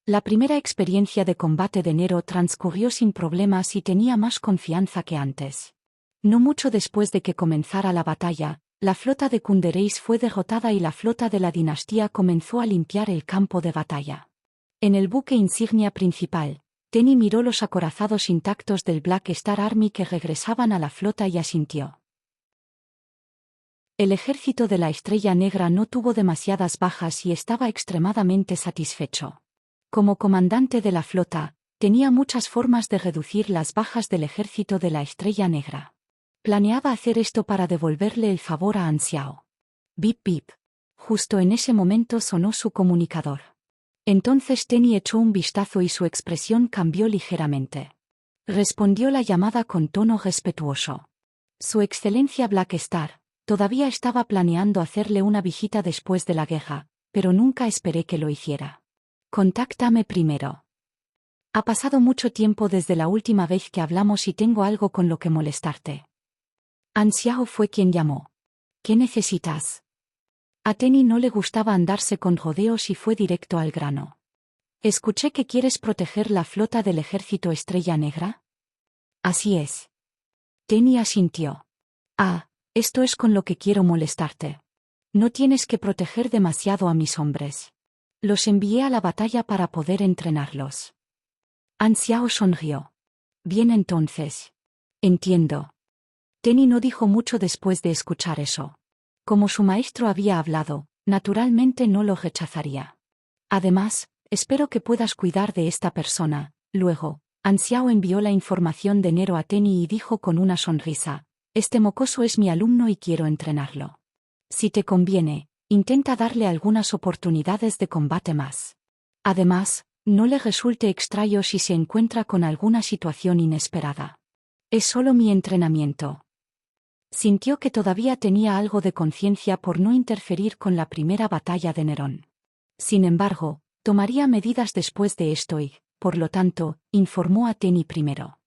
La primera experiencia de combate de Nero transcurrió sin problemas y tenía más confianza que antes. No mucho después de que comenzara la batalla, la flota de kundereis fue derrotada y la flota de la dinastía comenzó a limpiar el campo de batalla. En el buque insignia principal, Tenny miró los acorazados intactos del Black Star Army que regresaban a la flota y asintió. El ejército de la Estrella Negra no tuvo demasiadas bajas y estaba extremadamente satisfecho. Como comandante de la flota, tenía muchas formas de reducir las bajas del ejército de la Estrella Negra. Planeaba hacer esto para devolverle el favor a Anxiao. Bip bip. Justo en ese momento sonó su comunicador. Entonces Tenny echó un vistazo y su expresión cambió ligeramente. respondió la llamada con tono respetuoso. Su Excelencia Blackstar, todavía estaba planeando hacerle una visita después de la guerra, pero nunca esperé que lo hiciera. Contáctame primero. Ha pasado mucho tiempo desde la última vez que hablamos y tengo algo con lo que molestarte. An Xiao fue quien llamó. ¿Qué necesitas? A Tenny no le gustaba andarse con rodeos y fue directo al grano. Escuché que quieres proteger la flota del ejército Estrella Negra. Así es. Tenny asintió. Ah, esto es con lo que quiero molestarte. No tienes que proteger demasiado a mis hombres. Los envié a la batalla para poder entrenarlos. An Xiao sonrió. Bien entonces. Entiendo. Tenny no dijo mucho después de escuchar eso. Como su maestro había hablado, naturalmente no lo rechazaría. Además, espero que puedas cuidar de esta persona. Luego, An Xiao envió la información de Nero a Tenny y dijo con una sonrisa: este mocoso es mi alumno y quiero entrenarlo. Si te conviene, intenta darle algunas oportunidades de combate más. Además, no le resulte extraño si se encuentra con alguna situación inesperada. Es solo mi entrenamiento. Sintió que todavía tenía algo de conciencia por no interferir con la primera batalla de Nerón. Sin embargo, tomaría medidas después de esto y, por lo tanto, informó a Tenny primero.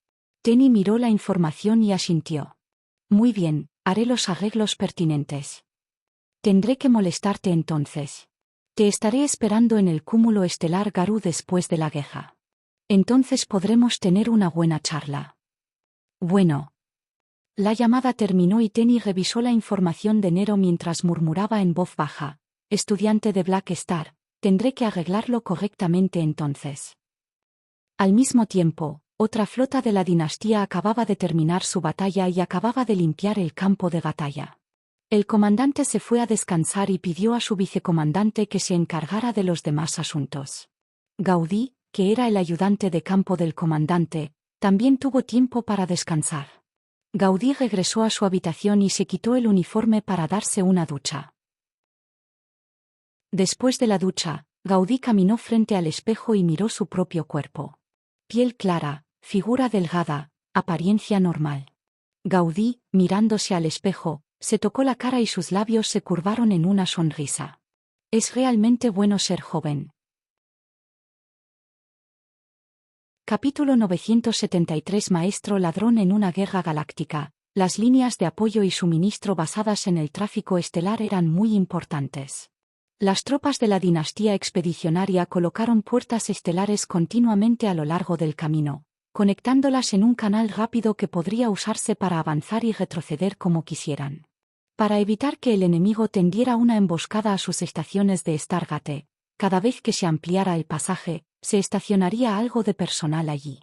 Tenny miró la información y asintió. Muy bien, haré los arreglos pertinentes. Tendré que molestarte entonces. Te estaré esperando en el cúmulo estelar Garú después de la guerra. Entonces podremos tener una buena charla. Bueno. La llamada terminó y Tenny revisó la información de Nero mientras murmuraba en voz baja: estudiante de Blackstar, tendré que arreglarlo correctamente entonces. Al mismo tiempo, otra flota de la dinastía acababa de terminar su batalla y acababa de limpiar el campo de batalla. El comandante se fue a descansar y pidió a su vicecomandante que se encargara de los demás asuntos. Gaudí, que era el ayudante de campo del comandante, también tuvo tiempo para descansar. Gaudí regresó a su habitación y se quitó el uniforme para darse una ducha. Después de la ducha, Gaudí caminó frente al espejo y miró su propio cuerpo. Piel clara, figura delgada, apariencia normal. Gaudí, mirándose al espejo, se tocó la cara y sus labios se curvaron en una sonrisa. Es realmente bueno ser joven. Capítulo 973 Maestro ladrón en una guerra galáctica. Las líneas de apoyo y suministro basadas en el tráfico estelar eran muy importantes. Las tropas de la dinastía expedicionaria colocaron puertas estelares continuamente a lo largo del camino, conectándolas en un canal rápido que podría usarse para avanzar y retroceder como quisieran. Para evitar que el enemigo tendiera una emboscada a sus estaciones de Stargate, cada vez que se ampliara el pasaje, se estacionaría algo de personal allí.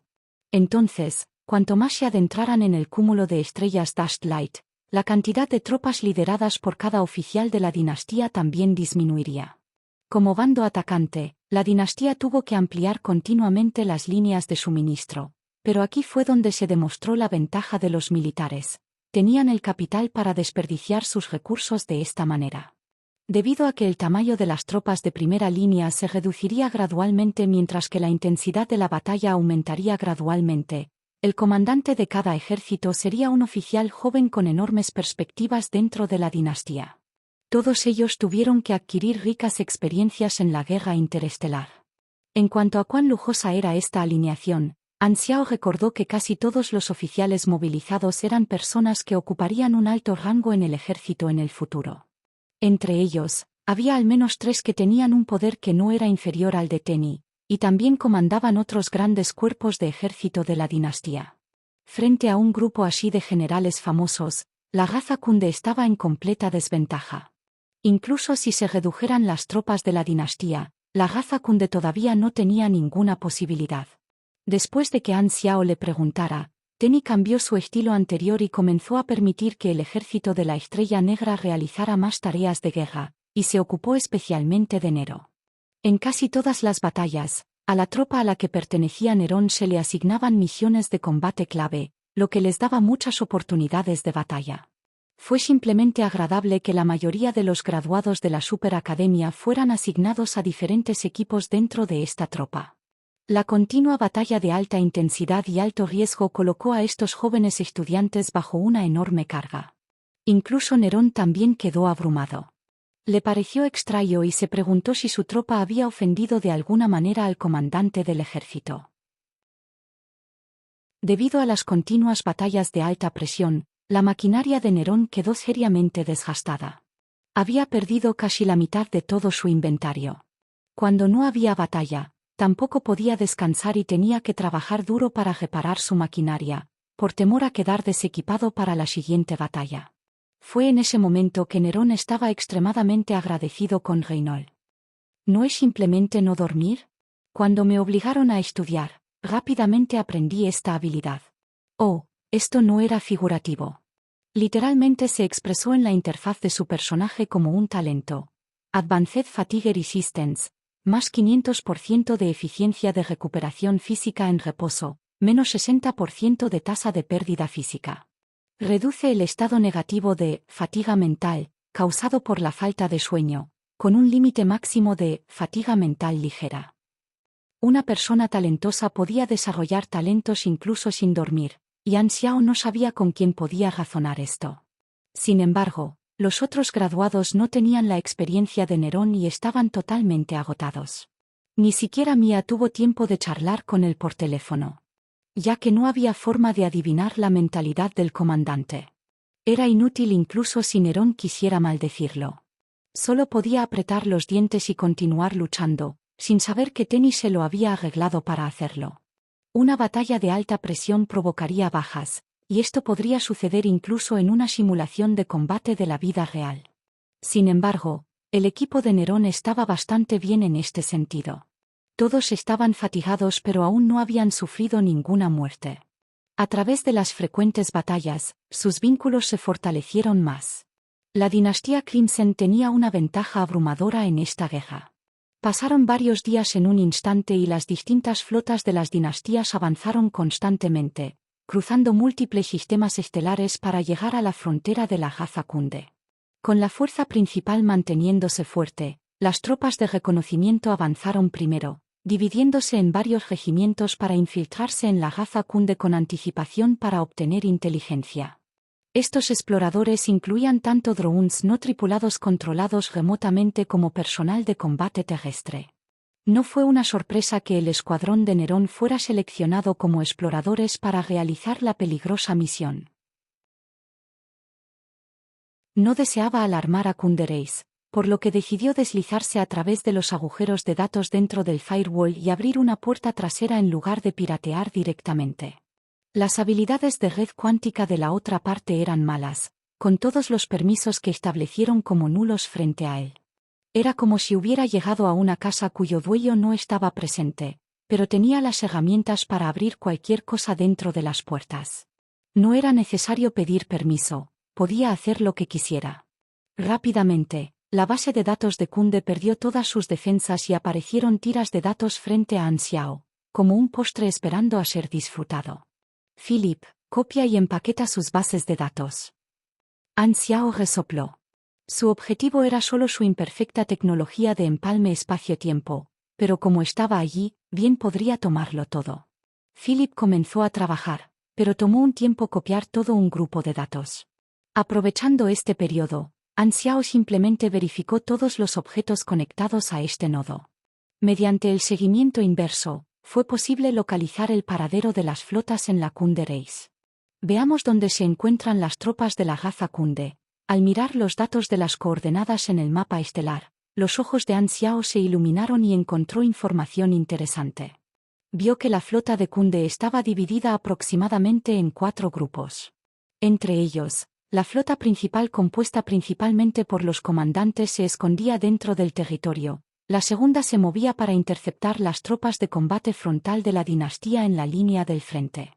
Entonces, cuanto más se adentraran en el cúmulo de estrellas Dashed Light, la cantidad de tropas lideradas por cada oficial de la dinastía también disminuiría. Como bando atacante, la dinastía tuvo que ampliar continuamente las líneas de suministro, pero aquí fue donde se demostró la ventaja de los militares. Tenían el capital para desperdiciar sus recursos de esta manera. Debido a que el tamaño de las tropas de primera línea se reduciría gradualmente mientras que la intensidad de la batalla aumentaría gradualmente, el comandante de cada ejército sería un oficial joven con enormes perspectivas dentro de la dinastía. Todos ellos tuvieron que adquirir ricas experiencias en la guerra interestelar. En cuanto a cuán lujosa era esta alineación, An Xiao recordó que casi todos los oficiales movilizados eran personas que ocuparían un alto rango en el ejército en el futuro. Entre ellos, había al menos 3 que tenían un poder que no era inferior al de Tenny, y también comandaban otros grandes cuerpos de ejército de la dinastía. Frente a un grupo así de generales famosos, la raza Kunde estaba en completa desventaja. Incluso si se redujeran las tropas de la dinastía, la raza Kunde todavía no tenía ninguna posibilidad. Después de que An Xiao le preguntara, Tenny cambió su estilo anterior y comenzó a permitir que el ejército de la Estrella Negra realizara más tareas de guerra, y se ocupó especialmente de Nero. En casi todas las batallas, a la tropa a la que pertenecía Nerón se le asignaban misiones de combate clave, lo que les daba muchas oportunidades de batalla. Fue simplemente agradable que la mayoría de los graduados de la Superacademia fueran asignados a diferentes equipos dentro de esta tropa. La continua batalla de alta intensidad y alto riesgo colocó a estos jóvenes estudiantes bajo una enorme carga. Incluso Nerón también quedó abrumado. Le pareció extraño y se preguntó si su tropa había ofendido de alguna manera al comandante del ejército. Debido a las continuas batallas de alta presión, la maquinaria de Nerón quedó seriamente desgastada. Había perdido casi la mitad de todo su inventario. Cuando no había batalla, tampoco podía descansar y tenía que trabajar duro para reparar su maquinaria, por temor a quedar desequipado para la siguiente batalla. Fue en ese momento que Nerón estaba extremadamente agradecido con Reynold. ¿No es simplemente no dormir? Cuando me obligaron a estudiar, rápidamente aprendí esta habilidad. Oh, esto no era figurativo. Literalmente se expresó en la interfaz de su personaje como un talento. Advanced Fatigue Resistance, más 500% de eficiencia de recuperación física en reposo, menos 60% de tasa de pérdida física. Reduce el estado negativo de fatiga mental, causado por la falta de sueño, con un límite máximo de fatiga mental ligera. Una persona talentosa podía desarrollar talentos incluso sin dormir, y An Xiao no sabía con quién podía razonar esto. Sin embargo, los otros graduados no tenían la experiencia de Nerón y estaban totalmente agotados. Ni siquiera Mia tuvo tiempo de charlar con él por teléfono, ya que no había forma de adivinar la mentalidad del comandante. Era inútil incluso si Nerón quisiera maldecirlo. Solo podía apretar los dientes y continuar luchando, sin saber que Tenny se lo había arreglado para hacerlo. Una batalla de alta presión provocaría bajas, y esto podría suceder incluso en una simulación de combate de la vida real. Sin embargo, el equipo de Nerón estaba bastante bien en este sentido. Todos estaban fatigados pero aún no habían sufrido ninguna muerte. A través de las frecuentes batallas, sus vínculos se fortalecieron más. La dinastía Crimson tenía una ventaja abrumadora en esta guerra. Pasaron varios días en un instante y las distintas flotas de las dinastías avanzaron constantemente, cruzando múltiples sistemas estelares para llegar a la frontera de la Raza Kunde. Con la fuerza principal manteniéndose fuerte, las tropas de reconocimiento avanzaron primero, dividiéndose en varios regimientos para infiltrarse en la Raza Kunde con anticipación para obtener inteligencia. Estos exploradores incluían tanto drones no tripulados controlados remotamente como personal de combate terrestre. No fue una sorpresa que el escuadrón de Nerón fuera seleccionado como exploradores para realizar la peligrosa misión. No deseaba alarmar a Kundereis, por lo que decidió deslizarse a través de los agujeros de datos dentro del firewall y abrir una puerta trasera en lugar de piratear directamente. Las habilidades de red cuántica de la otra parte eran malas, con todos los permisos que establecieron como nulos frente a él. Era como si hubiera llegado a una casa cuyo dueño no estaba presente, pero tenía las herramientas para abrir cualquier cosa dentro de las puertas. No era necesario pedir permiso, podía hacer lo que quisiera. Rápidamente, la base de datos de Kunde perdió todas sus defensas y aparecieron tiras de datos frente a An Xiao, como un postre esperando a ser disfrutado. Philip, copia y empaqueta sus bases de datos. An Xiao resopló. Su objetivo era solo su imperfecta tecnología de empalme espacio-tiempo, pero como estaba allí, bien podría tomarlo todo. Philip comenzó a trabajar, pero tomó un tiempo copiar todo un grupo de datos. Aprovechando este periodo, An Xiao simplemente verificó todos los objetos conectados a este nodo. Mediante el seguimiento inverso, fue posible localizar el paradero de las flotas en la Kunde Reis. Veamos dónde se encuentran las tropas de la Raza Kunde. Al mirar los datos de las coordenadas en el mapa estelar, los ojos de An Xiao se iluminaron y encontró información interesante. Vio que la flota de Kunde estaba dividida aproximadamente en 4 grupos. Entre ellos, la flota principal compuesta principalmente por los comandantes se escondía dentro del territorio. La segunda se movía para interceptar las tropas de combate frontal de la dinastía en la línea del frente.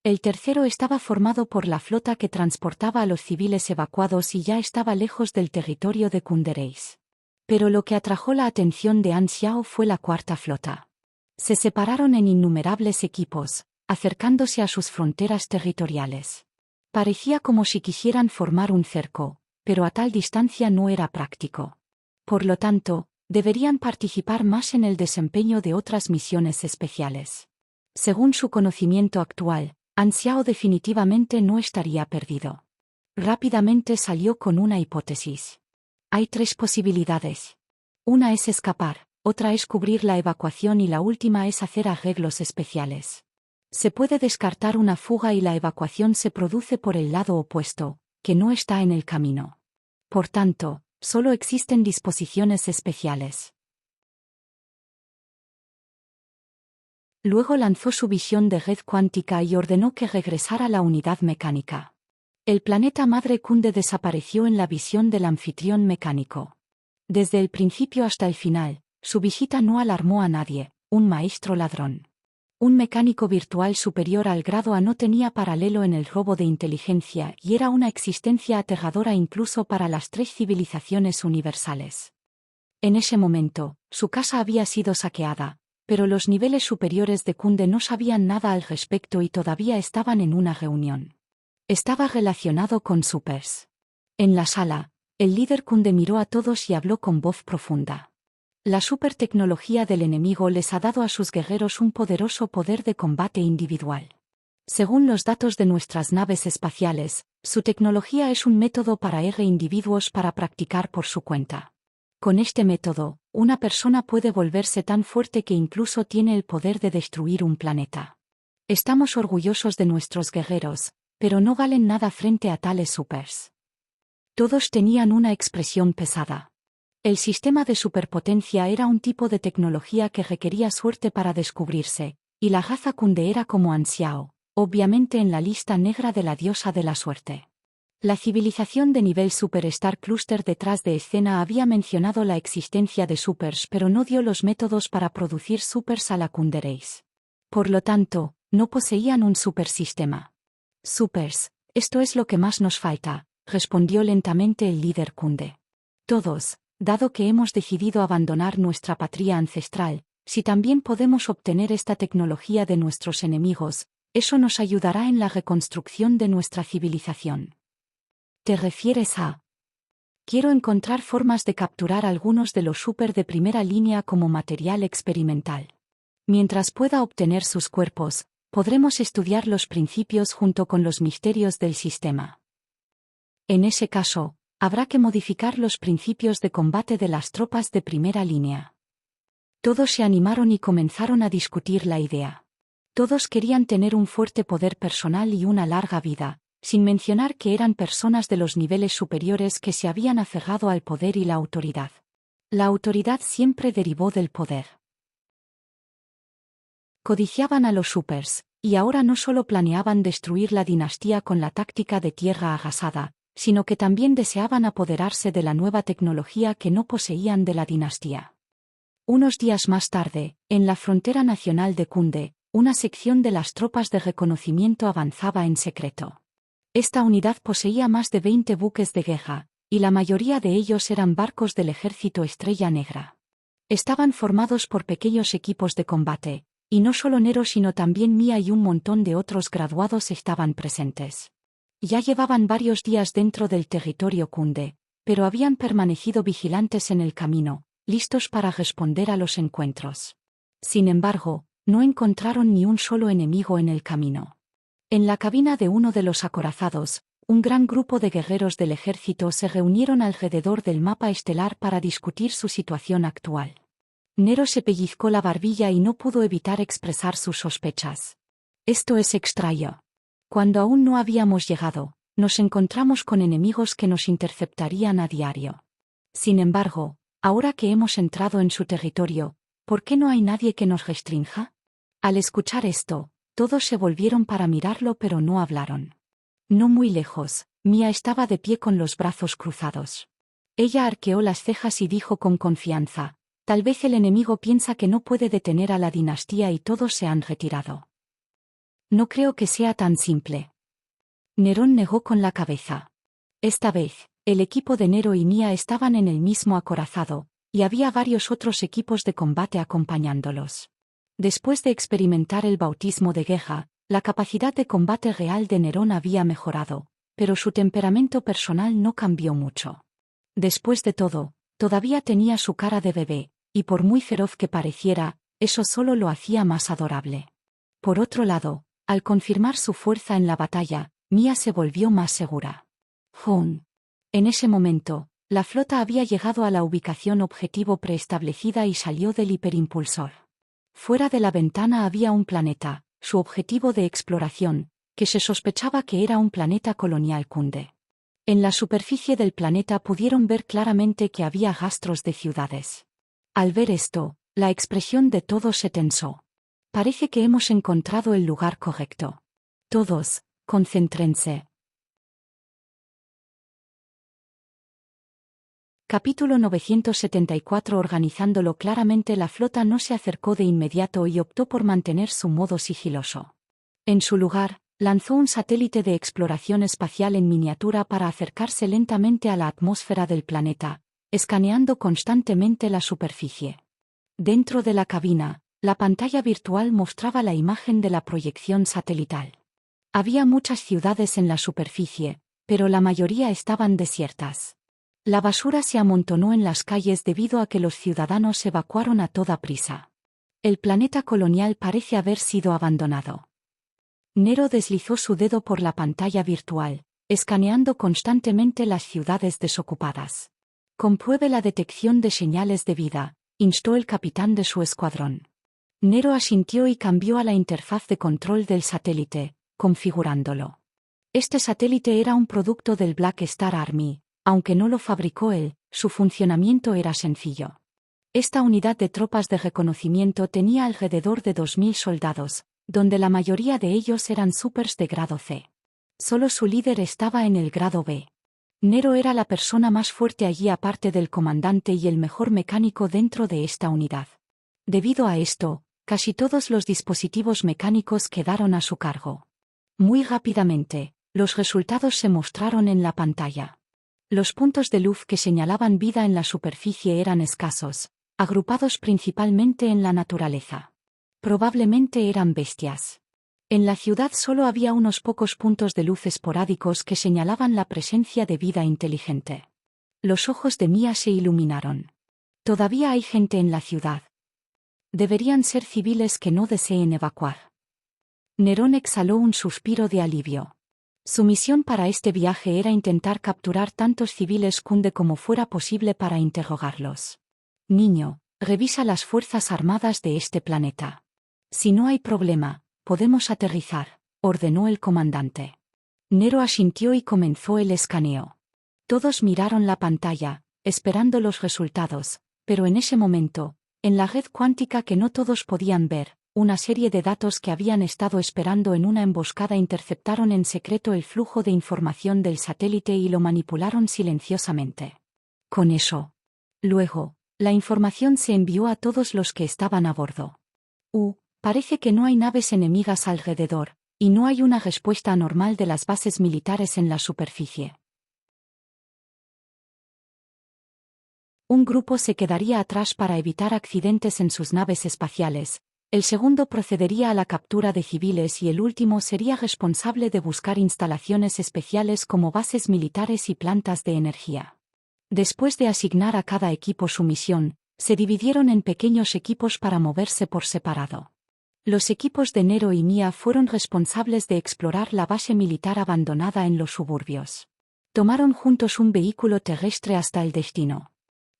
El tercero estaba formado por la flota que transportaba a los civiles evacuados y ya estaba lejos del territorio de Kundereis. Pero lo que atrajo la atención de An Xiao fue la cuarta flota. Se separaron en innumerables equipos, acercándose a sus fronteras territoriales. Parecía como si quisieran formar un cerco, pero a tal distancia no era práctico. Por lo tanto, Deberían participar más en el desempeño de otras misiones especiales. Según su conocimiento actual, Han Xiao definitivamente no estaría perdido. Rápidamente salió con una hipótesis. Hay 3 posibilidades. Una es escapar, otra es cubrir la evacuación y la última es hacer arreglos especiales. Se puede descartar una fuga y la evacuación se produce por el lado opuesto, que no está en el camino. Por tanto, solo existen disposiciones especiales. Luego lanzó su visión de red cuántica y ordenó que regresara la unidad mecánica. El planeta madre Kunde desapareció en la visión del anfitrión mecánico. Desde el principio hasta el final, su visita no alarmó a nadie, un maestro ladrón. Un mecánico virtual superior al grado A no tenía paralelo en el robo de inteligencia y era una existencia aterradora incluso para las 3 civilizaciones universales. En ese momento, su casa había sido saqueada, pero los niveles superiores de Kunde no sabían nada al respecto y todavía estaban en una reunión. Estaba relacionado con supers. En la sala, el líder Kunde miró a todos y habló con voz profunda. La supertecnología del enemigo les ha dado a sus guerreros un poderoso poder de combate individual. Según los datos de nuestras naves espaciales, su tecnología es un método para individuos para practicar por su cuenta. Con este método, una persona puede volverse tan fuerte que incluso tiene el poder de destruir un planeta. Estamos orgullosos de nuestros guerreros, pero no valen nada frente a tales supers. Todos tenían una expresión pesada. El sistema de superpotencia era un tipo de tecnología que requería suerte para descubrirse, y la raza Kunde era como Han Xiao, obviamente en la lista negra de la diosa de la suerte. La civilización de nivel Super Star Cluster detrás de escena había mencionado la existencia de supers pero no dio los métodos para producir supers a la Kunde Race. Por lo tanto, no poseían un supersistema. Supers, esto es lo que más nos falta, respondió lentamente el líder Kunde. Todos, dado que hemos decidido abandonar nuestra patria ancestral, si también podemos obtener esta tecnología de nuestros enemigos, eso nos ayudará en la reconstrucción de nuestra civilización. ¿Te refieres a? Quiero encontrar formas de capturar algunos de los super de primera línea como material experimental. Mientras pueda obtener sus cuerpos, podremos estudiar los principios junto con los misterios del sistema. En ese caso, habrá que modificar los principios de combate de las tropas de primera línea. Todos se animaron y comenzaron a discutir la idea. Todos querían tener un fuerte poder personal y una larga vida, sin mencionar que eran personas de los niveles superiores que se habían aferrado al poder y la autoridad. La autoridad siempre derivó del poder. Codiciaban a los supers, y ahora no solo planeaban destruir la dinastía con la táctica de tierra arrasada, sino que también deseaban apoderarse de la nueva tecnología que no poseían de la dinastía. Unos días más tarde, en la frontera nacional de Kunde, una sección de las tropas de reconocimiento avanzaba en secreto. Esta unidad poseía más de 20 buques de guerra, y la mayoría de ellos eran barcos del ejército Estrella Negra. Estaban formados por pequeños equipos de combate, y no solo Nero sino también Mia y un montón de otros graduados estaban presentes. Ya llevaban varios días dentro del territorio Kunde, pero habían permanecido vigilantes en el camino, listos para responder a los encuentros. Sin embargo, no encontraron ni un solo enemigo en el camino. En la cabina de uno de los acorazados, un gran grupo de guerreros del ejército se reunieron alrededor del mapa estelar para discutir su situación actual. Nero se pellizcó la barbilla y no pudo evitar expresar sus sospechas. Esto es extraño. Cuando aún no habíamos llegado, nos encontramos con enemigos que nos interceptarían a diario. Sin embargo, ahora que hemos entrado en su territorio, ¿por qué no hay nadie que nos restrinja? Al escuchar esto, todos se volvieron para mirarlo pero no hablaron. No muy lejos, Mia estaba de pie con los brazos cruzados. Ella arqueó las cejas y dijo con confianza, tal vez el enemigo piensa que no puede detener a la dinastía y todos se han retirado. No creo que sea tan simple. Nerón negó con la cabeza. Esta vez, el equipo de Nero y Mia estaban en el mismo acorazado, y había varios otros equipos de combate acompañándolos. Después de experimentar el bautismo de Geha, la capacidad de combate real de Nerón había mejorado, pero su temperamento personal no cambió mucho. Después de todo, Todavía tenía su cara de bebé, y por muy feroz que pareciera, eso solo lo hacía más adorable. Por otro lado, al confirmar su fuerza en la batalla, Mia se volvió más segura. ¡Jun! En ese momento, la flota había llegado a la ubicación objetivo preestablecida y salió del hiperimpulsor. Fuera de la ventana había un planeta, su objetivo de exploración, que se sospechaba que era un planeta colonial Kunde. En la superficie del planeta pudieron ver claramente que había rastros de ciudades. Al ver esto, la expresión de todos se tensó. Parece que hemos encontrado el lugar correcto. Todos, concéntrense. Capítulo 974. Organizándolo claramente, la flota no se acercó de inmediato y optó por mantener su modo sigiloso. En su lugar, lanzó un satélite de exploración espacial en miniatura para acercarse lentamente a la atmósfera del planeta, escaneando constantemente la superficie. Dentro de la cabina, la pantalla virtual mostraba la imagen de la proyección satelital. Había muchas ciudades en la superficie, pero la mayoría estaban desiertas. La basura se amontonó en las calles debido a que los ciudadanos evacuaron a toda prisa. El planeta colonial parece haber sido abandonado. Nero deslizó su dedo por la pantalla virtual, escaneando constantemente las ciudades desocupadas. Compruebe la detección de señales de vida, instó el capitán de su escuadrón. Nero asintió y cambió a la interfaz de control del satélite, configurándolo. Este satélite era un producto del Black Star Army. Aunque no lo fabricó él, su funcionamiento era sencillo. Esta unidad de tropas de reconocimiento tenía alrededor de 2000 soldados, donde la mayoría de ellos eran supers de grado C. Solo su líder estaba en el grado B. Nero era la persona más fuerte allí aparte del comandante y el mejor mecánico dentro de esta unidad. Debido a esto, casi todos los dispositivos mecánicos quedaron a su cargo. Muy rápidamente, los resultados se mostraron en la pantalla. Los puntos de luz que señalaban vida en la superficie eran escasos, agrupados principalmente en la naturaleza. Probablemente eran bestias. En la ciudad solo había unos pocos puntos de luz esporádicos que señalaban la presencia de vida inteligente. Los ojos de Mia se iluminaron. Todavía hay gente en la ciudad. Deberían ser civiles que no deseen evacuar. Nerón exhaló un suspiro de alivio. Su misión para este viaje era intentar capturar tantos civiles Kunde como fuera posible para interrogarlos. Niño, revisa las fuerzas armadas de este planeta. Si no hay problema, podemos aterrizar, ordenó el comandante. Nero asintió y comenzó el escaneo. Todos miraron la pantalla, esperando los resultados, pero en ese momento, en la red cuántica que no todos podían ver, una serie de datos que habían estado esperando en una emboscada interceptaron en secreto el flujo de información del satélite y lo manipularon silenciosamente. Con eso. Luego, la información se envió a todos los que estaban a bordo. Parece que no hay naves enemigas alrededor, y no hay una respuesta anormal de las bases militares en la superficie. Un grupo se quedaría atrás para evitar accidentes en sus naves espaciales. El segundo procedería a la captura de civiles y el último sería responsable de buscar instalaciones especiales como bases militares y plantas de energía. Después de asignar a cada equipo su misión, se dividieron en pequeños equipos para moverse por separado. Los equipos de Nero y Mia fueron responsables de explorar la base militar abandonada en los suburbios. Tomaron juntos un vehículo terrestre hasta el destino.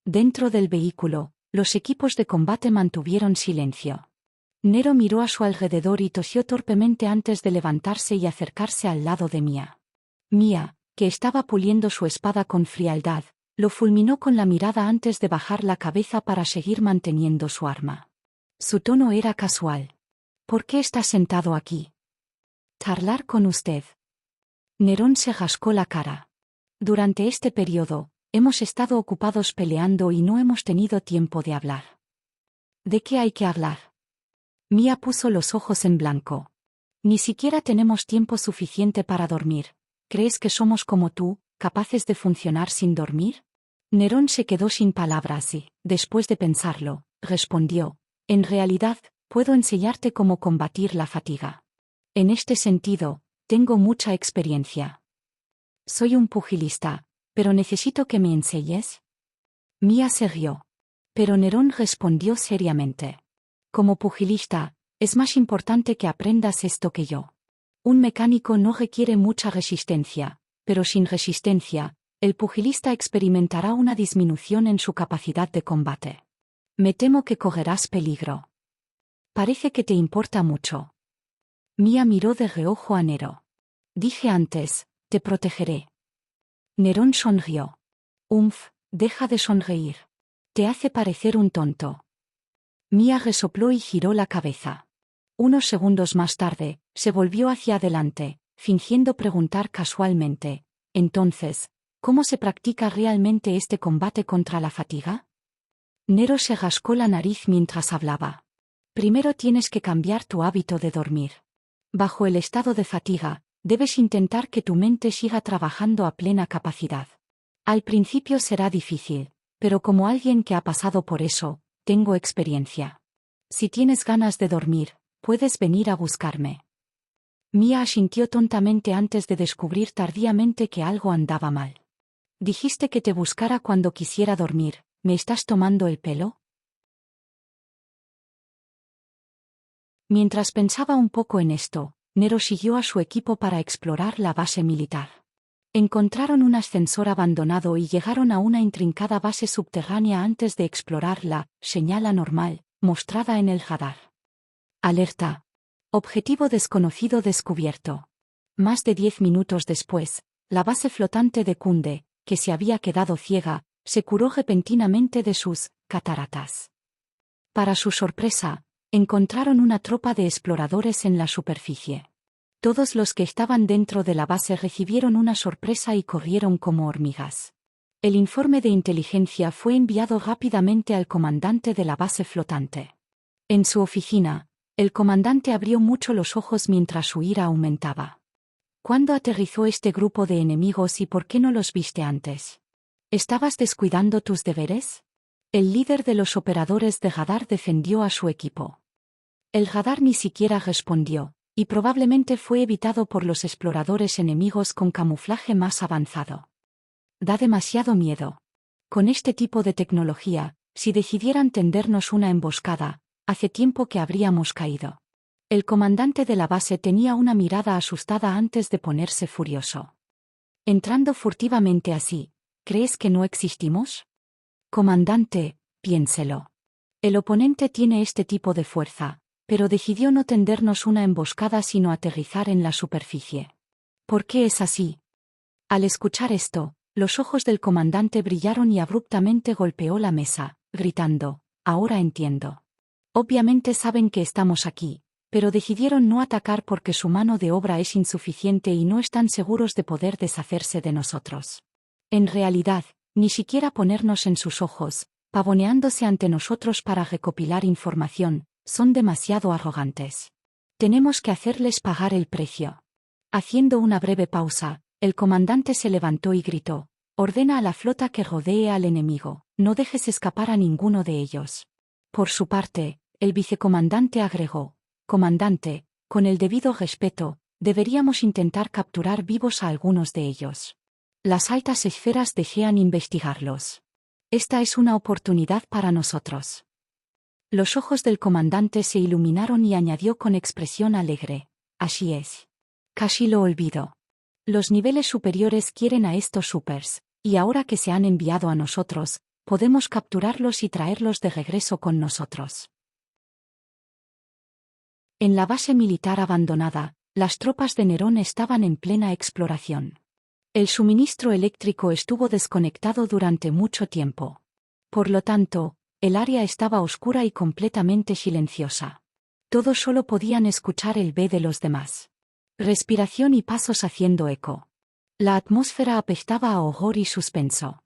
Dentro del vehículo, los equipos de combate mantuvieron silencio. Nero miró a su alrededor y tosió torpemente antes de levantarse y acercarse al lado de Mia. Mia, que estaba puliendo su espada con frialdad, lo fulminó con la mirada antes de bajar la cabeza para seguir manteniendo su arma. Su tono era casual. ¿Por qué está sentado aquí? Charlar con usted. Nerón se rascó la cara. Durante este periodo, hemos estado ocupados peleando y no hemos tenido tiempo de hablar. ¿De qué hay que hablar? Mia puso los ojos en blanco. Ni siquiera tenemos tiempo suficiente para dormir. ¿Crees que somos como tú, capaces de funcionar sin dormir? Nerón se quedó sin palabras y, después de pensarlo, respondió: en realidad, puedo enseñarte cómo combatir la fatiga. En este sentido, tengo mucha experiencia. Soy un pugilista, pero necesito que me enseñes. Mia se rió. Pero Nerón respondió seriamente. Como pugilista, es más importante que aprendas esto que yo. Un mecánico no requiere mucha resistencia, pero sin resistencia, el pugilista experimentará una disminución en su capacidad de combate. Me temo que correrás peligro. Parece que te importa mucho. Mia miró de reojo a Nero. Dije antes, te protegeré. Nerón sonrió. Deja de sonreír. Te hace parecer un tonto. Mia resopló y giró la cabeza. Unos segundos más tarde, se volvió hacia adelante, fingiendo preguntar casualmente, entonces, ¿cómo se practica realmente este combate contra la fatiga? Nero se rascó la nariz mientras hablaba. Primero tienes que cambiar tu hábito de dormir. Bajo el estado de fatiga, debes intentar que tu mente siga trabajando a plena capacidad. Al principio será difícil, pero como alguien que ha pasado por eso, tengo experiencia. Si tienes ganas de dormir, puedes venir a buscarme. Mia asintió tontamente antes de descubrir tardíamente que algo andaba mal. Dijiste que te buscara cuando quisiera dormir, ¿me estás tomando el pelo? Mientras pensaba un poco en esto, Nero siguió a su equipo para explorar la base militar. Encontraron un ascensor abandonado y llegaron a una intrincada base subterránea antes de explorar la señal anormal, mostrada en el radar. Alerta. Objetivo desconocido descubierto. Más de 10 minutos después, la base flotante de Kunde, que se había quedado ciega, se curó repentinamente de sus cataratas. Para su sorpresa, encontraron una tropa de exploradores en la superficie. Todos los que estaban dentro de la base recibieron una sorpresa y corrieron como hormigas. El informe de inteligencia fue enviado rápidamente al comandante de la base flotante. En su oficina, el comandante abrió mucho los ojos mientras su ira aumentaba. ¿Cuándo aterrizó este grupo de enemigos y por qué no los viste antes? ¿Estabas descuidando tus deberes? El líder de los operadores de radar defendió a su equipo. El radar ni siquiera respondió, y probablemente fue evitado por los exploradores enemigos con camuflaje más avanzado. Da demasiado miedo. Con este tipo de tecnología, si decidieran tendernos una emboscada, hace tiempo que habríamos caído. El comandante de la base tenía una mirada asustada antes de ponerse furioso. Entrando furtivamente así, ¿crees que no existimos? Comandante, piénselo. El oponente tiene este tipo de fuerza, pero decidió no tendernos una emboscada sino aterrizar en la superficie. ¿Por qué es así? Al escuchar esto, los ojos del comandante brillaron y abruptamente golpeó la mesa, gritando, ahora entiendo. Obviamente saben que estamos aquí, pero decidieron no atacar porque su mano de obra es insuficiente y no están seguros de poder deshacerse de nosotros. En realidad, ni siquiera ponernos en sus ojos, pavoneándose ante nosotros para recopilar información, son demasiado arrogantes. Tenemos que hacerles pagar el precio. Haciendo una breve pausa, el comandante se levantó y gritó, ordena a la flota que rodee al enemigo, no dejes escapar a ninguno de ellos. Por su parte, el vicecomandante agregó, comandante, con el debido respeto, deberíamos intentar capturar vivos a algunos de ellos. Las altas esferas desean investigarlos. Esta es una oportunidad para nosotros. Los ojos del comandante se iluminaron y añadió con expresión alegre, así es. Casi lo olvido. Los niveles superiores quieren a estos supers, y ahora que se han enviado a nosotros, podemos capturarlos y traerlos de regreso con nosotros. En la base militar abandonada, las tropas de Nerón estaban en plena exploración. El suministro eléctrico estuvo desconectado durante mucho tiempo. Por lo tanto, el área estaba oscura y completamente silenciosa. Todos solo podían escuchar el B de los demás. Respiración y pasos haciendo eco. La atmósfera apestaba a horror y suspenso.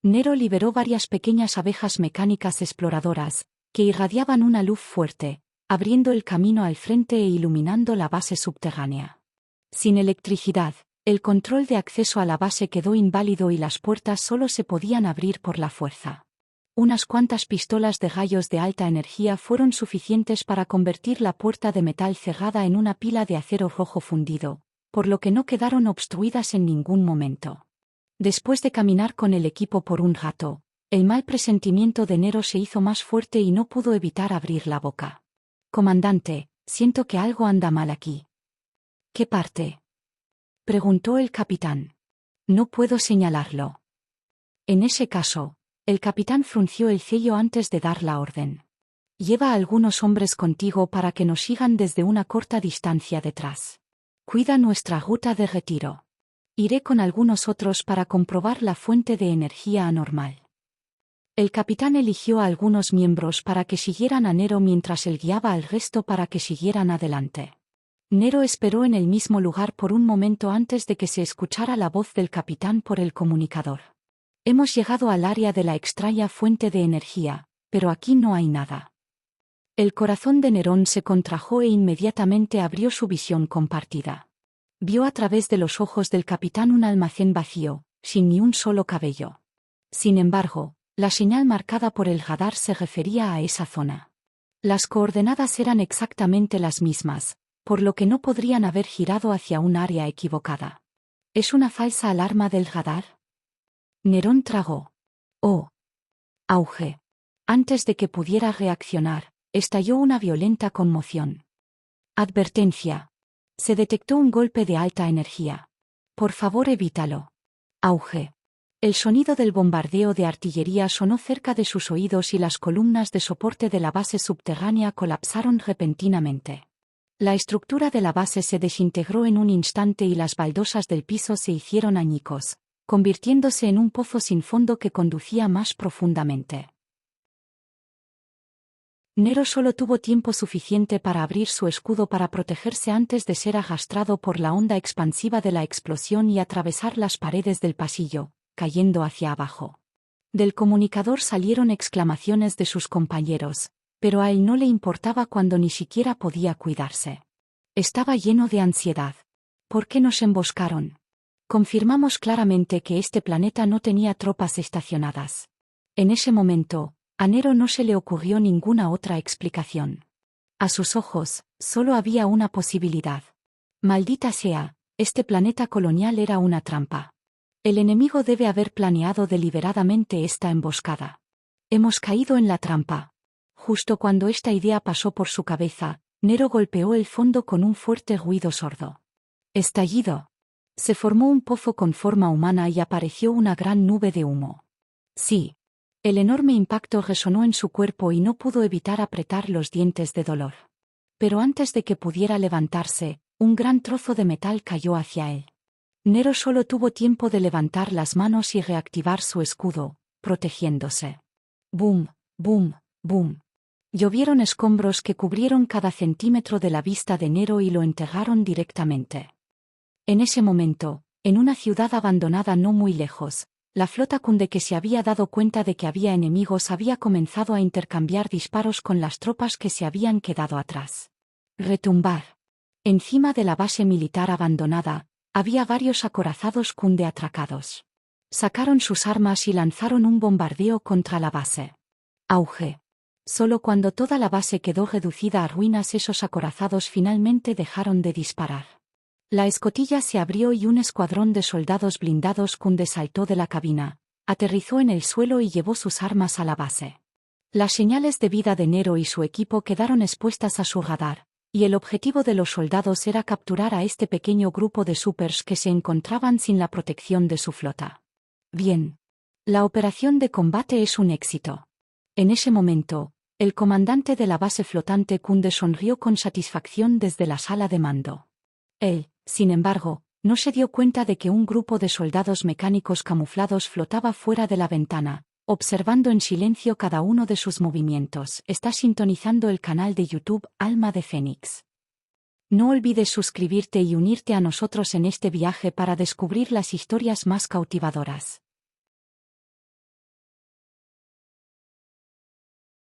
Nero liberó varias pequeñas abejas mecánicas exploradoras, que irradiaban una luz fuerte, abriendo el camino al frente e iluminando la base subterránea. Sin electricidad, el control de acceso a la base quedó inválido y las puertas solo se podían abrir por la fuerza. Unas cuantas pistolas de rayos de alta energía fueron suficientes para convertir la puerta de metal cerrada en una pila de acero rojo fundido, por lo que no quedaron obstruidas en ningún momento. Después de caminar con el equipo por un rato, El mal presentimiento de Nero se hizo más fuerte y no pudo evitar abrir la boca. Comandante, siento que algo anda mal aquí. ¿Qué parte? Preguntó el capitán. No puedo señalarlo. En ese caso, el capitán frunció el ceño antes de dar la orden. Lleva a algunos hombres contigo para que nos sigan desde una corta distancia detrás. Cuida nuestra ruta de retiro. Iré con algunos otros para comprobar la fuente de energía anormal. El capitán eligió a algunos miembros para que siguieran a Nero mientras él guiaba al resto para que siguieran adelante. Nero esperó en el mismo lugar por un momento antes de que se escuchara la voz del capitán por el comunicador. Hemos llegado al área de la extraña fuente de energía, pero aquí no hay nada. El corazón de Nerón se contrajo e inmediatamente abrió su visión compartida. Vio a través de los ojos del capitán un almacén vacío, sin ni un solo cabello. Sin embargo, la señal marcada por el radar se refería a esa zona. Las coordenadas eran exactamente las mismas, por lo que no podrían haber girado hacia un área equivocada. ¿Es una falsa alarma del radar? Nerón tragó. ¡Oh! Auge. Antes de que pudiera reaccionar, estalló una violenta conmoción. Advertencia. Se detectó un golpe de alta energía. Por favor, evítalo. Auge. El sonido del bombardeo de artillería sonó cerca de sus oídos y las columnas de soporte de la base subterránea colapsaron repentinamente. La estructura de la base se desintegró en un instante y las baldosas del piso se hicieron añicos, convirtiéndose en un pozo sin fondo que conducía más profundamente. Nero solo tuvo tiempo suficiente para abrir su escudo para protegerse antes de ser arrastrado por la onda expansiva de la explosión y atravesar las paredes del pasillo, cayendo hacia abajo. Del comunicador salieron exclamaciones de sus compañeros, pero a él no le importaba cuando ni siquiera podía cuidarse. Estaba lleno de ansiedad. ¿Por qué nos emboscaron? Confirmamos claramente que este planeta no tenía tropas estacionadas. En ese momento, a Nero no se le ocurrió ninguna otra explicación. A sus ojos, solo había una posibilidad. Maldita sea, este planeta colonial era una trampa. El enemigo debe haber planeado deliberadamente esta emboscada. Hemos caído en la trampa. Justo cuando esta idea pasó por su cabeza, Nero golpeó el fondo con un fuerte ruido sordo. Estallido. Se formó un pozo con forma humana y apareció una gran nube de humo. Sí. El enorme impacto resonó en su cuerpo y no pudo evitar apretar los dientes de dolor. Pero antes de que pudiera levantarse, un gran trozo de metal cayó hacia él. Nero solo tuvo tiempo de levantar las manos y reactivar su escudo, protegiéndose. ¡Bum! ¡Bum! ¡Bum! Llovieron escombros que cubrieron cada centímetro de la vista de Nero y lo enterraron directamente. En ese momento, en una ciudad abandonada no muy lejos, la flota Kunde, que se había dado cuenta de que había enemigos, había comenzado a intercambiar disparos con las tropas que se habían quedado atrás. Retumbar. Encima de la base militar abandonada, había varios acorazados Kunde atracados. Sacaron sus armas y lanzaron un bombardeo contra la base. Auge. Solo cuando toda la base quedó reducida a ruinas, esos acorazados finalmente dejaron de disparar. La escotilla se abrió y un escuadrón de soldados blindados Kunde saltó de la cabina, aterrizó en el suelo y llevó sus armas a la base. Las señales de vida de Nero y su equipo quedaron expuestas a su radar, y el objetivo de los soldados era capturar a este pequeño grupo de supers que se encontraban sin la protección de su flota. Bien. La operación de combate es un éxito. En ese momento, el comandante de la base flotante Kunde sonrió con satisfacción desde la sala de mando. Él, sin embargo, no se dio cuenta de que un grupo de soldados mecánicos camuflados flotaba fuera de la ventana, observando en silencio cada uno de sus movimientos. Está sintonizando el canal de YouTube Alma de Fénix. No olvides suscribirte y unirte a nosotros en este viaje para descubrir las historias más cautivadoras.